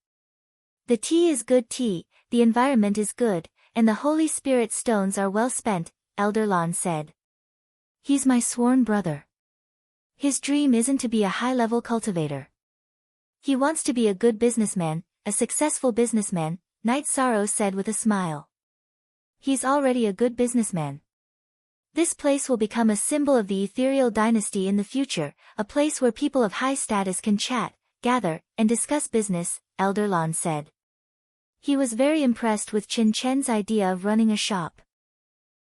S1: The tea is good tea, the environment is good, and the Holy Spirit stones are well spent, Elder Lawn said. He's my sworn brother. His dream isn't to be a high-level cultivator. He wants to be a good businessman, a successful businessman, Night Sorrow said with a smile. He's already a good businessman. This place will become a symbol of the ethereal dynasty in the future, a place where people of high status can chat, gather, and discuss business, Elder Lawn said. He was very impressed with Chen Chen's idea of running a shop.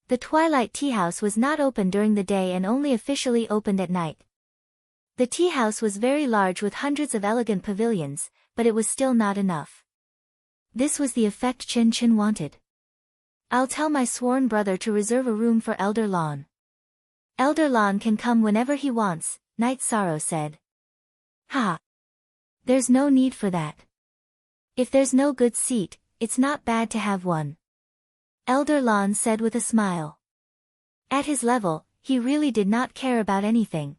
S1: The Twilight Tea House was not open during the day and only officially opened at night. The tea house was very large with hundreds of elegant pavilions, but it was still not enough. This was the effect Chen Chen wanted. I'll tell my sworn brother to reserve a room for Elder Lawn. Elder Lawn can come whenever he wants, Night Sorrow said. Ha! There's no need for that. If there's no good seat, it's not bad to have one. Elder Lawn said with a smile. At his level, he really did not care about anything.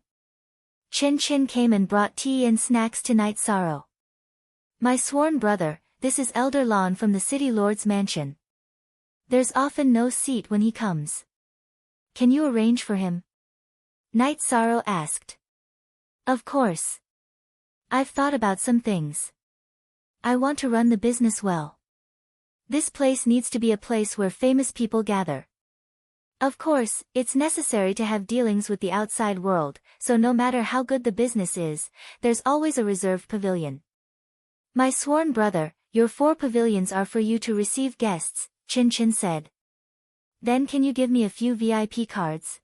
S1: Chen Chen came and brought tea and snacks to Night Sorrow. My sworn brother, this is Elder Lawn from the City Lord's mansion. There's often no seat when he comes. Can you arrange for him? Night Sorrow asked. Of course. I've thought about some things. I want to run the business well. This place needs to be a place where famous people gather. Of course, it's necessary to have dealings with the outside world, so no matter how good the business is, there's always a reserved pavilion. My sworn brother, your 4 pavilions are for you to receive guests, Chen Chen said. Then can you give me a few VIP cards?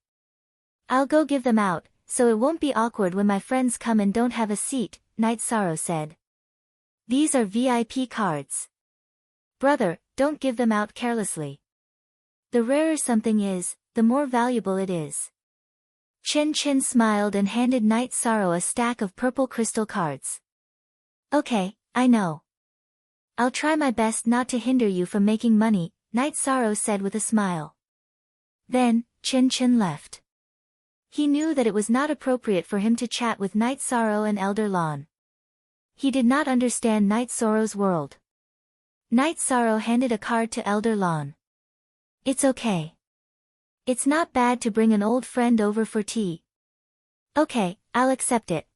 S1: I'll go give them out, so it won't be awkward when my friends come and don't have a seat, Night Sorrow said. These are VIP cards. Brother, don't give them out carelessly. The rarer something is, the more valuable it is. Chen Chen smiled and handed Night Sorrow a stack of purple crystal cards. Okay, I know. I'll try my best not to hinder you from making money, Night Sorrow said with a smile. Then, Chen Chen left. He knew that it was not appropriate for him to chat with Night Sorrow and Elder Lawn. He did not understand Night Sorrow's world. Night Sorrow handed a card to Elder Lawn. It's okay. It's not bad to bring an old friend over for tea. Okay, I'll accept it.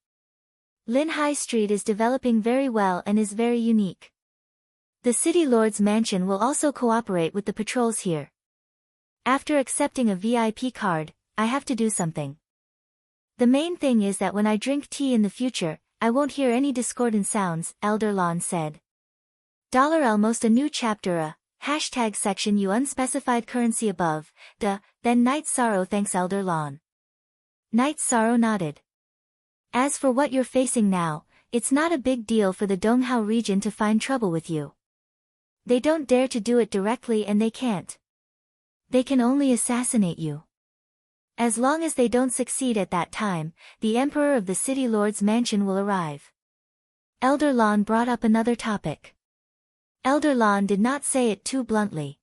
S1: Lin High Street is developing very well and is very unique. The City Lord's mansion will also cooperate with the patrols here. After accepting a VIP card, I have to do something. The main thing is that when I drink tea in the future, I won't hear any discordant sounds, Elder Lawn said. $Almost a new chapter #, section you unspecified currency above, then Night Sorrow thanks Elder Lawn. Night Sorrow nodded. As for what you're facing now, it's not a big deal for the Donghao region to find trouble with you. They don't dare to do it directly and they can't. They can only assassinate you. As long as they don't succeed at that time, the Emperor of the City Lord's mansion will arrive. Elder Lon brought up another topic. Elder Lon did not say it too bluntly.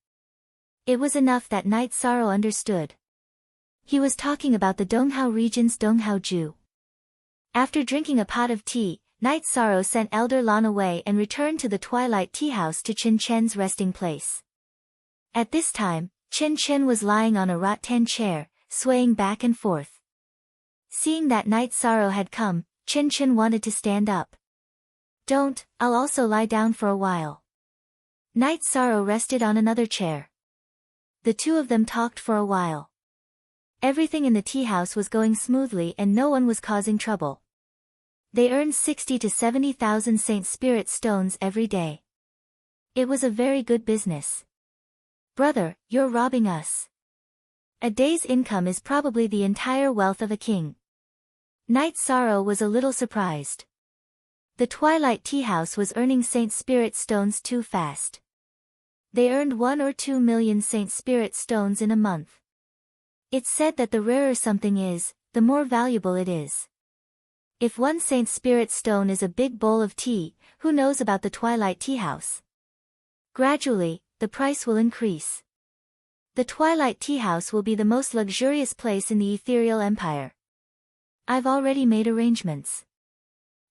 S1: It was enough that Knight Sorrow understood. He was talking about the Donghao region's Donghao Ju. After drinking a pot of tea, Knight Sorrow sent Elder Lon away and returned to the Twilight Tea House to Chen Chen's resting place. At this time, Chen Chen was lying on a rattan chair, swaying back and forth. Seeing that Knight Sorrow had come, Chen Chen wanted to stand up. Don't, I'll also lie down for a while. Knight Sorrow rested on another chair. The two of them talked for a while. Everything in the tea house was going smoothly and no one was causing trouble. They earned 60 to 70,000 Saint Spirit stones every day. It was a very good business. Brother, you're robbing us. A day's income is probably the entire wealth of a king. Knight Sorrow was a little surprised. The Twilight Tea House was earning Saint Spirit stones too fast. They earned 1 or 2 million Saint Spirit stones in a month. It's said that the rarer something is, the more valuable it is. If 1 Saint Spirit stone is a big bowl of tea, who knows about the Twilight Tea House? Gradually, the price will increase. The Twilight Tea House will be the most luxurious place in the Ethereal Empire. I've already made arrangements.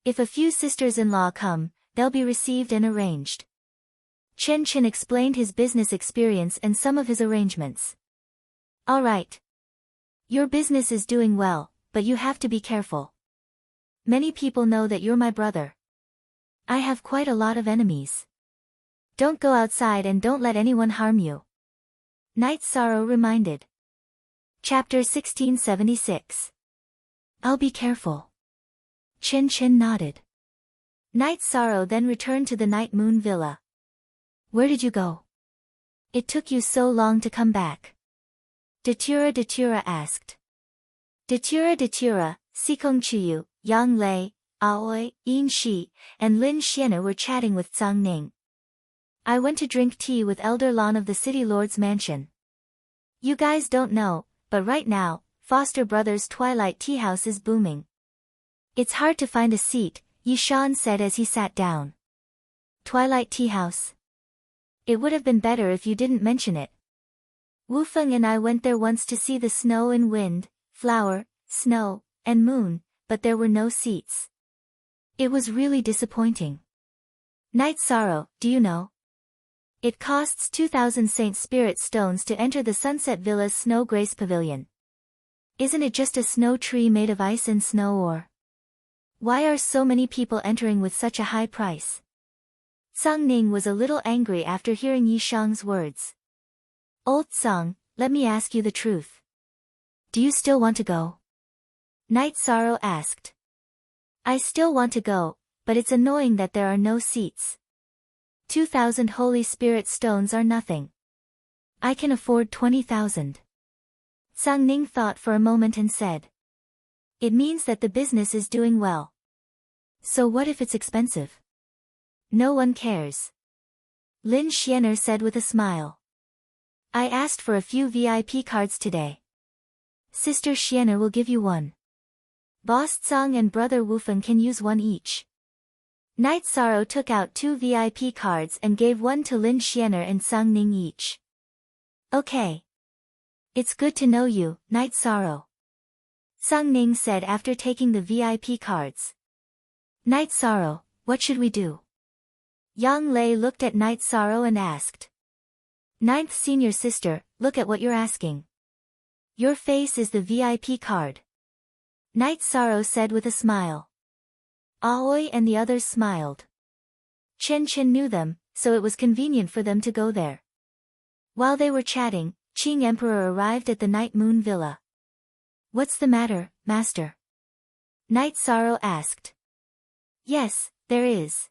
S1: If a few sisters-in-law come, they'll be received and arranged. Chen Chen explained his business experience and some of his arrangements. All right. Your business is doing well, but you have to be careful. Many people know that you're my brother. I have quite a lot of enemies. Don't go outside and don't let anyone harm you. Knight Sorrow reminded. Chapter 1676. I'll be careful. Chen Chen nodded. Knight Sorrow then returned to the Night Moon Villa. Where did you go? It took you so long to come back. Datura asked. Datura, Sikong Chuyu, Yang Lei, Aoi, Yin Shi, and Lin Xian'er were chatting with Zhang Ning. I went to drink tea with Elder Lon of the City Lord's mansion. You guys don't know, but right now, Foster Brothers' Twilight Tea House is booming. It's hard to find a seat, Yishan said as he sat down. Twilight Tea House. It would have been better if you didn't mention it. Wu Feng and I went there once to see the snow and wind, flower, snow, and moon, but there were no seats. It was really disappointing. Knight Sorrow, do you know? It costs 2,000 Saint Spirit stones to enter the Sunset Villa's Snow Grace Pavilion. Isn't it just a snow tree made of ice and snow or? Why are so many people entering with such a high price? Zhang Ning was a little angry after hearing Yi Shang's words. Old Zhang, let me ask you the truth. Do you still want to go? Knight Sorrow asked. I still want to go, but it's annoying that there are no seats. 2,000 Holy Spirit stones are nothing. I can afford 20,000. Zhang Ning thought for a moment and said. It means that the business is doing well. So what if it's expensive? No one cares. Lin Xian'er said with a smile. I asked for a few VIP cards today. Sister Xian'er will give you one. Boss Zhang and brother Wufeng can use one each. Knight Sorrow took out 2 VIP cards and gave one to Lin Xian'er and Zhang Ning each. Okay. It's good to know you, Knight Sorrow. Zhang Ning said after taking the VIP cards. Knight Sorrow, what should we do? Yang Lei looked at Knight Sorrow and asked. Ninth senior sister, look at what you're asking. Your face is the VIP card. Knight Sorrow said with a smile. Aoi and the others smiled. Chen Chen knew them, so it was convenient for them to go there. While they were chatting, Qing Emperor arrived at the Night Moon Villa. What's the matter, master? Knight Sorrow asked. Yes, there is.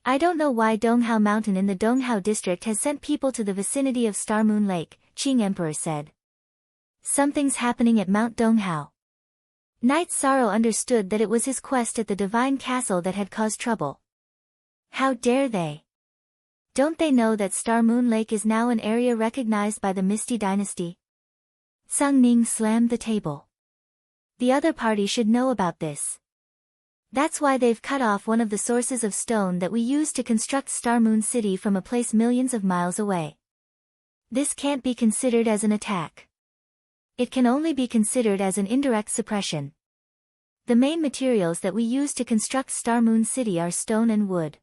S1: I don't know why Donghao Mountain in the Donghao district has sent people to the vicinity of Star Moon Lake, Qing Emperor said. Something's happening at Mount Donghao. Knight Sorrow understood that it was his quest at the Divine Castle that had caused trouble. How dare they? Don't they know that Star Moon Lake is now an area recognized by the Misty Dynasty? Sung Ning slammed the table. The other party should know about this. That's why they've cut off one of the sources of stone that we use to construct Star Moon City from a place millions of miles away. This can't be considered as an attack. It can only be considered as an indirect suppression. The main materials that we use to construct Star Moon City are stone and wood.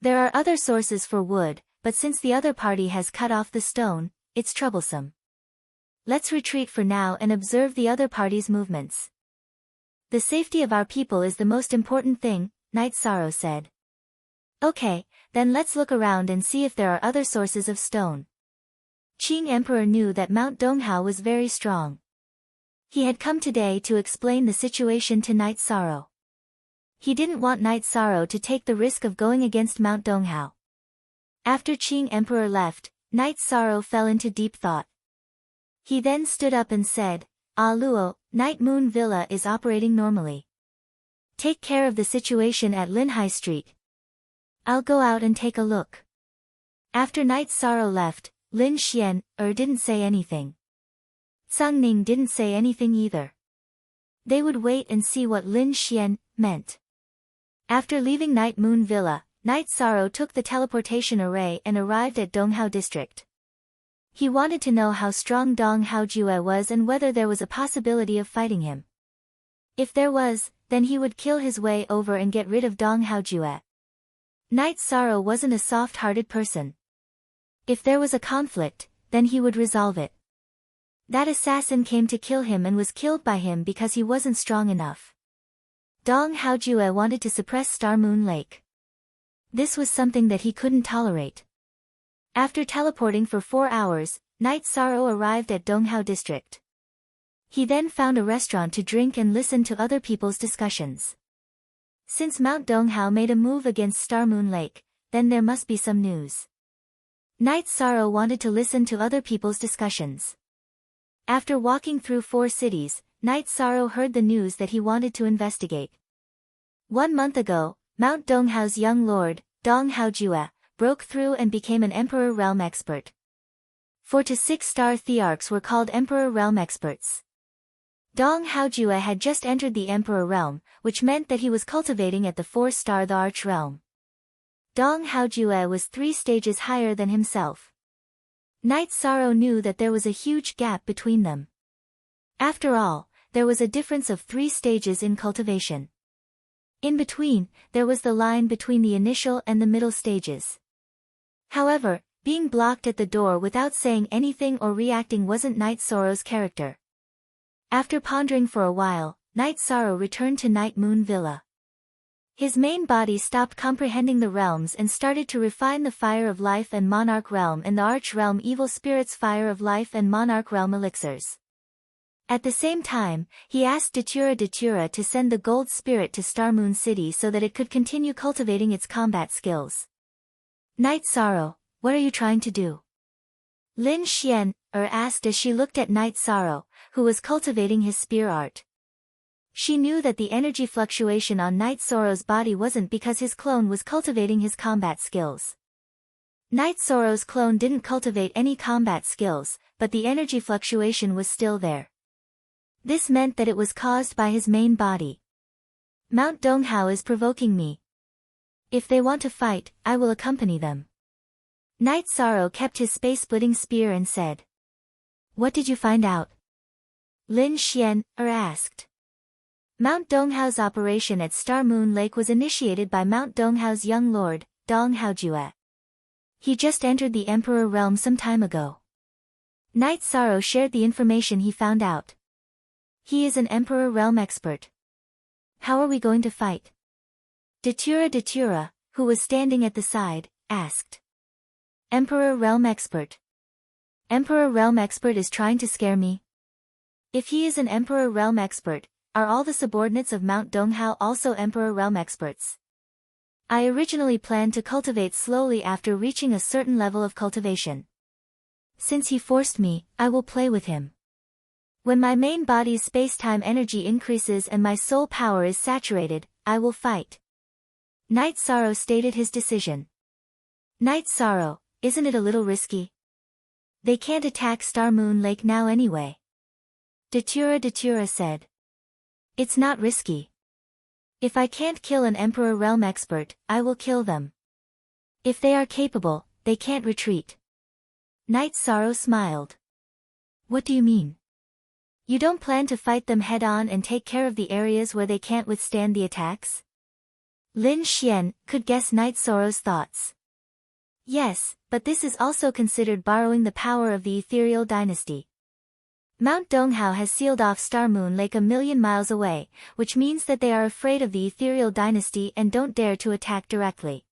S1: There are other sources for wood, but since the other party has cut off the stone, it's troublesome. Let's retreat for now and observe the other party's movements. The safety of our people is the most important thing, Night Sorrow said. Okay, then let's look around and see if there are other sources of stone. Qing Emperor knew that Mount Donghao was very strong. He had come today to explain the situation to Night Sorrow. He didn't want Night Sorrow to take the risk of going against Mount Donghao. After Qing Emperor left, Night Sorrow fell into deep thought. He then stood up and said, "Ah Luo, Night Moon Villa is operating normally. Take care of the situation at Lin High Street. I'll go out and take a look." After Night Sorrow left, Lin Xian didn't say anything. Sung Ning didn't say anything either. They would wait and see what Lin Xian meant. After leaving Night Moon Villa, Night Sorrow took the teleportation array and arrived at Donghao District. He wanted to know how strong Dong Haojue was and whether there was a possibility of fighting him. If there was, then he would kill his way over and get rid of Dong Haojue. Night Sorrow wasn't a soft-hearted person. If there was a conflict, then he would resolve it. That assassin came to kill him and was killed by him because he wasn't strong enough. Dong Haojue wanted to suppress Star Moon Lake. This was something that he couldn't tolerate. After teleporting for 4 hours, Night Sorrow arrived at Donghao District. He then found a restaurant to drink and listen to other people's discussions. Since Mount Donghao made a move against Star Moon Lake, then there must be some news. Night Sorrow wanted to listen to other people's discussions. After walking through 4 cities, Night Sorrow heard the news that he wanted to investigate. 1 month ago, Mount Donghao's young lord, Dong Haojue, broke through and became an Emperor Realm expert. 4 to 6-star Thearchs were called Emperor Realm experts. Dong Haojue had just entered the Emperor Realm, which meant that he was cultivating at the 4-star The Arch Realm. Dong Haojue was 3 stages higher than himself. Night Sorrow knew that there was a huge gap between them. After all, there was a difference of 3 stages in cultivation. In between, there was the line between the initial and the middle stages. However, being blocked at the door without saying anything or reacting wasn't Night Sorrow's character. After pondering for a while, Night Sorrow returned to Night Moon Villa. His main body stopped comprehending the realms and started to refine the Fire of Life and Monarch Realm and the Arch Realm Evil Spirit's Fire of Life and Monarch Realm elixirs. At the same time, he asked Datura to send the Gold Spirit to Star Moon City so that it could continue cultivating its combat skills. Night Sorrow, what are you trying to do? Lin Xian asked as she looked at Night Sorrow, who was cultivating his spear art. She knew that the energy fluctuation on Night Sorrow's body wasn't because his clone was cultivating his combat skills. Night Sorrow's clone didn't cultivate any combat skills, but the energy fluctuation was still there. This meant that it was caused by his main body. Mount Donghao is provoking me. If they want to fight, I will accompany them. Night Sorrow kept his space-splitting spear and said. What did you find out? Lin Xian asked. Mount Donghao's operation at Star Moon Lake was initiated by Mount Donghao's young lord, Dong Haojue. He just entered the Emperor Realm some time ago. Night Sorrow shared the information he found out. He is an Emperor Realm expert. How are we going to fight? Datura, who was standing at the side, asked. Emperor Realm expert. Emperor Realm expert is trying to scare me. If he is an Emperor Realm expert, are all the subordinates of Mount Donghao also Emperor Realm experts? I originally planned to cultivate slowly after reaching a certain level of cultivation. Since he forced me, I will play with him. When my main body's space-time energy increases and my soul power is saturated, I will fight. Night Sorrow stated his decision. Night Sorrow, isn't it a little risky? They can't attack Star Moon Lake now anyway. Datura said. It's not risky. If I can't kill an Emperor Realm expert, I will kill them. If they are capable, they can't retreat. Night Sorrow smiled. What do you mean? You don't plan to fight them head-on and take care of the areas where they can't withstand the attacks? Lin Xian could guess Night Sorrow's thoughts. Yes, but this is also considered borrowing the power of the Ethereal Dynasty. Mount Donghao has sealed off Star Moon Lake 1,000,000 miles away, which means that they are afraid of the Ethereal Dynasty and don't dare to attack directly.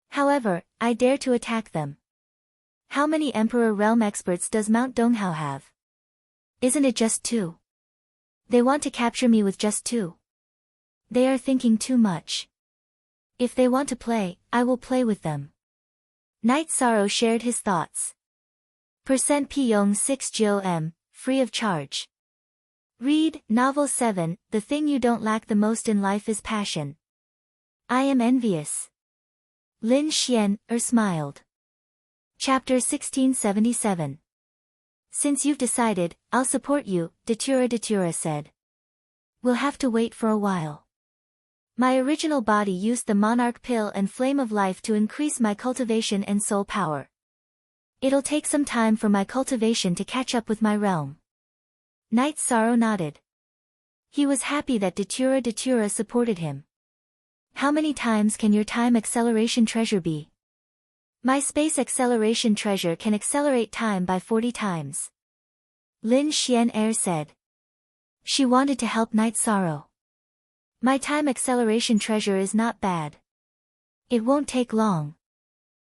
S1: However, I dare to attack them. How many Emperor Realm experts does Mount Donghao have? Isn't it just 2? They want to capture me with just 2. They are thinking too much. If they want to play, I will play with them. Night Sorrow shared his thoughts. Pyong 6 GOM, free of charge. Read, Novel 7, The thing you don't lack the most in life is passion. I am envious. Lin Xian smiled. Chapter 1677. Since you've decided, I'll support you, Datura said. We'll have to wait for a while. My original body used the Monarch Pill and Flame of Life to increase my cultivation and soul power. It'll take some time for my cultivation to catch up with my realm. Night Sorrow nodded. He was happy that Datura supported him. How many times can your time acceleration treasure be? My space acceleration treasure can accelerate time by 40 times. Lin Xian said. She wanted to help Night Sorrow. My time acceleration treasure is not bad. It won't take long.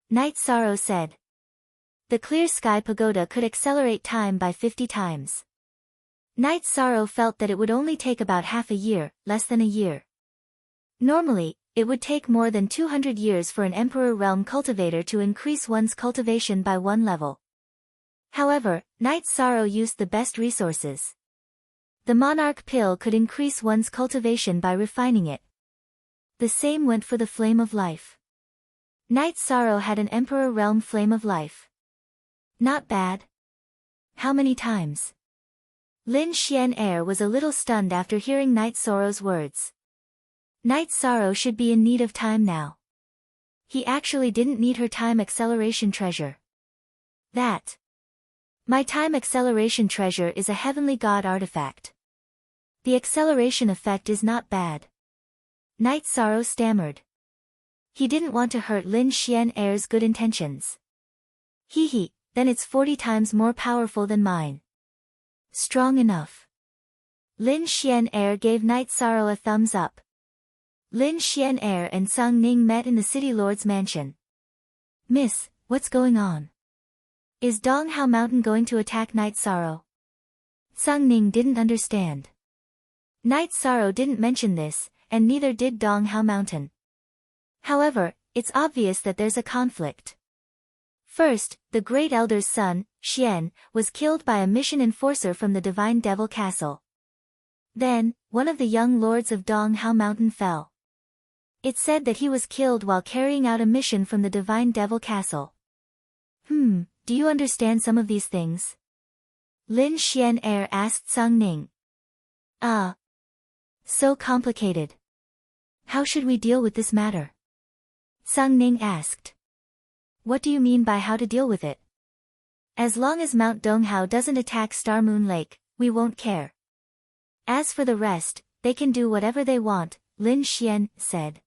S1: Night Sorrow said. The Clear Sky Pagoda could accelerate time by 50 times. Night Sorrow felt that it would only take about half a year, less than a year. Normally, it would take more than 200 years for an Emperor Realm cultivator to increase one's cultivation by 1 level. However, Night Sorrow used the best resources. The Monarch Pill could increase one's cultivation by refining it. The same went for the Flame of Life. Night Sorrow had an Emperor Realm Flame of Life. Not bad. How many times? Lin Xian was a little stunned after hearing Night Sorrow's words. Night Sorrow should be in need of time now. He actually didn't need her time acceleration treasure. That. My time acceleration treasure is a heavenly god artifact. The acceleration effect is not bad. Night Sorrow stammered. He didn't want to hurt Lin Xian's good intentions. Then it's 40 times more powerful than mine. Strong enough. Lin Xian gave Night Sorrow a thumbs up. Lin Xian and Sung Ning met in the City Lord's mansion. Miss, what's going on? Is Donghao Mountain going to attack Night Sorrow? Sung Ning didn't understand. Night Sorrow didn't mention this, and neither did Donghao Mountain. However, it's obvious that there's a conflict. First, the Great Elder's son, Xian, was killed by a mission enforcer from the Divine Devil Castle. Then, one of the young lords of Donghao Mountain fell. It said that he was killed while carrying out a mission from the Divine Devil Castle. Do you understand some of these things? Lin Xian asked Sung Ning. So complicated. How should we deal with this matter? Sung Ning asked. What do you mean by how to deal with it? As long as Mount Donghao doesn't attack Star Moon Lake, we won't care. As for the rest, they can do whatever they want, Lin Xian said.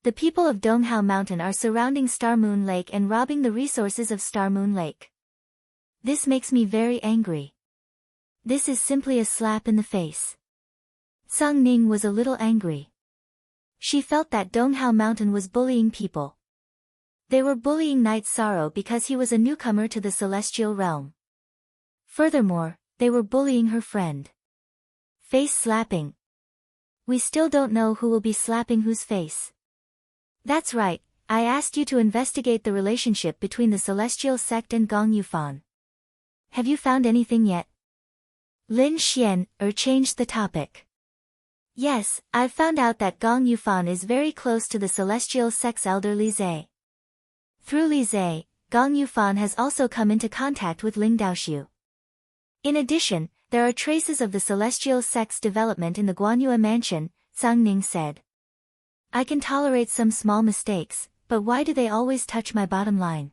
S1: The people of Donghao Mountain are surrounding Star Moon Lake and robbing the resources of Star Moon Lake. This makes me very angry. This is simply a slap in the face. Sung Ning was a little angry. She felt that Donghao Mountain was bullying people. They were bullying Night Sorrow because he was a newcomer to the Celestial Realm. Furthermore, they were bullying her friend. Face slapping. We still don't know who will be slapping whose face. That's right, I asked you to investigate the relationship between the Celestial Sect and Gong Yufan. Have you found anything yet? Lin Xian changed the topic. Yes, I've found out that Gong Yufan is very close to the Celestial Sect's elder Li Zhe. Through Li Zhe, Gong Yufan has also come into contact with Ling Daoxiu. In addition, there are traces of the celestial sect's development in the Guanyue mansion, Zhang Ning said. I can tolerate some small mistakes, but why do they always touch my bottom line?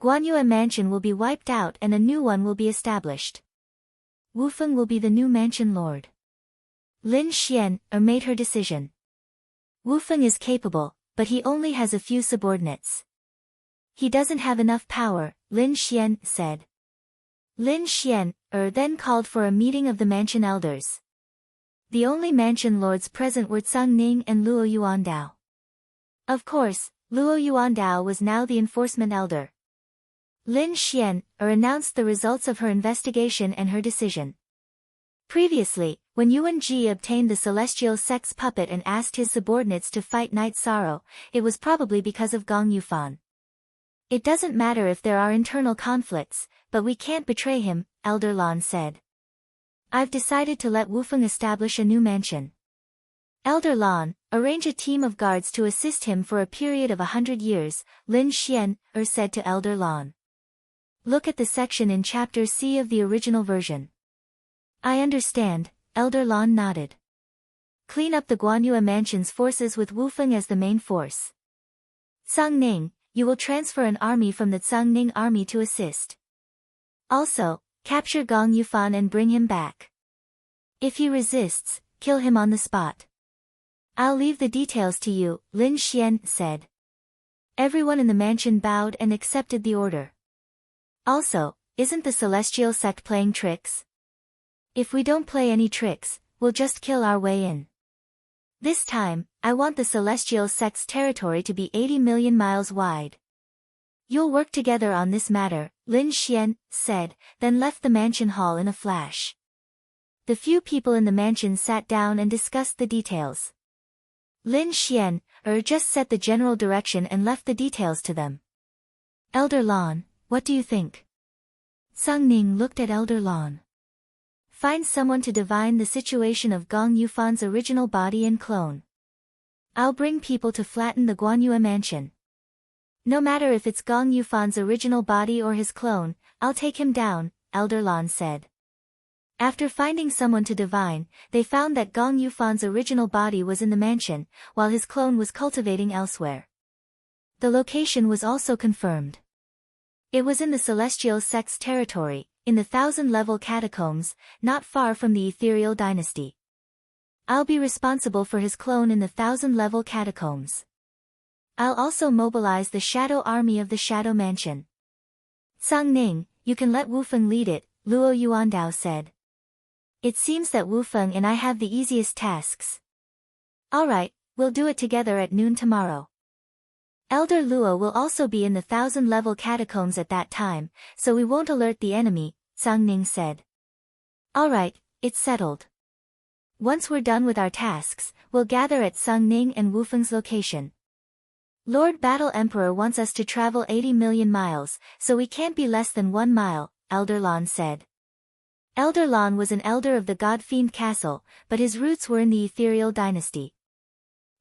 S1: Guanyue mansion will be wiped out and a new one will be established. Wu Feng will be the new mansion lord. Lin Xian made her decision. Wu Feng is capable, but he only has a few subordinates. He doesn't have enough power, Lin Xian said. Lin Xian then called for a meeting of the mansion elders. The only mansion lords present were Zhang Ning and Luo Yuandao. Of course, Luo Yuandao was now the enforcement elder. Lin Xian announced the results of her investigation and her decision. Previously, when Yuan Ji obtained the celestial sect's puppet and asked his subordinates to fight Night Sorrow, it was probably because of Gong Yufan. It doesn't matter if there are internal conflicts, but we can't betray him, Elder Lan said. I've decided to let Wu Feng establish a new mansion. Elder Lan, arrange a team of guards to assist him for a period of 100 years, Lin Xian said to Elder Lan. Look at the section in Chapter C of the original version. I understand, Elder Lan nodded. Clean up the Guanyue mansion's forces with Wu Feng as the main force. Zhang Ning, you will transfer an army from the Zhang Ning army to assist. Also, capture Gong Yufan and bring him back. If he resists, kill him on the spot. I'll leave the details to you, Lin Xian said. Everyone in the mansion bowed and accepted the order. Also, isn't the celestial sect playing tricks? If we don't play any tricks, we'll just kill our way in. This time, I want the celestial sect's territory to be 80 million miles wide. You'll work together on this matter, Lin Xian said, then left the mansion hall in a flash. The few people in the mansion sat down and discussed the details. Lin Xian just set the general direction and left the details to them. Elder Lan, what do you think? Zhang Ning looked at Elder Lan. Find someone to divine the situation of Gong Yufan's original body and clone. I'll bring people to flatten the Guanyue mansion. No matter if it's Gong Yufan's original body or his clone, I'll take him down, Elder Lan said. After finding someone to divine, they found that Gong Yufan's original body was in the mansion, while his clone was cultivating elsewhere. The location was also confirmed. It was in the celestial sect's territory, in the 1000-level catacombs, not far from the ethereal dynasty. I'll be responsible for his clone in the 1000-level catacombs. I'll also mobilize the shadow army of the shadow mansion. Zhang Ning, you can let Wu Feng lead it, Luo Yuandao said. It seems that Wu Feng and I have the easiest tasks. Alright, we'll do it together at noon tomorrow. Elder Luo will also be in the 1000-level catacombs at that time, so we won't alert the enemy, Zhang Ning said. Alright, it's settled. Once we're done with our tasks, we'll gather at Zhang Ning and Wu Feng's location. Lord Battle Emperor wants us to travel 80 million miles, so we can't be less than 1 mile, Elder Lan said. Elder Lan was an elder of the God Fiend Castle, but his roots were in the ethereal dynasty.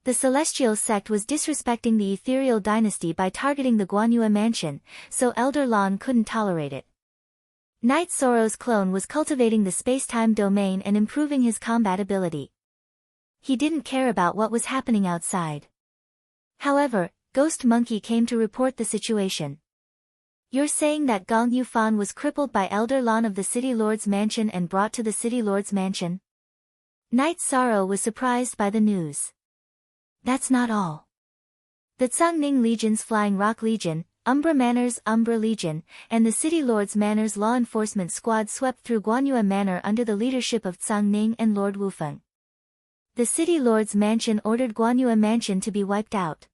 S1: The celestial sect was disrespecting the ethereal dynasty by targeting the Guanyue mansion, so Elder Lan couldn't tolerate it. Night Sorrow's clone was cultivating the space-time domain and improving his combat ability. He didn't care about what was happening outside. However, Ghost Monkey came to report the situation. You're saying that Gong Yufan was crippled by Elder Lan of the City Lord's mansion and brought to the City Lord's mansion? Night Sorrow was surprised by the news. That's not all. The Zhangning Legion's Flying Rock Legion, Umbra Manor's Umbra Legion, and the City Lord's Manor's law enforcement squad swept through Guanyue Manor under the leadership of Zhangning and Lord Wufeng. The City Lord's mansion ordered Guanyue Mansion to be wiped out.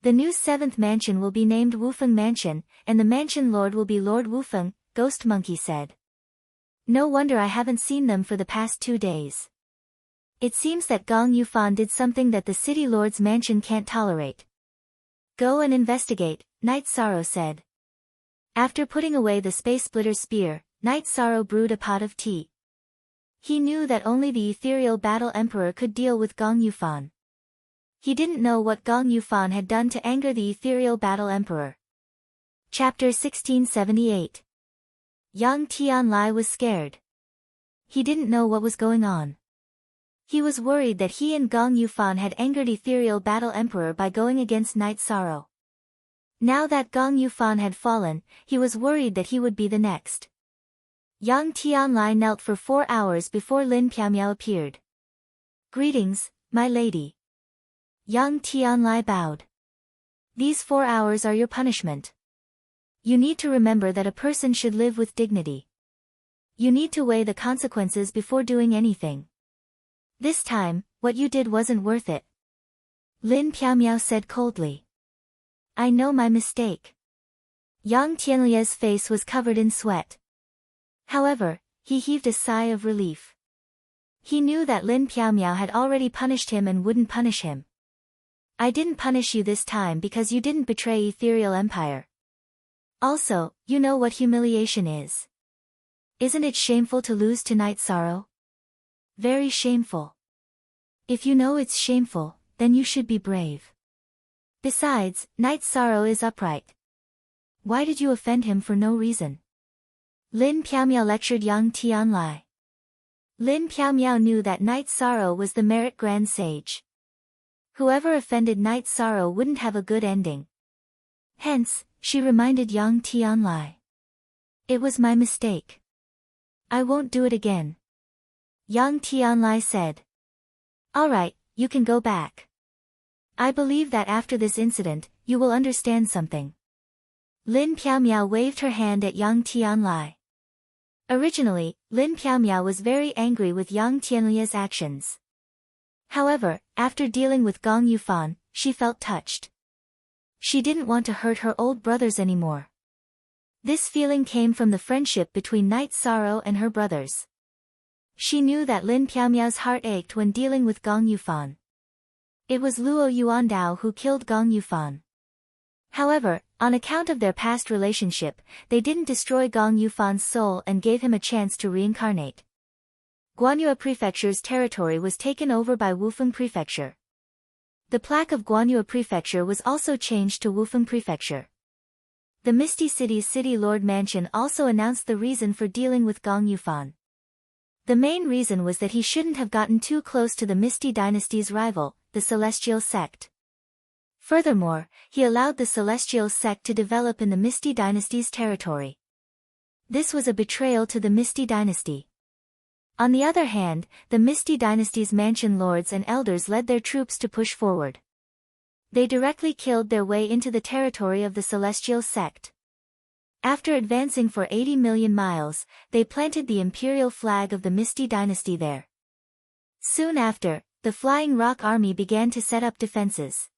S1: The new 7th mansion will be named Wufeng Mansion, and the mansion lord will be Lord Wufeng, Ghost Monkey said. No wonder I haven't seen them for the past 2 days. It seems that Gong Yufan did something that the City Lord's mansion can't tolerate. Go and investigate, Night Sorrow said. After putting away the Space Splitter spear, Night Sorrow brewed a pot of tea. He knew that only the ethereal Battle Emperor could deal with Gong Yufan. He didn't know what Gong Yufan had done to anger the ethereal battle emperor. Chapter 1678. Yang Tianlai was scared. He didn't know what was going on. He was worried that he and Gong Yufan had angered ethereal battle emperor by going against Night Sorrow. Now that Gong Yufan had fallen, he was worried that he would be the next. Yang Tianlai knelt for 4 hours before Lin Piaomiao appeared. "Greetings, my lady." Yang Tianlai bowed. "These 4 hours are your punishment. You need to remember that a person should live with dignity. You need to weigh the consequences before doing anything. This time, what you did wasn't worth it." Lin Piaomiao said coldly. "I know my mistake." Yang Tianlia's face was covered in sweat. However, he heaved a sigh of relief. He knew that Lin Piaomiao had already punished him and wouldn't punish him. "I didn't punish you this time because you didn't betray Ethereal Empire. Also, you know what humiliation is. Isn't it shameful to lose to Night Sorrow? Very shameful. If you know it's shameful, then you should be brave. Besides, Night Sorrow is upright. Why did you offend him for no reason?" Lin Piaomiao lectured Yang Tianlai. Lin Piaomiao knew that Night Sorrow was the merit grand sage. Whoever offended Night Sorrow wouldn't have a good ending. Hence, she reminded Yang Tianlai. "It was my mistake. I won't do it again." Yang Tianlai said. "All right, you can go back. I believe that after this incident, you will understand something." Lin Piaomiao waved her hand at Yang Tianlai. Originally, Lin Piaomiao was very angry with Yang Tianlia's actions. However, after dealing with Gong Yufan, she felt touched. She didn't want to hurt her old brothers anymore. This feeling came from the friendship between Night Sorrow and her brothers. She knew that Lin Piaomiao's heart ached when dealing with Gong Yufan. It was Luo Yuandao who killed Gong Yufan. However, on account of their past relationship, they didn't destroy Gong Yufan's soul and gave him a chance to reincarnate. Guanyue Prefecture's territory was taken over by Wufeng Prefecture. The plaque of Guanyue Prefecture was also changed to Wufeng Prefecture. The Misty City's City Lord Mansion also announced the reason for dealing with Gong Yufan. The main reason was that he shouldn't have gotten too close to the Misty Dynasty's rival, the Celestial Sect. Furthermore, he allowed the Celestial Sect to develop in the Misty Dynasty's territory. This was a betrayal to the Misty Dynasty. On the other hand, the Misty Dynasty's mansion lords and elders led their troops to push forward. They directly killed their way into the territory of the Celestial Sect. After advancing for 80 million miles, they planted the imperial flag of the Misty Dynasty there. Soon after, the Flying Rock Army began to set up defenses.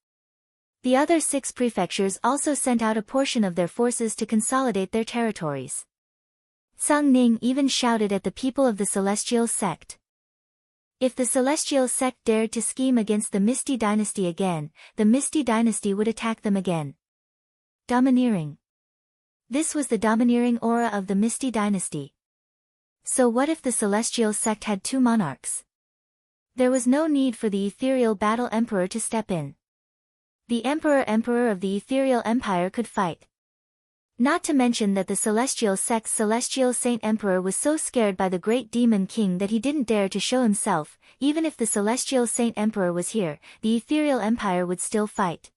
S1: The other 6 prefectures also sent out a portion of their forces to consolidate their territories. Sang Ning even shouted at the people of the Celestial Sect. If the Celestial Sect dared to scheme against the Misty Dynasty again, the Misty Dynasty would attack them again. Domineering. This was the domineering aura of the Misty Dynasty. So what if the Celestial Sect had 2 monarchs? There was no need for the Ethereal Battle Emperor to step in. The Emperor of the Ethereal Empire could fight. Not to mention that the Celestial Sect's Celestial Saint Emperor was so scared by the Great Demon King that he didn't dare to show himself. Even if the Celestial Saint Emperor was here, the Ethereal Empire would still fight.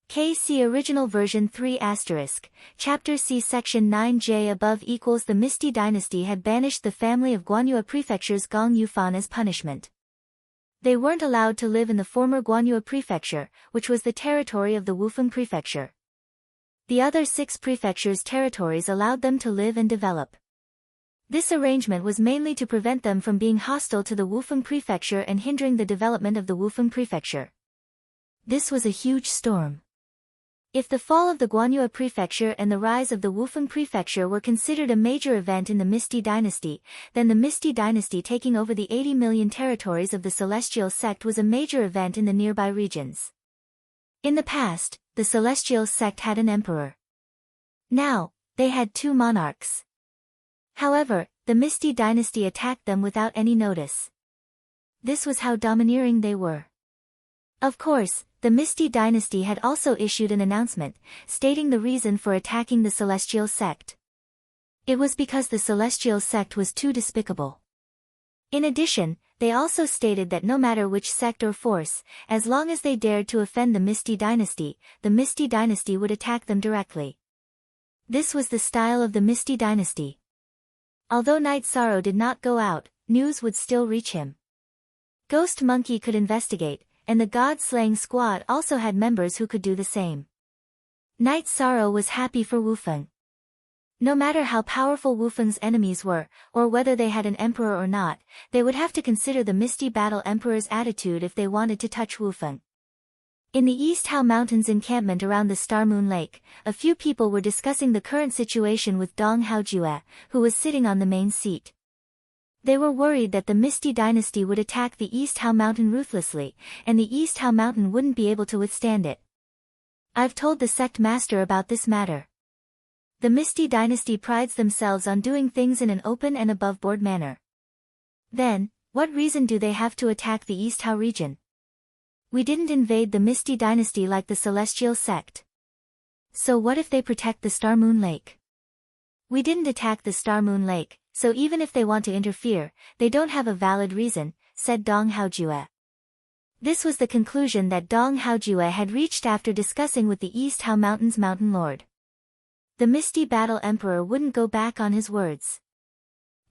S1: KC Original Version 3*, Chapter C Section 9J above equals the Misty Dynasty had banished the family of Guanyue Prefecture's Gong Yufan as punishment. They weren't allowed to live in the former Guanyue Prefecture, which was the territory of the Wufeng Prefecture. The other 6 prefectures' territories allowed them to live and develop. This arrangement was mainly to prevent them from being hostile to the Wufeng Prefecture and hindering the development of the Wufeng Prefecture. This was a huge storm. If the fall of the Guanyue Prefecture and the rise of the Wufeng Prefecture were considered a major event in the Misty Dynasty, then the Misty Dynasty taking over the 80 million territories of the Celestial Sect was a major event in the nearby regions. In the past, the Celestial Sect had an emperor. Now, they had 2 monarchs. However, the Misty Dynasty attacked them without any notice. This was how domineering they were. Of course, the Misty Dynasty had also issued an announcement, stating the reason for attacking the Celestial Sect. It was because the Celestial Sect was too despicable. In addition, they also stated that no matter which sect or force, as long as they dared to offend the Misty Dynasty would attack them directly. This was the style of the Misty Dynasty. Although Night Sorrow did not go out, news would still reach him. Ghost Monkey could investigate, and the God-slaying squad also had members who could do the same. Night Sorrow was happy for Wufeng. No matter how powerful Wufeng's enemies were, or whether they had an emperor or not, they would have to consider the Misty Battle Emperor's attitude if they wanted to touch Wufeng. In the East Hao Mountains encampment around the Star Moon Lake, a few people were discussing the current situation with Dong Haojue, who was sitting on the main seat. They were worried that the Misty Dynasty would attack the East Hao Mountain ruthlessly, and the East Hao Mountain wouldn't be able to withstand it. I've told the sect master about this matter. The Misty Dynasty prides themselves on doing things in an open and above-board manner. Then, what reason do they have to attack the East Hao region? We didn't invade the Misty Dynasty like the Celestial Sect. So what if they protect the Star Moon Lake? We didn't attack the Star Moon Lake, so even if they want to interfere, they don't have a valid reason, said Dong Haojue. This was the conclusion that Dong Haojue had reached after discussing with the East Hao Mountain's Mountain Lord. The Misty Battle Emperor wouldn't go back on his words.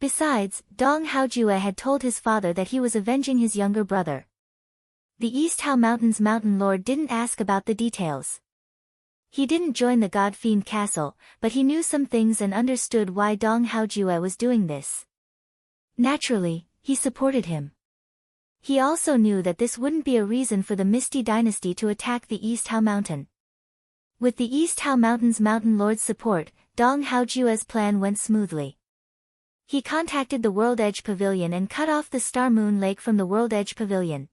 S1: Besides, Dong Haojue had told his father that he was avenging his younger brother. The East Hao Mountain's Mountain Lord didn't ask about the details. He didn't join the God Fiend Castle, but he knew some things and understood why Dong Haojue was doing this. Naturally, he supported him. He also knew that this wouldn't be a reason for the Misty Dynasty to attack the East Hao Mountain. With the East Hao Mountain's Mountain Lord's support, Dong Haojue's plan went smoothly. He contacted the World Edge Pavilion and cut off the Star Moon Lake from the World Edge Pavilion.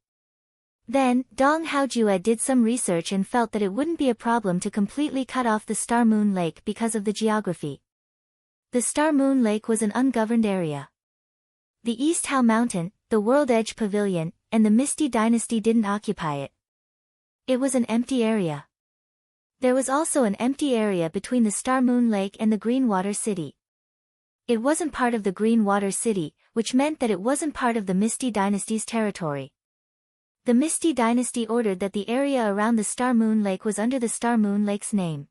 S1: Then, Dong Haojue did some research and felt that it wouldn't be a problem to completely cut off the Star Moon Lake because of the geography. The Star Moon Lake was an ungoverned area. The East Hao Mountain, the World Edge Pavilion, and the Misty Dynasty didn't occupy it. It was an empty area. There was also an empty area between the Star Moon Lake and the Green Water City. It wasn't part of the Green Water City, which meant that it wasn't part of the Misty Dynasty's territory. The Misty Dynasty ordered that the area around the Star Moon Lake was under the Star Moon Lake's name.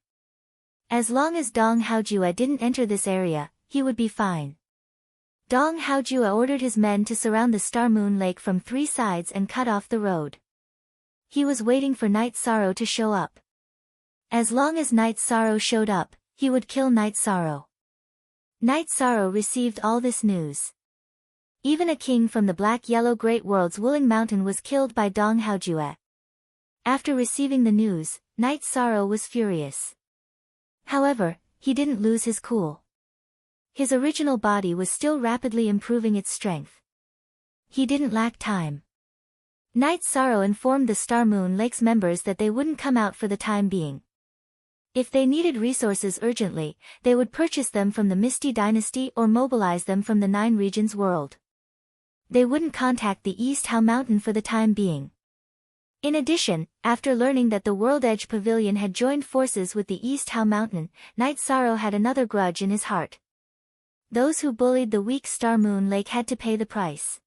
S1: As long as Dong Haojue didn't enter this area, he would be fine. Dong Haojue ordered his men to surround the Star Moon Lake from 3 sides and cut off the road. He was waiting for Night Sorrow to show up. As long as Night Sorrow showed up, he would kill Night Sorrow. Night Sorrow received all this news. Even a king from the Black-Yellow Great World's Wuling Mountain was killed by Dong Haojue. After receiving the news, Night Sorrow was furious. However, he didn't lose his cool. His original body was still rapidly improving its strength. He didn't lack time. Night Sorrow informed the Star Moon Lake's members that they wouldn't come out for the time being. If they needed resources urgently, they would purchase them from the Misty Dynasty or mobilize them from the 9 regions world. They wouldn't contact the East Hao Mountain for the time being. In addition, after learning that the World Edge Pavilion had joined forces with the East Hao Mountain, Night Sorrow had another grudge in his heart. Those who bullied the weak Star Moon Lake had to pay the price.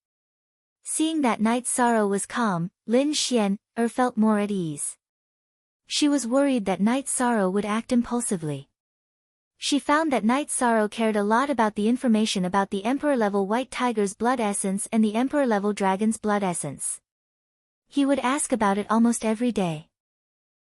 S1: Seeing that Night Sorrow was calm, Lin Xian felt more at ease. She was worried that Night Sorrow would act impulsively. She found that Night Sorrow cared a lot about the information about the Emperor-level White Tiger's blood essence and the Emperor-level Dragon's blood essence. He would ask about it almost every day.